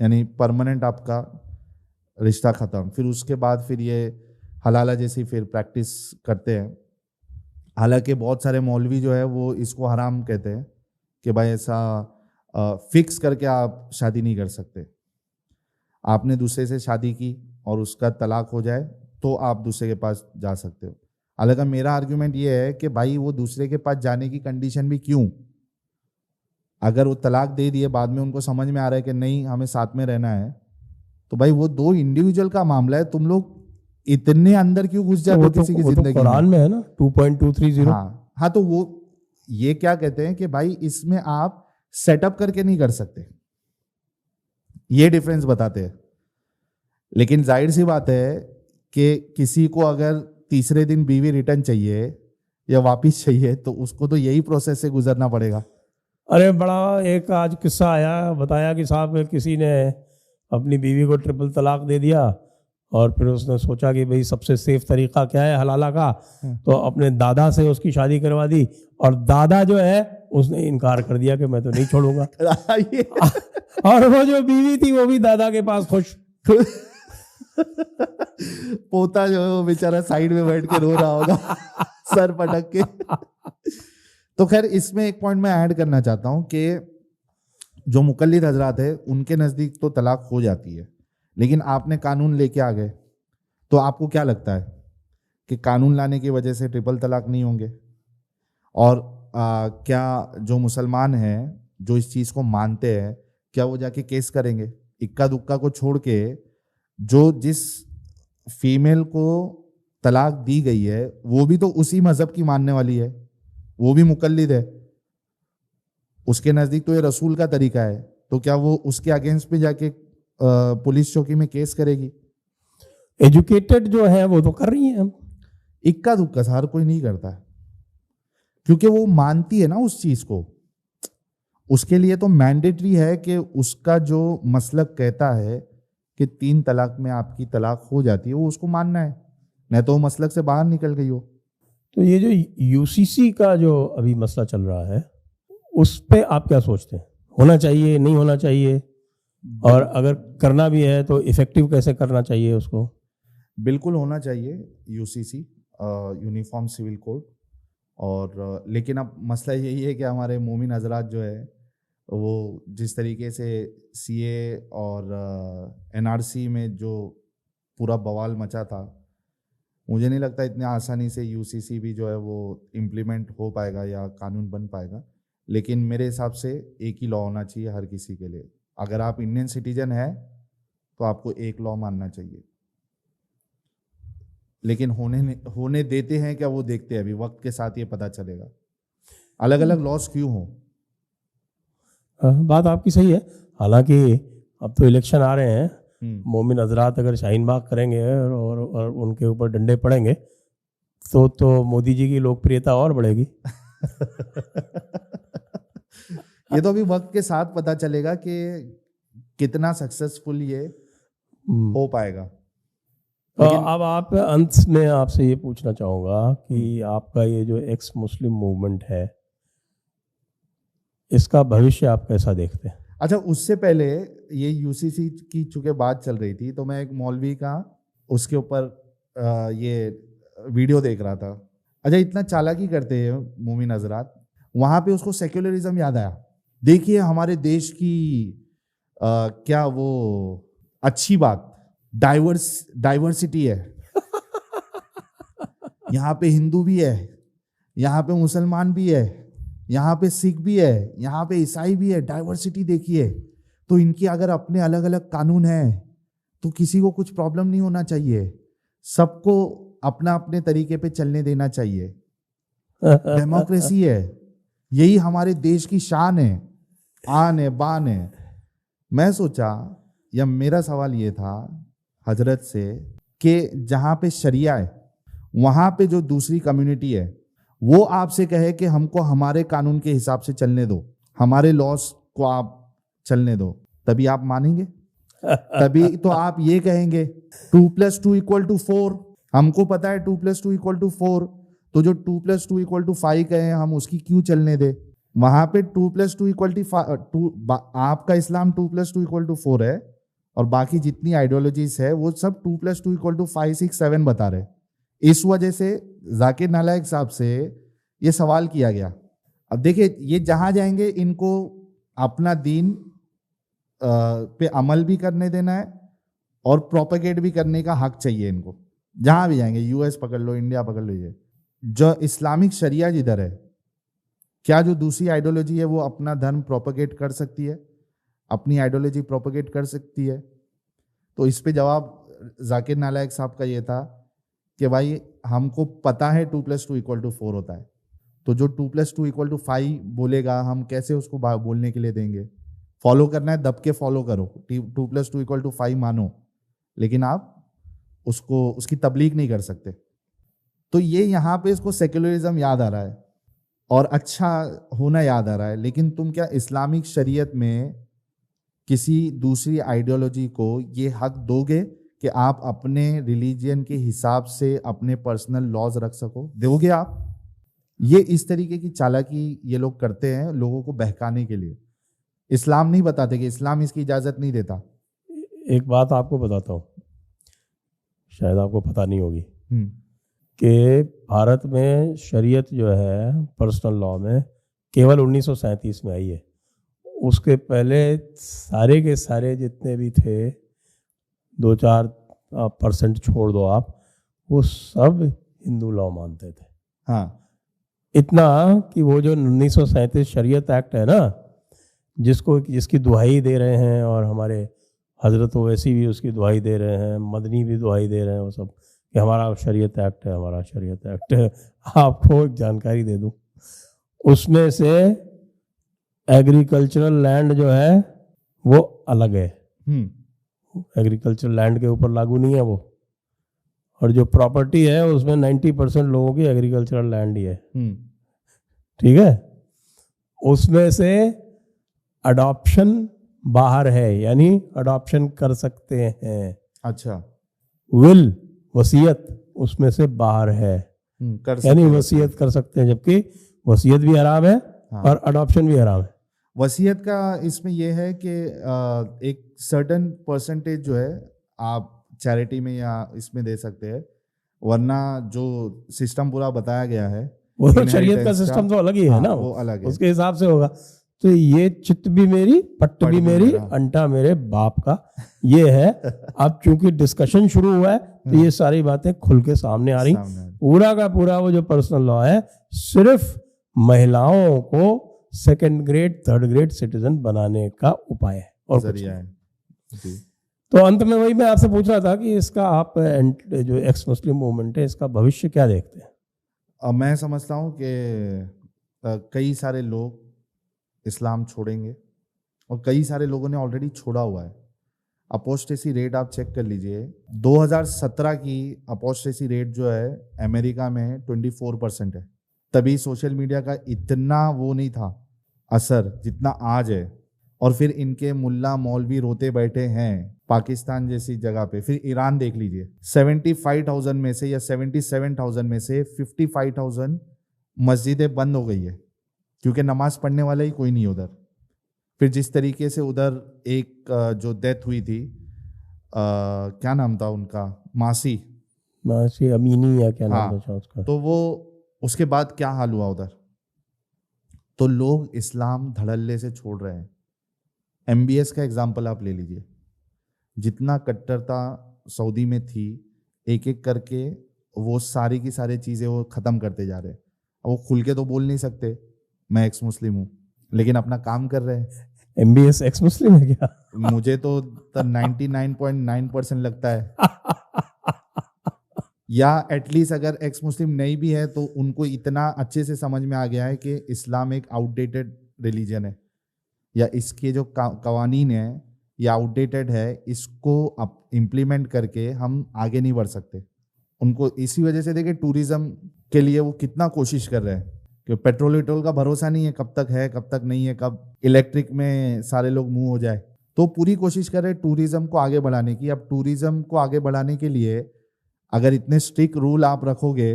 Speaker 1: यानी परमानेंट आपका रिश्ता ख़त्म। फिर उसके बाद फिर ये हलाला जैसी फिर प्रैक्टिस करते हैं। हालांकि बहुत सारे मौलवी जो है वो इसको हराम कहते हैं कि भाई ऐसा फिक्स करके आप शादी नहीं कर सकते। आपने दूसरे से शादी की और उसका तलाक हो जाए तो आप दूसरे के पास जा सकते हो। हालांकि मेरा आर्ग्यूमेंट ये है कि भाई वो दूसरे के पास जाने की कंडीशन भी क्यों? अगर वो तलाक दे दिए, बाद में उनको समझ में आ रहा है कि नहीं हमें साथ में रहना है, तो भाई वो 2 इंडिविजुअल का मामला है। तुम लोग इतने अंदर क्यों घुस जाते हो किसी की जिंदगी में?
Speaker 2: कुरान में है ना 2.230।
Speaker 1: हाँ, तो वो ये क्या कहते हैं कि भाई इसमें आप सेटअप करके नहीं कर सकते, ये डिफरेंस बताते हैं। लेकिन जाहिर सी बात है कि किसी को अगर तीसरे दिन बीवी रिटर्न चाहिए या वापिस चाहिए तो उसको तो यही प्रोसेस से गुजरना पड़ेगा।
Speaker 2: अरे बड़ा एक आज किस्सा आया, बताया कि साहब किसी ने अपनी बीवी को ट्रिपल तलाक दे दिया और फिर उसने सोचा कि भाई सबसे सेफ तरीका क्या है हलाला का, तो अपने दादा से उसकी शादी करवा दी और दादा जो है उसने इनकार कर दिया कि मैं तो नहीं छोड़ूंगा। और वो जो बीवी थी वो भी दादा के पास खुश।
Speaker 1: पोता जो है वो बेचारा साइड में बैठ के रो रहा होगा सर पटक के। तो खैर इसमें एक पॉइंट मैं ऐड करना चाहता हूं कि जो मुकल्लिद हजरात है उनके नज़दीक तो तलाक हो जाती है, लेकिन आपने कानून लेके आ गए, तो आपको क्या लगता है कि कानून लाने की वजह से ट्रिपल तलाक नहीं होंगे? और क्या जो मुसलमान हैं जो इस चीज़ को मानते हैं, क्या वो जाके केस करेंगे? इक्का दुक्का को छोड़ के जो जिस फीमेल को तलाक दी गई है वो भी तो उसी मजहब की मानने वाली है, वो भी मुकल्लिद है, उसके नज़दीक तो ये रसूल का तरीका है, तो क्या वो उसके अगेंस्ट पे जाके पुलिस चौकी में केस करेगी?
Speaker 2: एजुकेटेड जो है वो तो कर रही हैं।
Speaker 1: इक्का दुक्का हर कोई नहीं करता है, क्योंकि वो मानती है ना उस चीज को। उसके लिए तो मैंडेटरी है कि उसका जो मसलक कहता है कि 3 तलाक में आपकी तलाक हो जाती है, वो उसको मानना है, नहीं तो वो मसलक से बाहर निकल गई हो।
Speaker 2: तो ये जो यूसीसी का जो अभी मसला चल रहा है उस पे आप क्या सोचते हैं, होना चाहिए नहीं होना चाहिए, और अगर करना भी है तो इफेक्टिव कैसे करना चाहिए उसको?
Speaker 1: बिल्कुल होना चाहिए यूसीसी, यूनिफॉर्म सिविल कोड। और लेकिन अब मसला यही है कि हमारे मोमिन हजरात जो है वो जिस तरीके से सीए और एनआरसी में जो पूरा बवाल मचा था, मुझे नहीं लगता इतनी आसानी से यूसीसी भी जो है वो इम्प्लीमेंट हो पाएगा या कानून बन पाएगा। लेकिन मेरे हिसाब से एक ही लॉ होना चाहिए हर किसी के लिए। अगर आप इंडियन सिटीजन है तो आपको एक लॉ मानना चाहिए, लेकिन होने देते हैं क्या वो देखते हैं, अभी वक्त के साथ ये पता चलेगा अलग अलग लॉस क्यों हो।
Speaker 2: बात आपकी सही है। हालांकि अब तो इलेक्शन आ रहे हैं, मोमिन हजरात अगर शाहीन बाग करेंगे और उनके ऊपर डंडे पड़ेंगे तो मोदी जी की लोकप्रियता और बढ़ेगी।
Speaker 1: ये तो अभी वक्त के साथ पता चलेगा कि कितना सक्सेसफुल ये हो पाएगा।
Speaker 2: अब आप अंत में आपसे ये पूछना चाहूँगा कि आपका ये जो एक्स मुस्लिम मूवमेंट है इसका भविष्य आप कैसा देखते हैं?
Speaker 1: अच्छा, उससे पहले ये यूसीसी की चूंकि बात चल रही थी तो मैं एक मौलवी का उसके ऊपर ये वीडियो देख रहा था। अच्छा, इतना चालाकी करते हैं मोमिन हजरात, वहाँ पे उसको सेक्युलरिज्म याद आया। देखिए हमारे देश की क्या वो अच्छी बात डाइवर्सिटी है। यहाँ पे हिंदू भी है, यहाँ पे मुसलमान भी है, यहाँ पे सिख भी है, यहाँ पे ईसाई भी है, डाइवर्सिटी देखिए। तो इनकी अगर अपने अलग अलग कानून हैं तो किसी को कुछ प्रॉब्लम नहीं होना चाहिए, सबको अपना अपने तरीके पे चलने देना चाहिए। डेमोक्रेसी है, यही हमारे देश की शान है, आन है, बान है। मैं सोचा या मेरा सवाल ये था हजरत से कि जहाँ पे शरिया है वहाँ पे जो दूसरी कम्युनिटी है वो आपसे कहे कि हमको हमारे कानून के हिसाब से चलने दो, हमारे लॉस को आप चलने दो, तभी आप मानेंगे? तभी तो आप ये कहेंगे 2+2 = 4। हमको पता है 2+2 = 4, तो जो 2+2 = 5 कहे हम उसकी क्यों चलने दे? वहां पे 2+2 आपका इस्लाम 2+2 = 4 है, और बाकी जितनी आइडियोलॉजीज है वो सब 2+2 = 5, 6, 7 बता रहे। इस वजह से जाकिर नालायक साहब से ये सवाल किया गया। अब देखिए, ये जहां जाएंगे इनको अपना दीन पे अमल भी करने देना है और प्रोपेगेट भी करने का हक चाहिए इनको, जहां भी जाएंगे। यूएस पकड़ लो, इंडिया पकड़ लो, ये जो इस्लामिक शरिया जिधर है, क्या जो दूसरी आइडियोलॉजी है वो अपना धर्म प्रोपेगेट कर सकती है, अपनी आइडियोलॉजी प्रोपेगेट कर सकती है? तो इस पे जवाब जाकिर नालायक साहब का ये था कि भाई हमको पता है 2+2 = 4 होता है, तो जो 2+2 = 5 बोलेगा हम कैसे उसको बोलने के लिए देंगे? फॉलो करना है दब के फॉलो करो, 2+2 = 5 मानो, लेकिन आप उसको उसकी तबलीग नहीं कर सकते। तो ये यहाँ पे इसको सेक्युलरिज्म याद आ रहा है और अच्छा होना याद आ रहा है, लेकिन तुम क्या इस्लामिक शरीयत में किसी दूसरी आइडियोलॉजी को ये हक दोगे कि आप अपने रिलीजियन के हिसाब से अपने पर्सनल लॉज रख सको? दोगे आप? ये इस तरीके की चालाकी ये लोग करते हैं लोगों को बहकाने के लिए। इस्लाम नहीं बताते कि इस्लाम इसकी इजाज़त नहीं देता।
Speaker 2: एक बात आपको बताता हूँ, शायद आपको पता नहीं होगी कि भारत में शरीयत जो है पर्सनल लॉ में केवल 1937 में आई है। उसके पहले सारे के सारे जितने भी थे, 2-4% छोड़ दो आप, वो सब हिंदू लॉ मानते थे।
Speaker 1: हाँ,
Speaker 2: इतना कि वो जो 1937 शरीयत एक्ट है ना, जिसकी दुहाई दे रहे हैं, और हमारे हजरत ओवैसी भी उसकी दुहाई दे रहे हैं, मदनी भी दुहाई दे रहे हैं, वो सब कि हमारा शरीयत एक्ट है, हमारा शरीयत एक्ट है। आपको एक जानकारी दे दूं, उसमें से एग्रीकल्चरल लैंड जो है वो अलग है। एग्रीकल्चरल लैंड के ऊपर लागू नहीं है वो, और जो प्रॉपर्टी है उसमें 90% लोगों की एग्रीकल्चरल लैंड ही है। ठीक है, उसमें से अडॉप्शन बाहर है, यानी अडॉप्शन कर सकते हैं।
Speaker 1: अच्छा,
Speaker 2: विल, वसीयत उसमें से बाहर है, यानी वसीयत कर सकते हैं, जबकि वसीयत भी हराम है। हाँ। और अडॉप्शन भी हराम है।
Speaker 1: वसीयत का इसमें यह है कि एक सर्टेन परसेंटेज जो है आप चैरिटी में या इसमें दे सकते हैं, वरना जो सिस्टम पूरा बताया गया है
Speaker 2: वो तो शरीयत का सिस्टम तो अलग ही है ना,
Speaker 1: वो अलग है,
Speaker 2: उसके हिसाब से होगा। तो ये चित्त भी मेरी, पट्ट भी मेरी, अंटा मेरे बाप का, ये है। अब चूंकि डिस्कशन शुरू हुआ है तो ये सारी बातें खुल के सामने आ रही। पूरा का पूरा वो जो पर्सनल लॉ है सिर्फ महिलाओं को 2nd grade 3rd grade citizen बनाने का उपाय है और जरिया है। तो अंत में वही मैं आपसे पूछ रहा था कि इसका आप जो एक्स मुस्लिम मूवमेंट है, इसका भविष्य क्या देखते हैं?
Speaker 1: मैं समझता हूँ कि कई सारे लोग इस्लाम छोड़ेंगे और कई सारे लोगों ने ऑलरेडी छोड़ा हुआ है। अपोस्टेसी रेट आप चेक कर लीजिए, 2017 की अपोस्टेसी रेट जो है अमेरिका में 24% है। तभी सोशल मीडिया का इतना वो नहीं था असर जितना आज है। और फिर इनके मुल्ला मौलवी रोते बैठे हैं पाकिस्तान जैसी जगह पे। फिर ईरान देख लीजिए, 75,000 में से या 77,000 में से 55,000 मस्जिदें बंद हो गई है क्योंकि नमाज पढ़ने वाला ही कोई नहीं उधर। फिर जिस तरीके से उधर एक जो डेथ हुई थी, क्या नाम था उनका, मासी
Speaker 2: अमीनी या क्या नाम था उसका,
Speaker 1: तो वो उसके बाद क्या हाल हुआ उधर। तो लोग इस्लाम धड़ल्ले से छोड़ रहे हैं। MBS का एग्जाम्पल आप ले लीजिए, जितना कट्टरता सऊदी में थी, एक एक करके वो सारी की सारी चीज़ें वो ख़त्म करते जा रहे हैं। अब वो खुल के तो बोल नहीं सकते मैं एक्स मुस्लिम हूँ, लेकिन अपना काम कर रहे हैं।
Speaker 2: MBS एक्स मुस्लिम है क्या?
Speaker 1: मुझे तो 99.9% लगता है। या एटलीस्ट अगर एक्स मुस्लिम नहीं भी है तो उनको इतना अच्छे से समझ में आ गया है कि इस्लाम एक आउटडेटेड रिलीजन है, या इसके जो कवानीन है ये आउटडेटेड है, इसको अब इम्प्लीमेंट करके हम आगे नहीं बढ़ सकते। उनको इसी वजह से देखिए टूरिज्म के लिए वो कितना कोशिश कर रहे हैं कि पेट्रोल वेट्रोल का भरोसा नहीं है, कब तक है कब तक नहीं है, कब इलेक्ट्रिक में सारे लोग मूव हो जाए। तो पूरी कोशिश कर रहे हैं टूरिज्म को आगे बढ़ाने की। अब टूरिज्म को आगे बढ़ाने के लिए अगर इतने स्ट्रिक्ट रूल आप रखोगे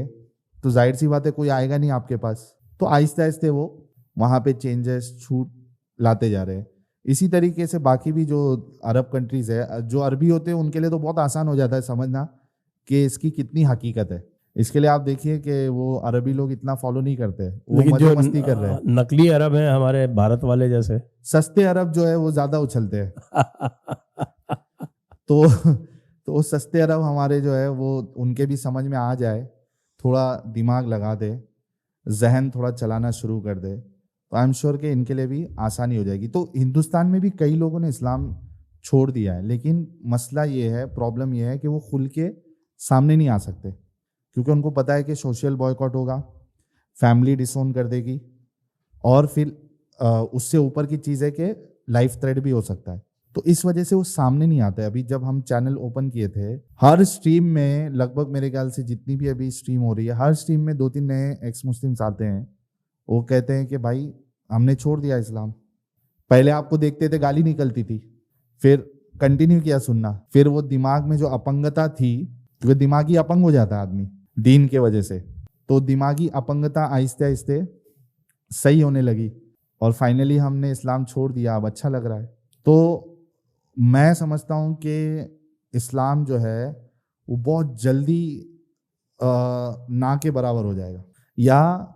Speaker 1: तो जाहिर सी बात है कोई आएगा नहीं आपके पास। तो आहिस्ते आहिस्ते वो वहाँ पे चेंजेस छूट लाते जा रहे हैं। इसी तरीके से बाकी भी जो अरब कंट्रीज़ है, जो अरबी होते हैं उनके लिए तो बहुत आसान हो जाता है समझना कि इसकी कितनी हकीकत है। इसके लिए आप देखिए कि वो अरबी लोग इतना फॉलो नहीं करते, वो
Speaker 2: लेकिन
Speaker 1: मजे
Speaker 2: जो
Speaker 1: मस्ती कर रहे हैं।
Speaker 2: नकली अरब हैं हमारे भारत वाले जैसे
Speaker 1: सस्ते अरब जो है वो ज़्यादा उछलते हैं। तो वो सस्ते अरब हमारे जो है वो उनके भी समझ में आ जाए, थोड़ा दिमाग लगा दे, जहन थोड़ा चलाना शुरू कर दे, तो आई एम श्योर कि इनके लिए भी आसानी हो जाएगी। तो हिंदुस्तान में भी कई लोगों ने इस्लाम छोड़ दिया है, लेकिन मसला ये है, प्रॉब्लम ये है कि वो खुल के सामने नहीं आ सकते, क्योंकि उनको पता है कि सोशल बॉयकॉट होगा, फैमिली डिसोन कर देगी, और फिर उससे ऊपर की चीज़ है कि लाइफ थ्रेट भी हो सकता है। तो इस वजह से वो सामने नहीं आता है। अभी जब हम चैनल ओपन किए थे, हर स्ट्रीम में लगभग मेरे ख्याल से जितनी भी अभी स्ट्रीम हो रही है, हर स्ट्रीम में 2-3 नए एक्स मुस्लिम्स आते हैं। वो कहते हैं कि भाई हमने छोड़ दिया इस्लाम। पहले आपको देखते थे गाली निकलती थी, फिर कंटिन्यू किया सुनना, फिर वो दिमाग में जो अपंगता थी, क्योंकि दिमागी अपंग हो जाता है आदमी दीन के वजह से, तो दिमागी अपंगता आहिस्ते आहिस्ते सही होने लगी और फाइनली हमने इस्लाम छोड़ दिया। अब अच्छा लग रहा है। तो मैं समझता हूँ कि इस्लाम जो है वो बहुत जल्दी ना के बराबर हो जाएगा, या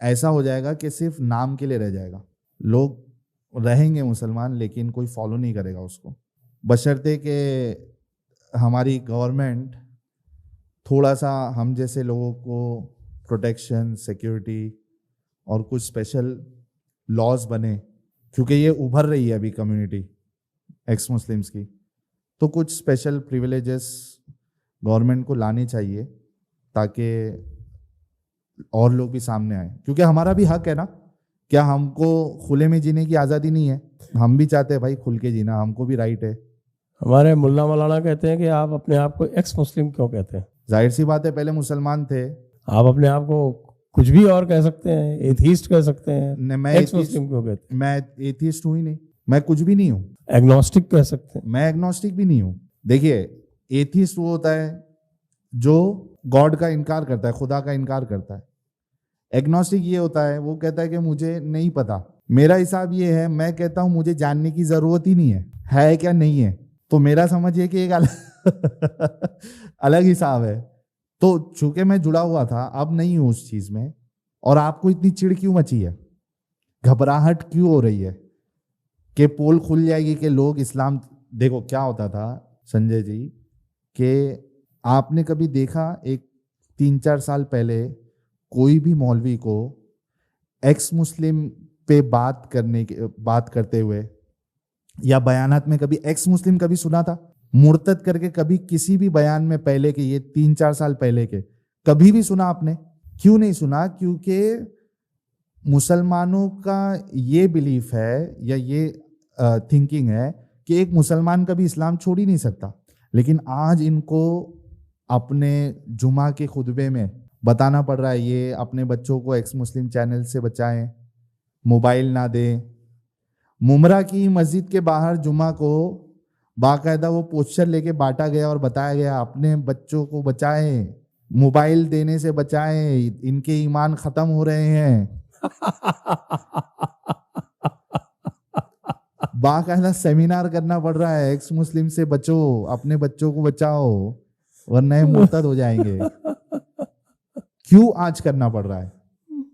Speaker 1: ऐसा हो जाएगा कि सिर्फ नाम के लिए रह जाएगा। लोग रहेंगे मुसलमान, लेकिन कोई फॉलो नहीं करेगा उसको, बशर्ते कि हमारी गवर्नमेंट थोड़ा सा हम जैसे लोगों को प्रोटेक्शन, सिक्योरिटी और कुछ स्पेशल लॉज बने, क्योंकि ये उभर रही है अभी कम्युनिटी एक्स मुस्लिम्स की। तो कुछ स्पेशल प्रिविलेजेस गवर्नमेंट को लाने चाहिए ताकि और लोग भी सामने आए, क्योंकि हमारा भी हक है ना। क्या हमको खुले में जीने की आज़ादी नहीं है? हम भी चाहते हैं भाई खुल के जीना, हमको भी राइट है।
Speaker 2: हमारे मुल्ला मौलाना कहते हैं कि आप अपने आप को एक्स मुस्लिम क्यों कहते हैं?
Speaker 1: जाहिर सी बात है, पहले मुसलमान थे।
Speaker 2: आप अपने आप को कुछ भी और कह सकते हैं, एथीस्ट कह सकते हैं,
Speaker 1: मैं
Speaker 2: एक्स मुस्लिम क्यों कहते हैं?
Speaker 1: मैं एथियस्ट हूँ ही नहीं, मैं कुछ भी नहीं हूँ।
Speaker 2: एग्नोस्टिक कह सकते हैं।
Speaker 1: मैं एग्नोस्टिक भी नहीं हूँ। देखिए, एथियस्ट वो होता है जो गॉड का इनकार करता है, खुदा का इनकार करता है। एग्नोस्टिक ये होता है, वो कहता है कि मुझे नहीं पता। मेरा हिसाब ये है, मैं कहता हूँ मुझे जानने की जरूरत ही नहीं है क्या नहीं है। तो मेरा समझिए कि एक अलग हिसाब है। तो चूंकि मैं जुड़ा हुआ था, अब नहीं हूँ उस चीज में। और आपको इतनी चिढ़ क्यों मची है, घबराहट क्यों हो रही है कि पोल खुल जाएगी कि लोग इस्लाम? देखो क्या होता था संजय जी, कि आपने कभी देखा एक 3-4 साल पहले कोई भी मौलवी को एक्स मुस्लिम पे बात करते हुए या बयानात में कभी एक्स मुस्लिम कभी सुना था? मुर्तद करके कभी किसी भी बयान में पहले के, ये 3-4 साल पहले के, कभी भी सुना आपने? क्यों नहीं सुना? क्योंकि मुसलमानों का ये बिलीफ है या ये थिंकिंग है कि एक मुसलमान कभी इस्लाम छोड़ ही नहीं सकता। लेकिन आज इनको अपने जुमा के खुतबे में बताना पड़ रहा है, ये अपने बच्चों को एक्स मुस्लिम चैनल से बचाएं, मोबाइल ना दें। मुमरा की मस्जिद के बाहर जुमा को बाकायदा वो पोस्टर लेके बांटा गया और बताया गया, अपने बच्चों को बचाएं, मोबाइल देने से बचाएं, इनके ईमान खत्म हो रहे हैं। बाकायदा सेमिनार करना पड़ रहा है, एक्स मुस्लिम से बचो, अपने बच्चों को बचाओ वरना ये मुर्तद हो जाएंगे। क्यों आज करना पड़ रहा है?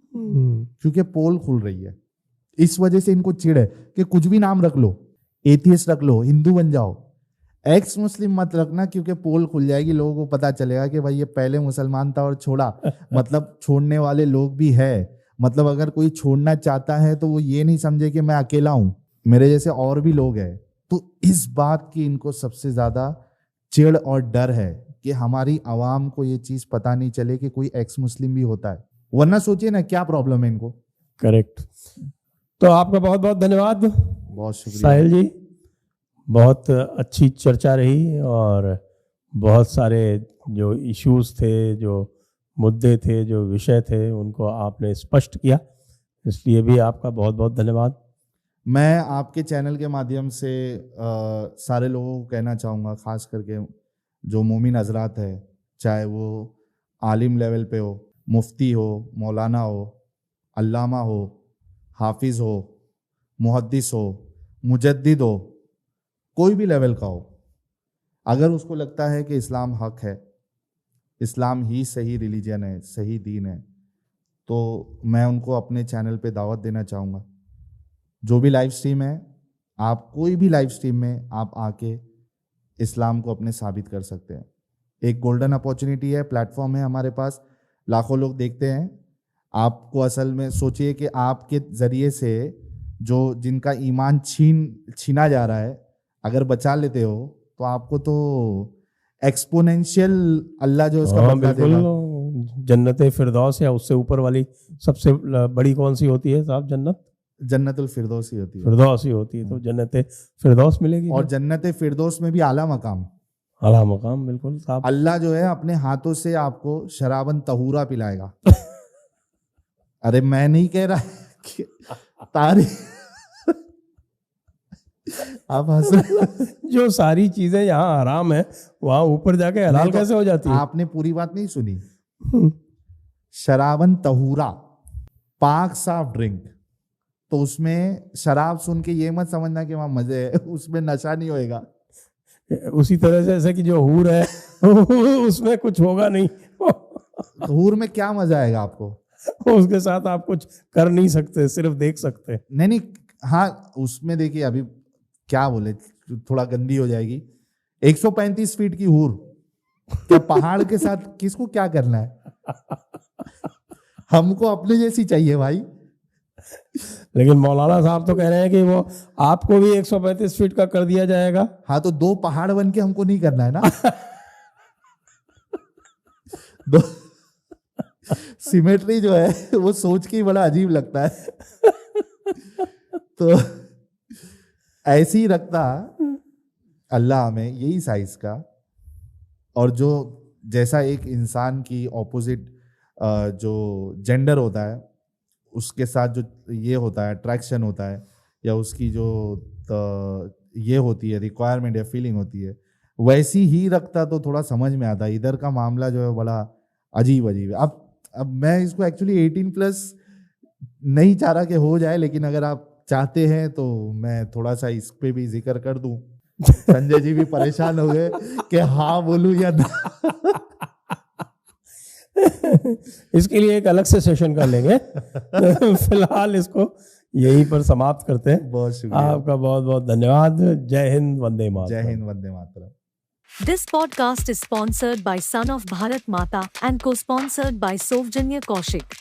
Speaker 1: क्योंकि पोल खुल रही है। इस वजह से इनको चिढ़ है कि कुछ भी नाम रख लो, एथियस्ट रख लो, हिंदू बन जाओ, एक्स मुस्लिम मत रखना, क्योंकि पोल खुल जाएगी, लोगों को पता चलेगा कि भाई ये पहले मुसलमान था और छोड़ा। मतलब छोड़ने वाले लोग भी है। मतलब अगर कोई छोड़ना चाहता है तो वो ये नहीं समझे कि मैं अकेला हूं, मेरे जैसे और भी लोग हैं। तो इस बात की इनको सबसे ज्यादा चिढ़ और डर है कि हमारी आवाम को ये चीज पता नहीं चले कि कोई एक्स मुस्लिम भी होता है। वरना सोचिए ना क्या प्रॉब्लम है इनको।
Speaker 2: करेक्ट। तो आपका बहुत बहुत धन्यवाद,
Speaker 1: बहुत शुक्रिया
Speaker 2: साहिल जी। बहुत अच्छी चर्चा रही और बहुत सारे जो इश्यूज थे, जो मुद्दे थे, जो विषय थे, उनको आपने स्पष्ट किया, इसलिए भी आपका बहुत बहुत धन्यवाद।
Speaker 1: मैं आपके चैनल के माध्यम से सारे लोगों को कहना चाहूँगा, ख़ास करके जो मोमिन हजरात है, चाहे वो आलिम लेवल पे हो, मुफ्ती हो, मौलाना हो, अल्लामा हो, हाफिज हो, मुहद्दिस हो, मुजद्दिद हो, कोई भी लेवल का हो, अगर उसको लगता है कि इस्लाम हक है, इस्लाम ही सही रिलीजन है, सही दीन है, तो मैं उनको अपने चैनल पे दावत देना चाहूँगा। जो भी लाइव स्ट्रीम है, आप कोई भी लाइव स्ट्रीम में आप आके इस्लाम को अपने साबित कर सकते हैं। एक गोल्डन अपॉर्चुनिटी है, प्लेटफॉर्म है हमारे पास, लाखों लोग देखते हैं। आपको असल में सोचिए कि आपके ज़रिए से जो जिनका ईमान छीना जा रहा है, अगर बचा लेते हो तो आपको तो एक्सपोनेंशियल अल्लाह जो उसका बदला देगा।
Speaker 2: जन्नत फिरदौस या उससे ऊपर वाली सबसे बड़ी कौन सी होती है साहब? जन्नत
Speaker 1: जन्नतुल फिरदौस ही होती है।
Speaker 2: फिरदौस ही होती है, तो जन्नत फिरदौस मिलेगी।
Speaker 1: और जन्नत फिरदौस में भी आला मकाम,
Speaker 2: आला मकाम, बिल्कुल साहब।
Speaker 1: अल्लाह जो है अपने हाथों से आपको शराबन तहूरा पिलाएगा। अरे मैं नहीं कह रहा कि तारीफ आप हंस रहे।
Speaker 2: जो सारी चीजें यहाँ हराम है वहां ऊपर जाके हलाल कैसे हो जाती है?
Speaker 1: आपने पूरी बात नहीं सुनी। शराबन तहूरा, पाक साफ ड्रिंक, तो उसमें शराब सुन के ये मत समझना कि वहां मजे है, उसमें नशा नहीं होएगा।
Speaker 2: उसी तरह से जैसे कि जो हूर है उसमें कुछ होगा नहीं।
Speaker 1: हूर में क्या मजा आएगा आपको?
Speaker 2: उसके साथ आप कुछ कर नहीं सकते, सिर्फ देख सकते।
Speaker 1: नहीं, हाँ उसमें देखिए, अभी क्या बोले, थोड़ा गंदी हो जाएगी। 135 फीट की हूर, क्या पहाड़ के साथ किसको क्या करना है? हमको अपने जैसी चाहिए भाई।
Speaker 2: लेकिन मौलाना साहब तो कह रहे हैं कि वो आपको भी 135 फीट का कर दिया जाएगा।
Speaker 1: हाँ, तो 2 पहाड़ बन के हमको नहीं करना है ना। दो सिमेट्री जो है वो सोच के ही बड़ा अजीब लगता है। तो ऐसे ही रखता अल्लाह हमें यही साइज का, और जो जैसा एक इंसान की ऑपोजिट जो जेंडर होता है उसके साथ जो ये होता है अट्रैक्शन होता है, या उसकी जो ये होती है रिक्वायरमेंट या फीलिंग होती है, वैसी ही रखता तो थोड़ा समझ में आता। इधर का मामला जो है बड़ा अजीब है। अब मैं इसको एक्चुअली 18+ नहीं चाह रहा कि हो जाए, लेकिन अगर आप चाहते हैं तो मैं थोड़ा सा इस पे भी जिक्र कर दूं। संजय जी भी परेशान हो गए कि हाँ बोलूं या ना।
Speaker 2: इसके लिए एक अलग से सेशन कर लेंगे। फिलहाल इसको यहीं पर समाप्त करते हैं।
Speaker 1: बहुत शुक्रिया
Speaker 2: आपका, बहुत बहुत धन्यवाद। जय हिंद, वंदे मातरम।
Speaker 1: जय Hind, Vande Mataram.
Speaker 3: This podcast is sponsored by Son of Bharat Mata and co-sponsored by Sovjanya Kaushik.